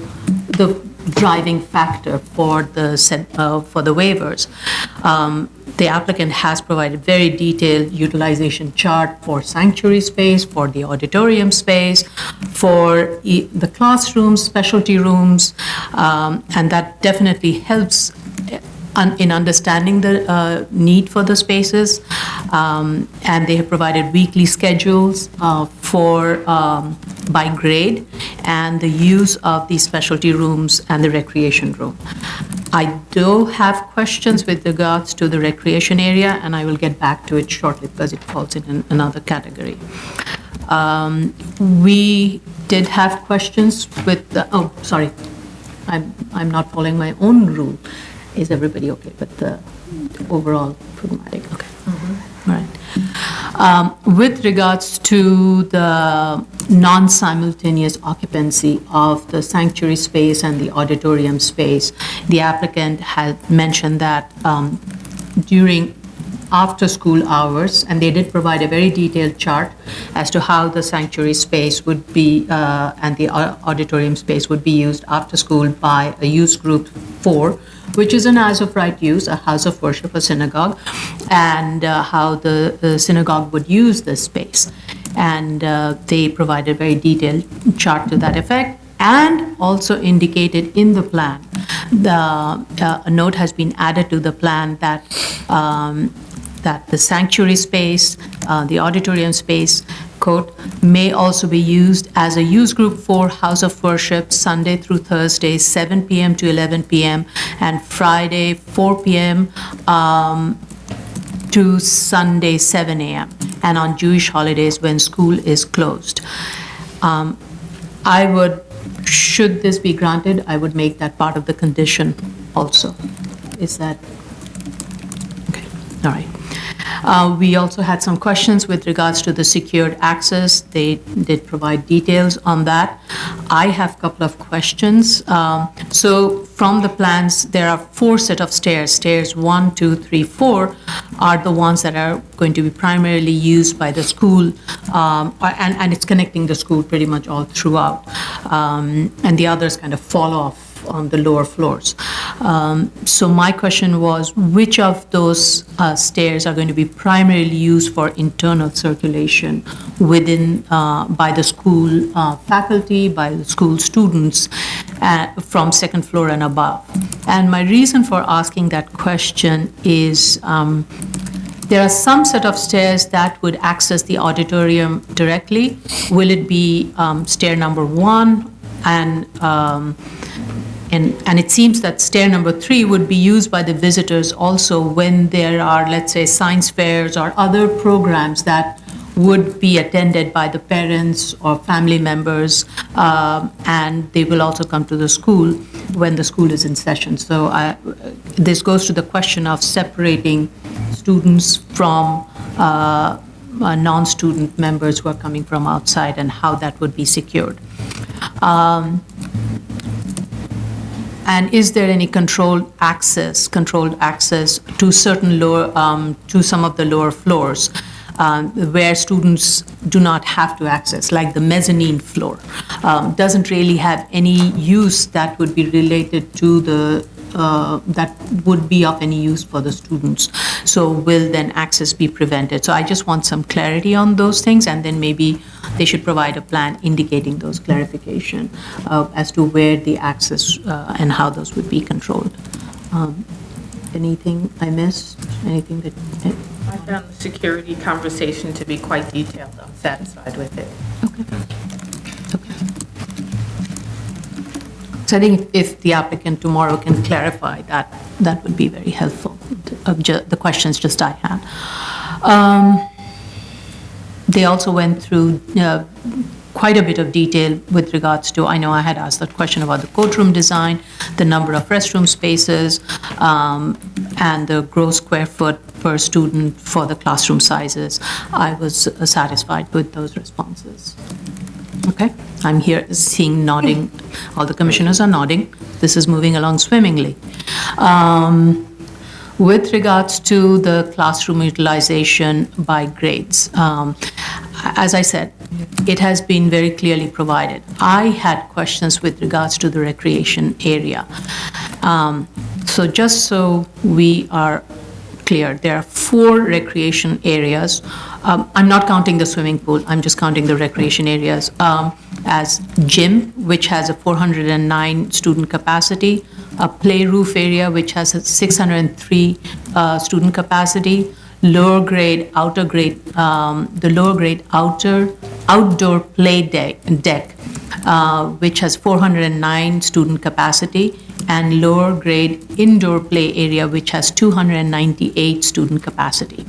the driving factor for the waivers. The applicant has provided very detailed utilization chart for sanctuary space, for the auditorium space, for the classrooms, specialty rooms, and that definitely helps in understanding the need for the spaces. And they have provided weekly schedules by grade and the use of the specialty rooms and the recreation room. I do have questions with regards to the recreation area, and I will get back to it shortly because it falls in another category. We did have questions with the, oh, sorry, I'm not following my own rule. Is everybody okay with the overall programmatic? Okay. All right. With regards to the non-simultaneous occupancy of the sanctuary space and the auditorium space, the applicant had mentioned that during after-school hours, and they did provide a very detailed chart as to how the sanctuary space would be, and the auditorium space would be used after school by a use group 4, which is an as-of-right use, a house of worship, a synagogue, and how the synagogue would use this space. And they provided a very detailed chart to that effect, and also indicated in the plan, a note has been added to the plan that that the sanctuary space, the auditorium space, quote, may also be used as a use group for house of worship Sunday through Thursday, 7 p.m. to 11 p.m., and Friday, 4 p.m. To Sunday, 7 a.m., and on Jewish holidays when school is closed. Should this be granted, I would make that part of the condition also. Is that, okay, all right. We also had some questions with regards to the secured access. They did provide details on that. I have a couple of questions. So from the plans, there are 4 set of stairs. Stairs 1, 2, 3, 4 are the ones that are going to be primarily used by the school, and it's connecting the school pretty much all throughout. And the others kind of fall off on the lower floors. So my question was, which of those stairs are going to be primarily used for internal circulation within, by the school faculty, by the school students from second floor and above? And my reason for asking that question is there are some set of stairs that would access the auditorium directly. Will it be stair number 1 and it seems that stair number 3 would be used by the visitors also when there are, let's say, science fairs or other programs that would be attended by the parents or family members, and they will also come to the school when the school is in session. So this goes to the question of separating students from non-student members who are coming from outside and how that would be secured. And is there any controlled access to certain lower, to some of the lower floors where students do not have to access, like the mezzanine floor? Doesn't really have any use that would be related to the, that would be of any use for the students. So will then access be prevented? So I just want some clarity on those things, and then maybe they should provide a plan indicating those clarification as to where the access and how those would be controlled. Anything I missed? Anything that? I found the security conversation to be quite detailed. I'm satisfied with it. Okay. So I think if the applicant tomorrow can clarify that, that would be very helpful, the questions just I had. They also went through quite a bit of detail with regards to, I know I had asked that question about the courtroom design, the number of restroom spaces, and the gross square foot per student for the classroom sizes. I was satisfied with those responses. Okay, I'm here seeing nodding. All the commissioners are nodding. This is moving along swimmingly. With regards to the classroom utilization by grades, as I said, it has been very clearly provided. I had questions with regards to the recreation area. So just so we are clear, there are 4 recreation areas. I'm not counting the swimming pool, I'm just counting the recreation areas as gym, which has a 409 student capacity, a play roof area, which has a 603 student capacity, lower grade, outer grade, the lower grade outdoor play deck, which has 409 student capacity, and lower grade indoor play area, which has 298 student capacity.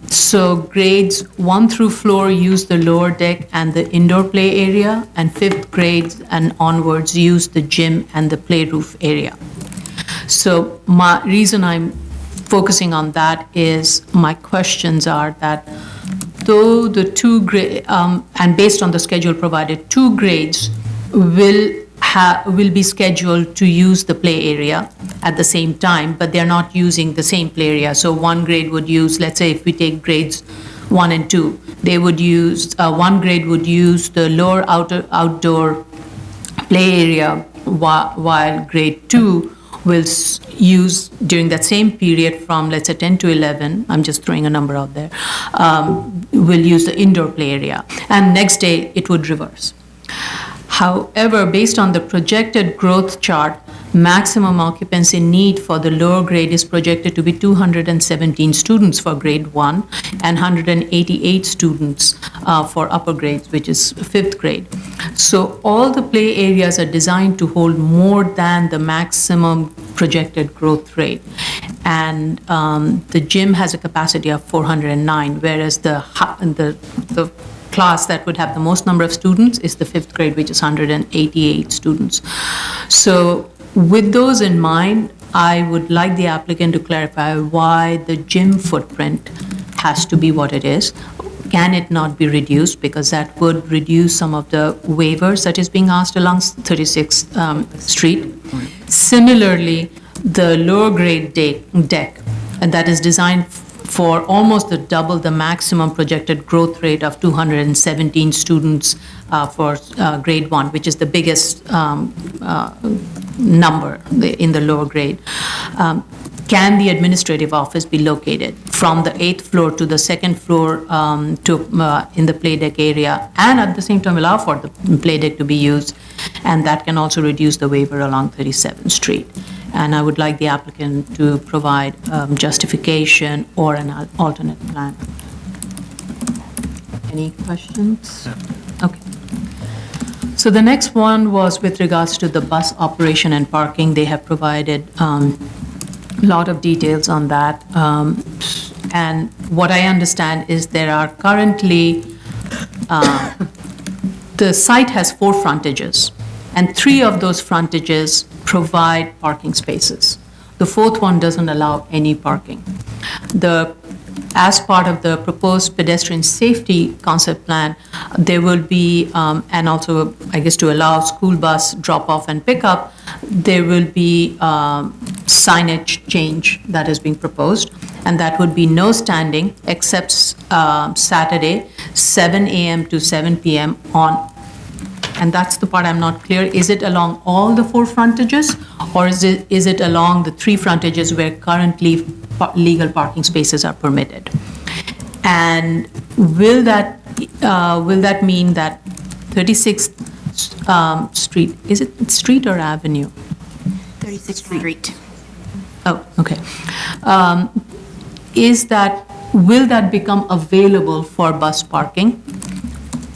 So grades 1 through 4 use the lower deck and the indoor play area, and 5th grades and onwards use the gym and the play roof area. So my reason I'm focusing on that is, my questions are that though the two grade, and based on the schedule provided, 2 grades will be scheduled to use the play area at the same time, but they're not using the same play area. So one grade would use, let's say if we take grades 1 and 2, they would use, one grade would use the lower outdoor play area, while grade 2 will use during that same period from, let's say, 10 to 11, I'm just throwing a number out there, will use the indoor play area. And next day, it would reverse. However, based on the projected growth chart, maximum occupancy need for the lower grade is projected to be 217 students for grade 1 and 188 students for upper grades, which is 5th grade. So all the play areas are designed to hold more than the maximum projected growth rate. And the gym has a capacity of 409, whereas the class that would have the most number of students is the 5th grade, which is 188 students. So with those in mind, I would like the applicant to clarify why the gym footprint has to be what it is. Can it not be reduced? Because that would reduce some of the waivers that is being asked along 36th Street. Similarly, the lower grade deck, and that is designed for almost double the maximum projected growth rate of 217 students for grade 1, which is the biggest number in the lower grade. Can the administrative office be located from the 8th floor to the 2nd floor in the play deck area, and at the same time allow for the play deck to be used? And that can also reduce the waiver along 37th Street. And I would like the applicant to provide justification or an alternate plan. Any questions? Okay. So the next one was with regards to the bus operation and parking. They have provided a lot of details on that. And what I understand is there are currently, the site has 4 frontages, and 3 of those frontages provide parking spaces. The 4th one doesn't allow any parking. As part of the proposed pedestrian safety concept plan, there will be, and also, I guess, to allow school bus drop-off and pickup, there will be signage change that is being proposed, and that would be no standing except Saturday, 7 a.m. to 7 p.m. on. And that's the part I'm not clear. Is it along all the 4 frontages, or is it along the 3 frontages where currently legal parking spaces are permitted? And will that mean that 36th Street, is it street or avenue? 36th Street. Oh, okay. Will that become available for bus parking?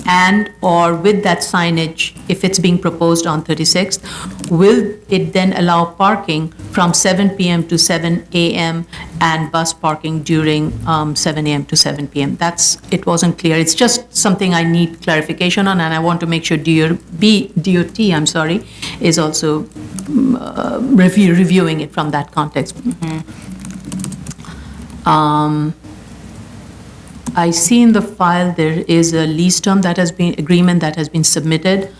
And or with that signage, if it's being proposed on 36th, will it then allow parking from 7 p.m. to 7 a.m. and bus parking during 7 a.m. to 7 p.m.? It wasn't clear. It's just something I need clarification on, and I want to make sure DOT, is also reviewing it from that context. I see in the file there is a lease term agreement that has been submitted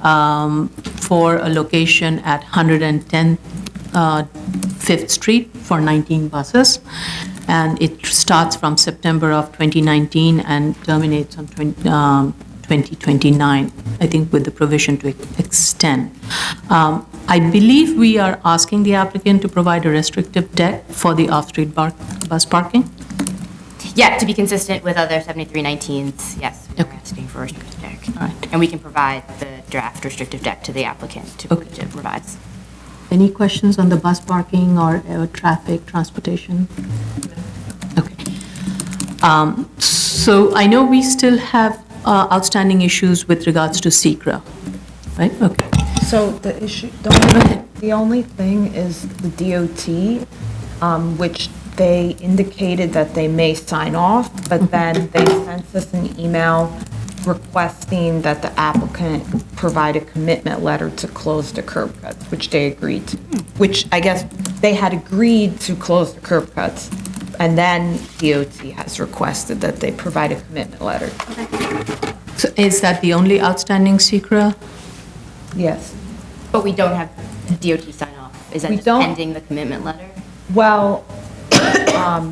for a location at 110 5th Street for 19 buses. And it starts from September of 2019 and terminates on 2029, I think, with the provision to extend. I believe we are asking the applicant to provide a restrictive deck for the off-street bus parking. Yeah, to be consistent with other 7319s, yes, we're Okay. asking for a restrictive deck. All right. And we can provide the draft restrictive deck to the applicant to provide. Any questions on the bus parking or traffic, transportation? Okay. So I know we still have outstanding issues with regards to SECRA, right? Okay. So the issue, the only thing is the DOT, which they indicated that they may sign off, but then they sent us an email requesting that the applicant provide a commitment letter to close the curb cuts, which they agreed to. Which I guess they had agreed to close the curb cuts, and then DOT has requested that they provide a commitment letter. So is that the only outstanding secret? Yes. But we don't have DOT sign off. Is that We just don't- pending the commitment letter? Well,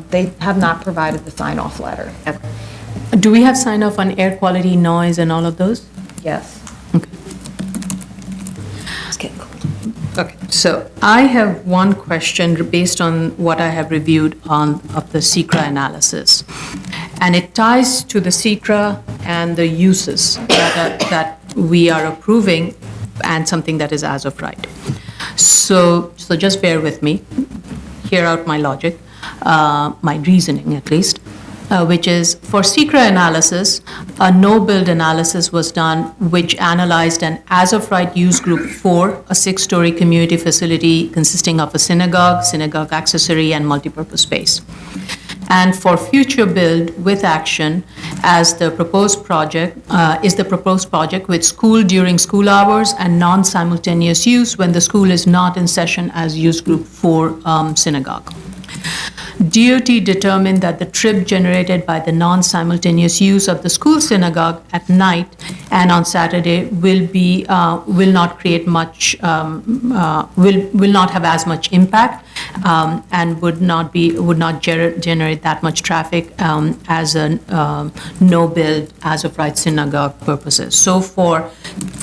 they have not provided the sign-off letter. Okay. Do we have sign off on air quality, noise, and all of those? Yes. Okay. It's getting cold. Okay, so I have one question based on what I have reviewed of the SECRA analysis. And it ties to the SECRA and the uses that we are approving and something that is as of right. So just bear with me, hear out my logic, my reasoning at least. Which is, for SECRA analysis, a no-build analysis was done which analyzed an as-of-right use group for a 6-story community facility consisting of a synagogue, synagogue accessory, and multipurpose space. And for future build with action, as the proposed project, is the proposed project with school during school hours and non-simultaneous use when the school is not in session as use group for synagogue. DOT determined that the trip generated by the non-simultaneous use of the school synagogue at night and on Saturday will not create much, will not have as much impact, and would not generate that much traffic as a no-build as of right synagogue purposes. So for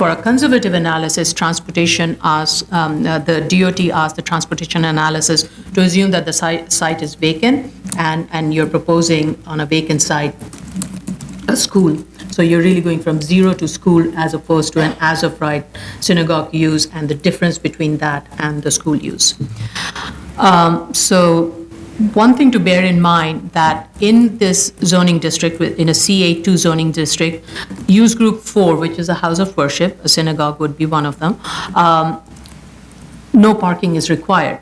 a conservative analysis, transportation asks, the DOT asked the transportation analysis to assume that the site is vacant, and you're proposing on a vacant site a school. So you're really going from zero to school as opposed to an as of right synagogue use, and the difference between that and the school use. So one thing to bear in mind that in this zoning district, in a C82 zoning district, use group 4, which is a house of worship, a synagogue would be one of them, no parking is required.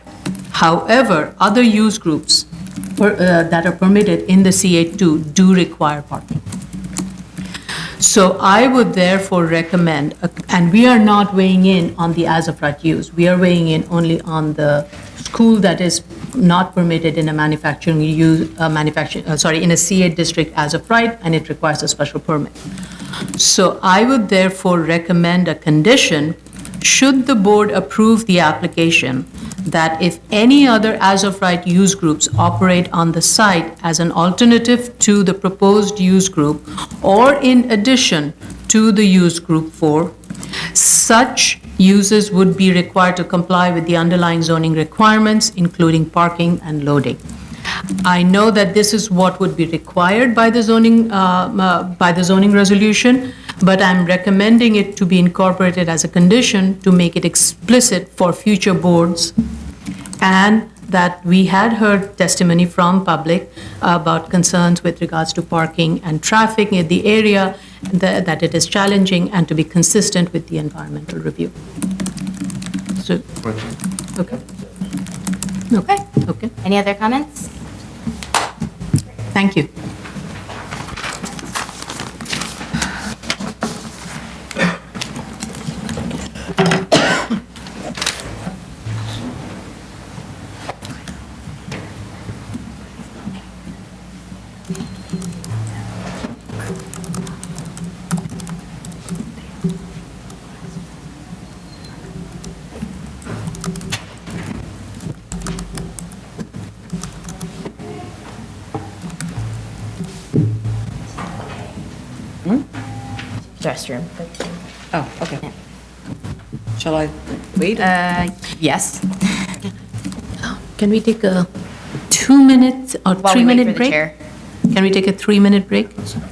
However, other use groups that are permitted in the C82 do require parking. So I would therefore recommend, and we are not weighing in on the as-of-right use, we are weighing in only on the school that is not permitted in a manufacturing use, in a C8 district as of right, and it requires a special permit. So I would therefore recommend a condition, should the board approve the application, that if any other as-of-right use groups operate on the site as an alternative to the proposed use group or in addition to the use group 4, such uses would be required to comply with the underlying zoning requirements, including parking and loading. I know that this is what would be required by the zoning resolution, but I'm recommending it to be incorporated as a condition to make it explicit for future boards, and that we had heard testimony from public about concerns with regards to parking and traffic in the area, that it is challenging, and to be consistent with the environmental review. So, okay. Okay. Any other comments? Thank you. Restroom. Oh, okay. Shall I wait? Yes. Can we take a 2-minute or While we wait 3-minute for the break? chair. Can we take a 3-minute break? Sorry,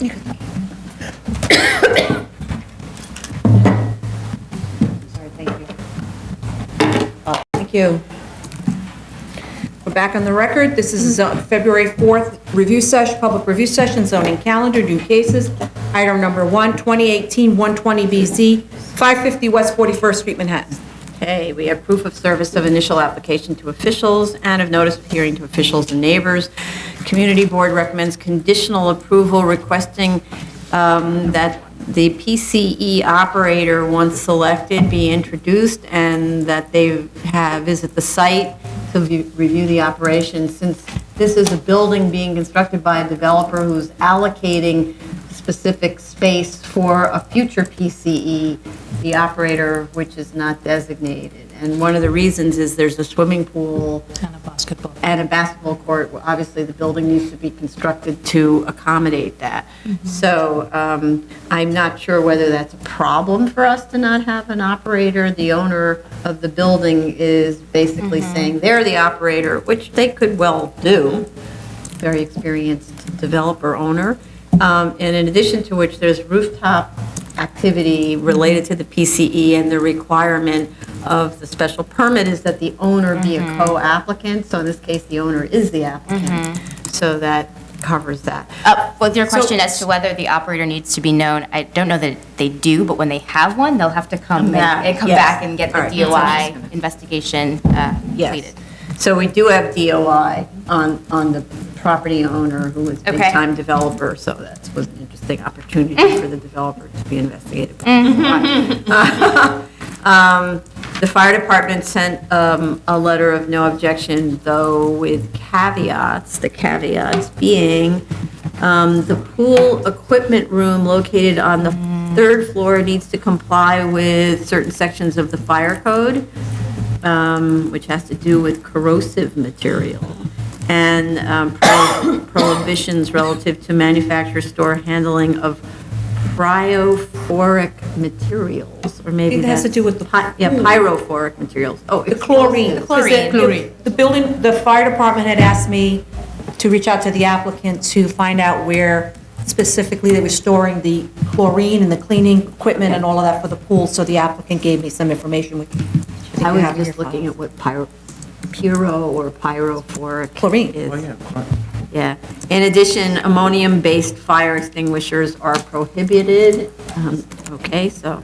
thank you. Thank you. We're back on the record. This is February 4th review session, public review session, zoning calendar, new cases. Item number 1, 2018-120BZ, 550 West 41st Street, Manhattan. Okay, we have proof of service of initial application to officials and of notice of hearing to officials and neighbors. Community Board recommends conditional approval requesting that the PCE operator, once selected, be introduced and that they have visit the site to review the operation. Since this is a building being constructed by a developer who's allocating specific space for a future PCE, the operator, which is not designated. And one of the reasons is there's a swimming pool And a basketball. and a basketball court. Well, obviously, the building needs to be constructed to accommodate that. So I'm not sure whether that's a problem for us to not have an operator. The owner of the building is basically saying they're the operator, which they could well do, very experienced developer owner. And in addition to which, there's rooftop activity related to the PCE, and the requirement of the special permit is that the owner be a co-applicant. So in this case, the owner is the applicant. So that covers that. With your question as to whether the operator needs to be known, I don't know that they do, but when they have one, they'll have to come back, and come yes. back and get the All right, DOI investigation completed. So we do have DOI on the property owner who is a Okay. big-time developer, so that was an interesting opportunity for the developer to be investigated. The fire department sent a letter of no objection, though with caveats, the caveats being the pool equipment room located on the third floor needs to comply with certain sections of the fire code, which has to do with corrosive material, and prohibitions relative to manufacture, store, handling of pyrophoric materials, or maybe It has to that's- do with the pyrophoric materials. Oh, The chlorine. explosive. Because Chlorine. The building, the fire department had asked me to reach out to the applicant to find out where specifically they were storing the chlorine and the cleaning equipment and all of that for the pool, so the applicant gave me some information. which think I you was have in just your looking files. at what pyro or pyrophoric Chlorine. is. Oh, yeah. Yeah. In addition, ammonium-based fire extinguishers are prohibited. Okay, so,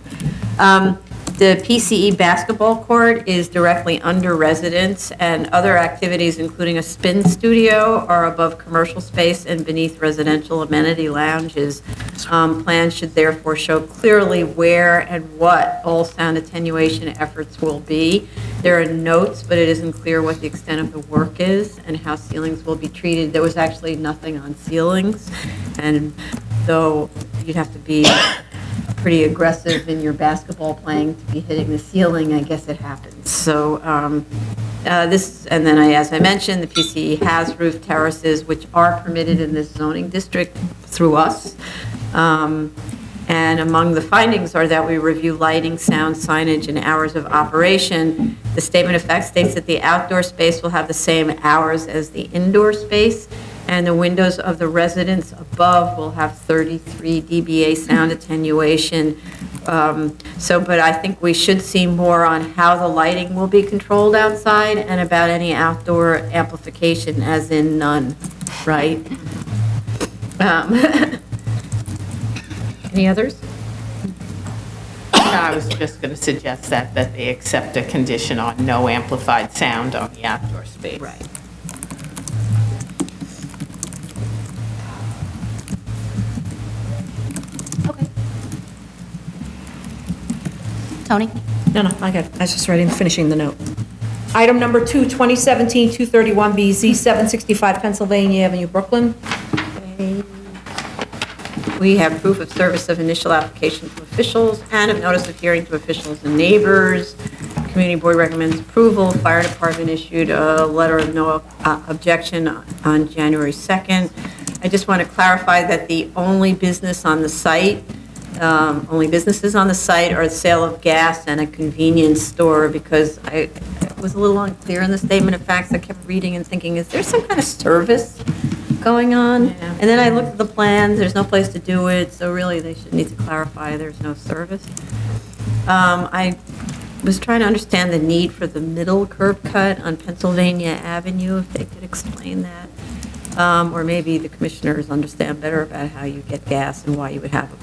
the PCE basketball court is directly under residence, and other activities, including a spin studio, are above commercial space and beneath residential amenity lounges. Plans should therefore show clearly where and what all sound attenuation efforts will be. There are notes, but it isn't clear what the extent of the work is and how ceilings will be treated. There was actually nothing on ceilings, and though you'd have to be pretty aggressive in your basketball playing to be hitting the ceiling, I guess it happens. So this, and then as I mentioned, the PCE has roof terraces, which are permitted in this zoning district through us. And among the findings are that we review lighting, sound, signage, and hours of operation. The statement of fact states that the outdoor space will have the same hours as the indoor space, and the windows of the residence above will have 33 dBA sound attenuation. But I think we should see more on how the lighting will be controlled outside and about any outdoor amplification, as in none, right? Any others? I was just going to suggest that they accept a condition on no amplified sound on the outdoor space. Right. Okay. Tony? No, I was just writing, finishing the note. Item number 2, 2017-231BZ, 765 Pennsylvania Avenue, Brooklyn. We have proof of service of initial application to officials and of notice of hearing to officials and neighbors. Community Board recommends approval. Fire Department issued a letter of no objection on January 2nd. I just want to clarify that the only business on the site, only businesses on the site are the sale of gas and a convenience store, because it was a little unclear in the statement of facts. I kept reading and thinking, is there some kind of service going on? Yeah. And then I looked at the plans, there's no place to do it, so really they should need to clarify there's no service. I was trying to understand the need for the middle curb cut on Pennsylvania Avenue, if they could explain that. Or maybe the commissioners understand better about how you get gas and why you would have a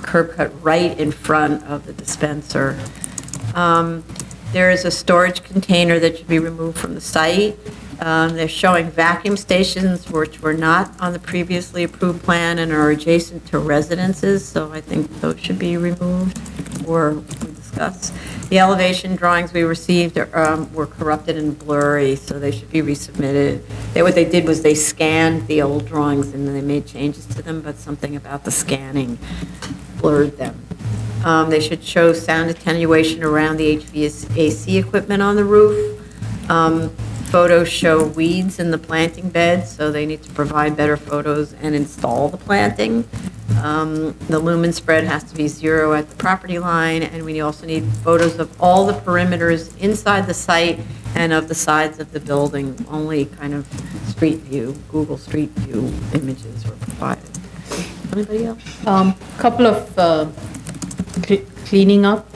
curb cut right in front of the dispenser. There is a storage container that should be removed from the site. They're showing vacuum stations which were not on the previously approved plan and are adjacent to residences, so I think those should be removed or we discuss. The elevation drawings we received were corrupted and blurry, so they should be resubmitted. What they did was they scanned the old drawings and they made changes to them, but something about the scanning blurred them. They should show sound attenuation around the HVAC equipment on the roof. Photos show weeds in the planting beds, so they need to provide better photos and install the planting. The lumen spread has to be 0 at the property line, and we also need photos of all the perimeters inside the site and of the sides of the building. Only kind of street view, Google Street View images were provided. Anybody else? Couple of cleaning up.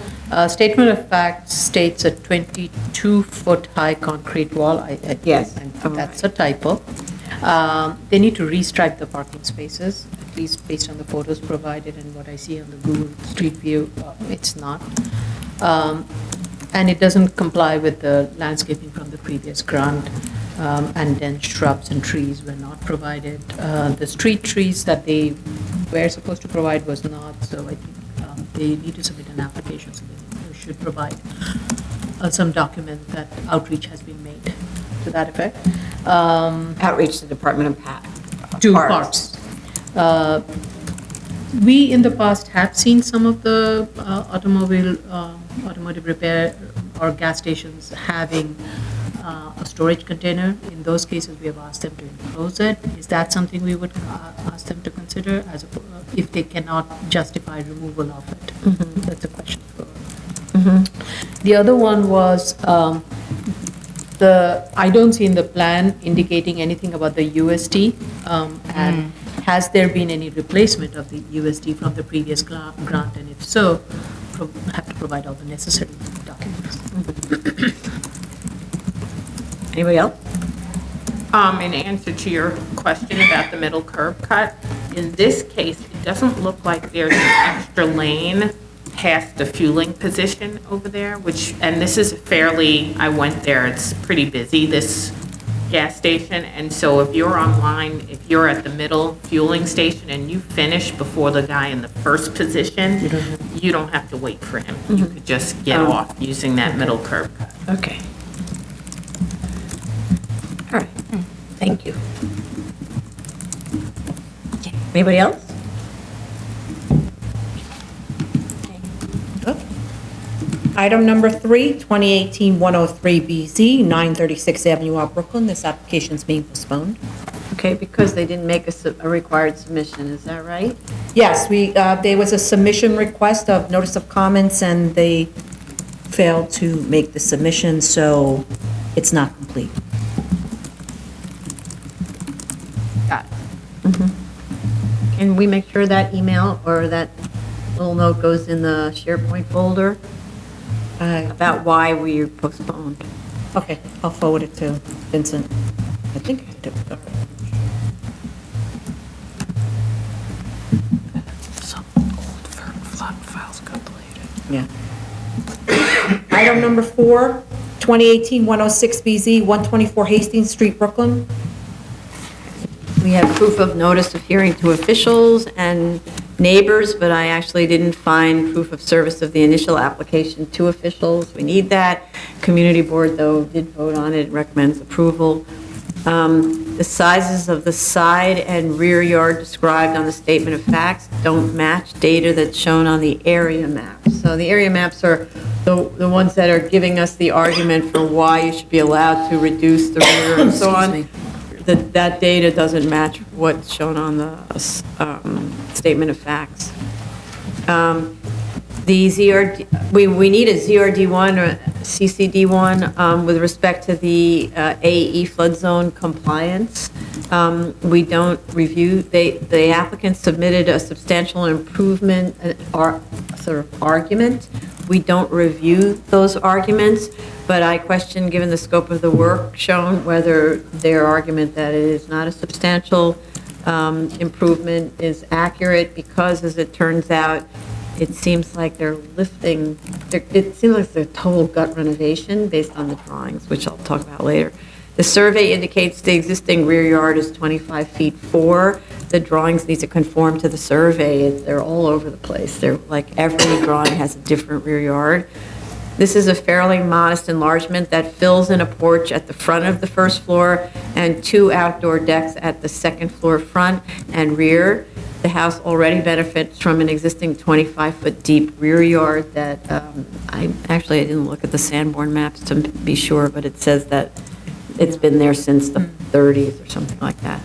Statement of fact states a 22-foot high concrete wall. Yes. That's a typo. They need to restripe the parking spaces, at least based on the photos provided and what I see on the Google Street View, it's not. And it doesn't comply with the landscaping from the previous grant, and then shrubs and trees were not provided. The street trees that they were supposed to provide was not, so I think they need to submit an application, so they should provide some document that outreach has been made to that effect. Outreach to the Department of Two parts. We in the past have seen some of the automotive repair or gas stations having a storage container. In those cases, we have asked them to enclose it. Is that something we would ask them to consider as if they cannot justify removal of it? Mm-hmm. That's a question for. The other one was I don't see in the plan indicating anything about the USD, and has there been any replacement of the USD from the previous grant, and if so, have to provide all the necessary documents. Anybody else? In answer to your question about the middle curb cut, in this case, it doesn't look like there's an extra lane past the fueling position over there, and this is I went there, it's pretty busy, this gas station, and so if you're online, if you're at the middle fueling station and you finish before the guy in the first position, you don't have to wait for him. You could just get off using that middle curb cut. Okay. All right, thank you. Anybody else? Item number 3, 2018-103BZ, 936 Avenue Out, Brooklyn. This application is being postponed. Okay, because they didn't make a required submission, is that right? Yes, there was a submission request of notice of comments, and they failed to make the submission, so it's not complete. Got it. Can we make sure that email or that little note goes in the SharePoint folder about why we postponed? Okay, I'll forward it to Vincent. I think I did. Some old files got deleted. Yeah. Item number 4, 2018-106BZ, 124 Hastings Street, Brooklyn. We have proof of notice of hearing to officials and neighbors, but I actually didn't find proof of service of the initial application to officials. We need that. Community board, though, did vote on it, recommends approval. The sizes of the side and rear yard described on the statement of facts don't match data that's shown on the area maps. So the area maps are the ones that are giving us the argument for why you should be allowed to reduce the rear and so on. That data doesn't match what's shown on the statement of facts. The ZRD, we need a ZRD1 or CCD1 with respect to the AE flood zone compliance. We don't review, the applicant submitted a substantial improvement or sort of argument. We don't review those arguments, but I question, given the scope of the work shown, whether their argument that it is not a substantial improvement is accurate, because as it turns out, it seems like they're lifting, it seems like it's a total gut renovation based on the drawings, which I'll talk about later. The survey indicates the existing rear yard is 25 feet 4. The drawings need to conform to the survey. They're all over the place. They're like, every drawing has a different rear yard. This is a fairly modest enlargement that fills in a porch at the front of the first floor and 2 outdoor decks at the second floor front and rear. The house already benefits from an existing 25-foot deep rear yard that, I didn't look at the Sanborn maps to be sure, but it says that it's been there since the 30s or something like that.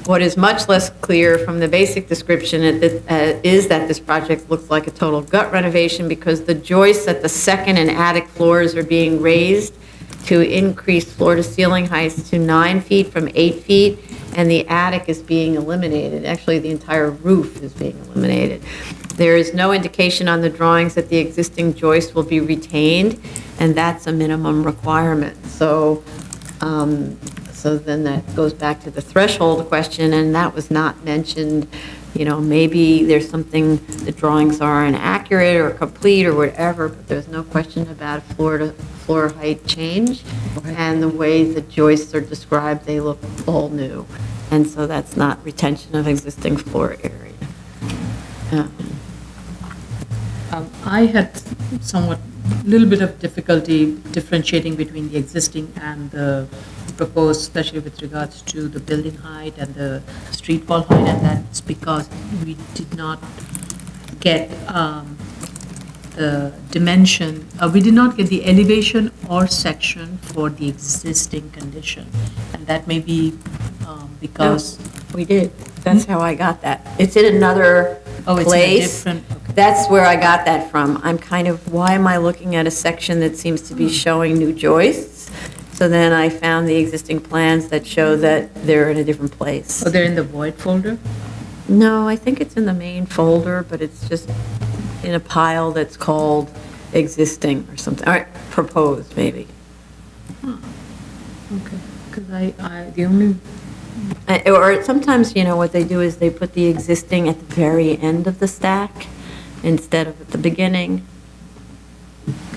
What is much less clear from the basic description is that this project looks like a total gut renovation because the joists at the second and attic floors are being raised to increase floor-to-ceiling heights to 9 feet from 8 feet, and the attic is being eliminated. Actually, the entire roof is being eliminated. There is no indication on the drawings that the existing joist will be retained, and that's a minimum requirement. So then that goes back to the threshold question, and that was not mentioned. You know, maybe there's something, the drawings are inaccurate or complete or whatever, but there's no question about floor height change. And the way the joists are described, they look all new. And so that's not retention of existing floor area. I had somewhat, little bit of difficulty differentiating between the existing and the proposed, especially with regards to the building height and the street wall height, and that's because we did not get the dimension, we did not get the elevation or section for the existing condition, and that may be because... We did. That's how I got that. It's in another Oh, it's in a place. different- okay. That's where I got that from. I'm kind of, why am I looking at a section that seems to be showing new joists? So then I found the existing plans that show that they're in a different place. Oh, they're in the void folder? No, I think it's in the main folder, but it's just in a pile that's called existing or something, or proposed, maybe. Okay, because the only, Or sometimes, you know, what they do is they put the existing at the very end of the stack instead of at the beginning.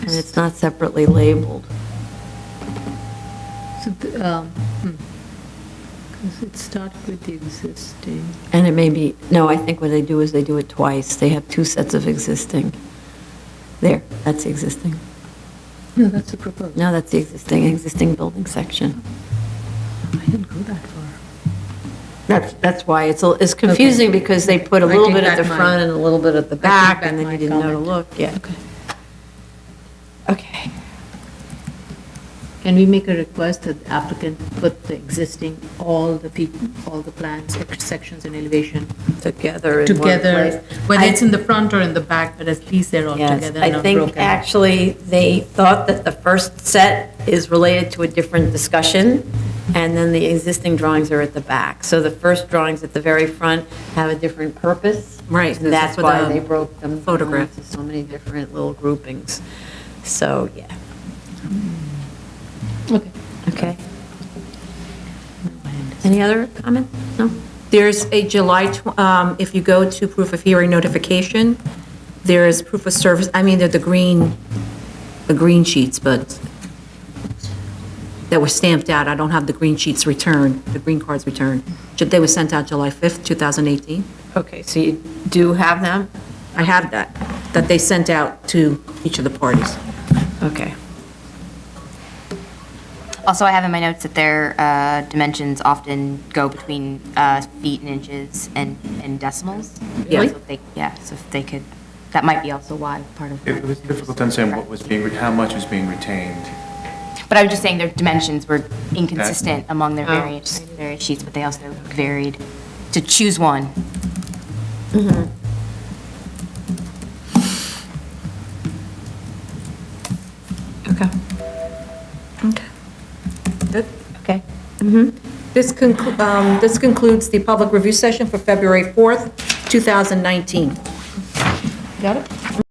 And it's not separately labeled. so, because it started with the existing. And it may be, no, I think what they do is they do it twice. They have 2 sets of existing. There, that's the existing. No, that's the proposed. No, that's the existing building section. I didn't go that far. That's why it's confusing because they put a I little think bit at the that might- front and a little bit at the think back, that and then you might didn't know to comment. look, yeah. Okay. Can we make a request that the applicant put the existing, all the plans, sections and elevation Together in one together, place. whether I- it's in the front or in the back, but at least they're all Yes, together and I not think broken. actually they thought that the first set is related to a different discussion, and then the existing drawings are at the back. So the first drawings at the very front have a different purpose. Right, And that's for why the they broke them down photograph. into so many different little groupings. So, yeah, Okay. okay. Any other comment? No? There's a if you go to proof of hearing notification, there is proof of service, they're the green sheets, but that were stamped out. I don't have the green sheets returned, the green cards returned. They were sent out July 5th, 2018. Okay, so you do have them? I have that they sent out to each of the parties. Okay. Also, I have in my notes that their dimensions often go between feet and inches and decimals. Really? So if they could, that might be also why part of. It was difficult to understand what was being, how much was being retained. But I was just saying their dimensions were inconsistent among their Oh. various sheets, but they also varied to choose one. Okay. Okay. Good. Okay. This concludes the public review session for February 4th, 2019. Got it?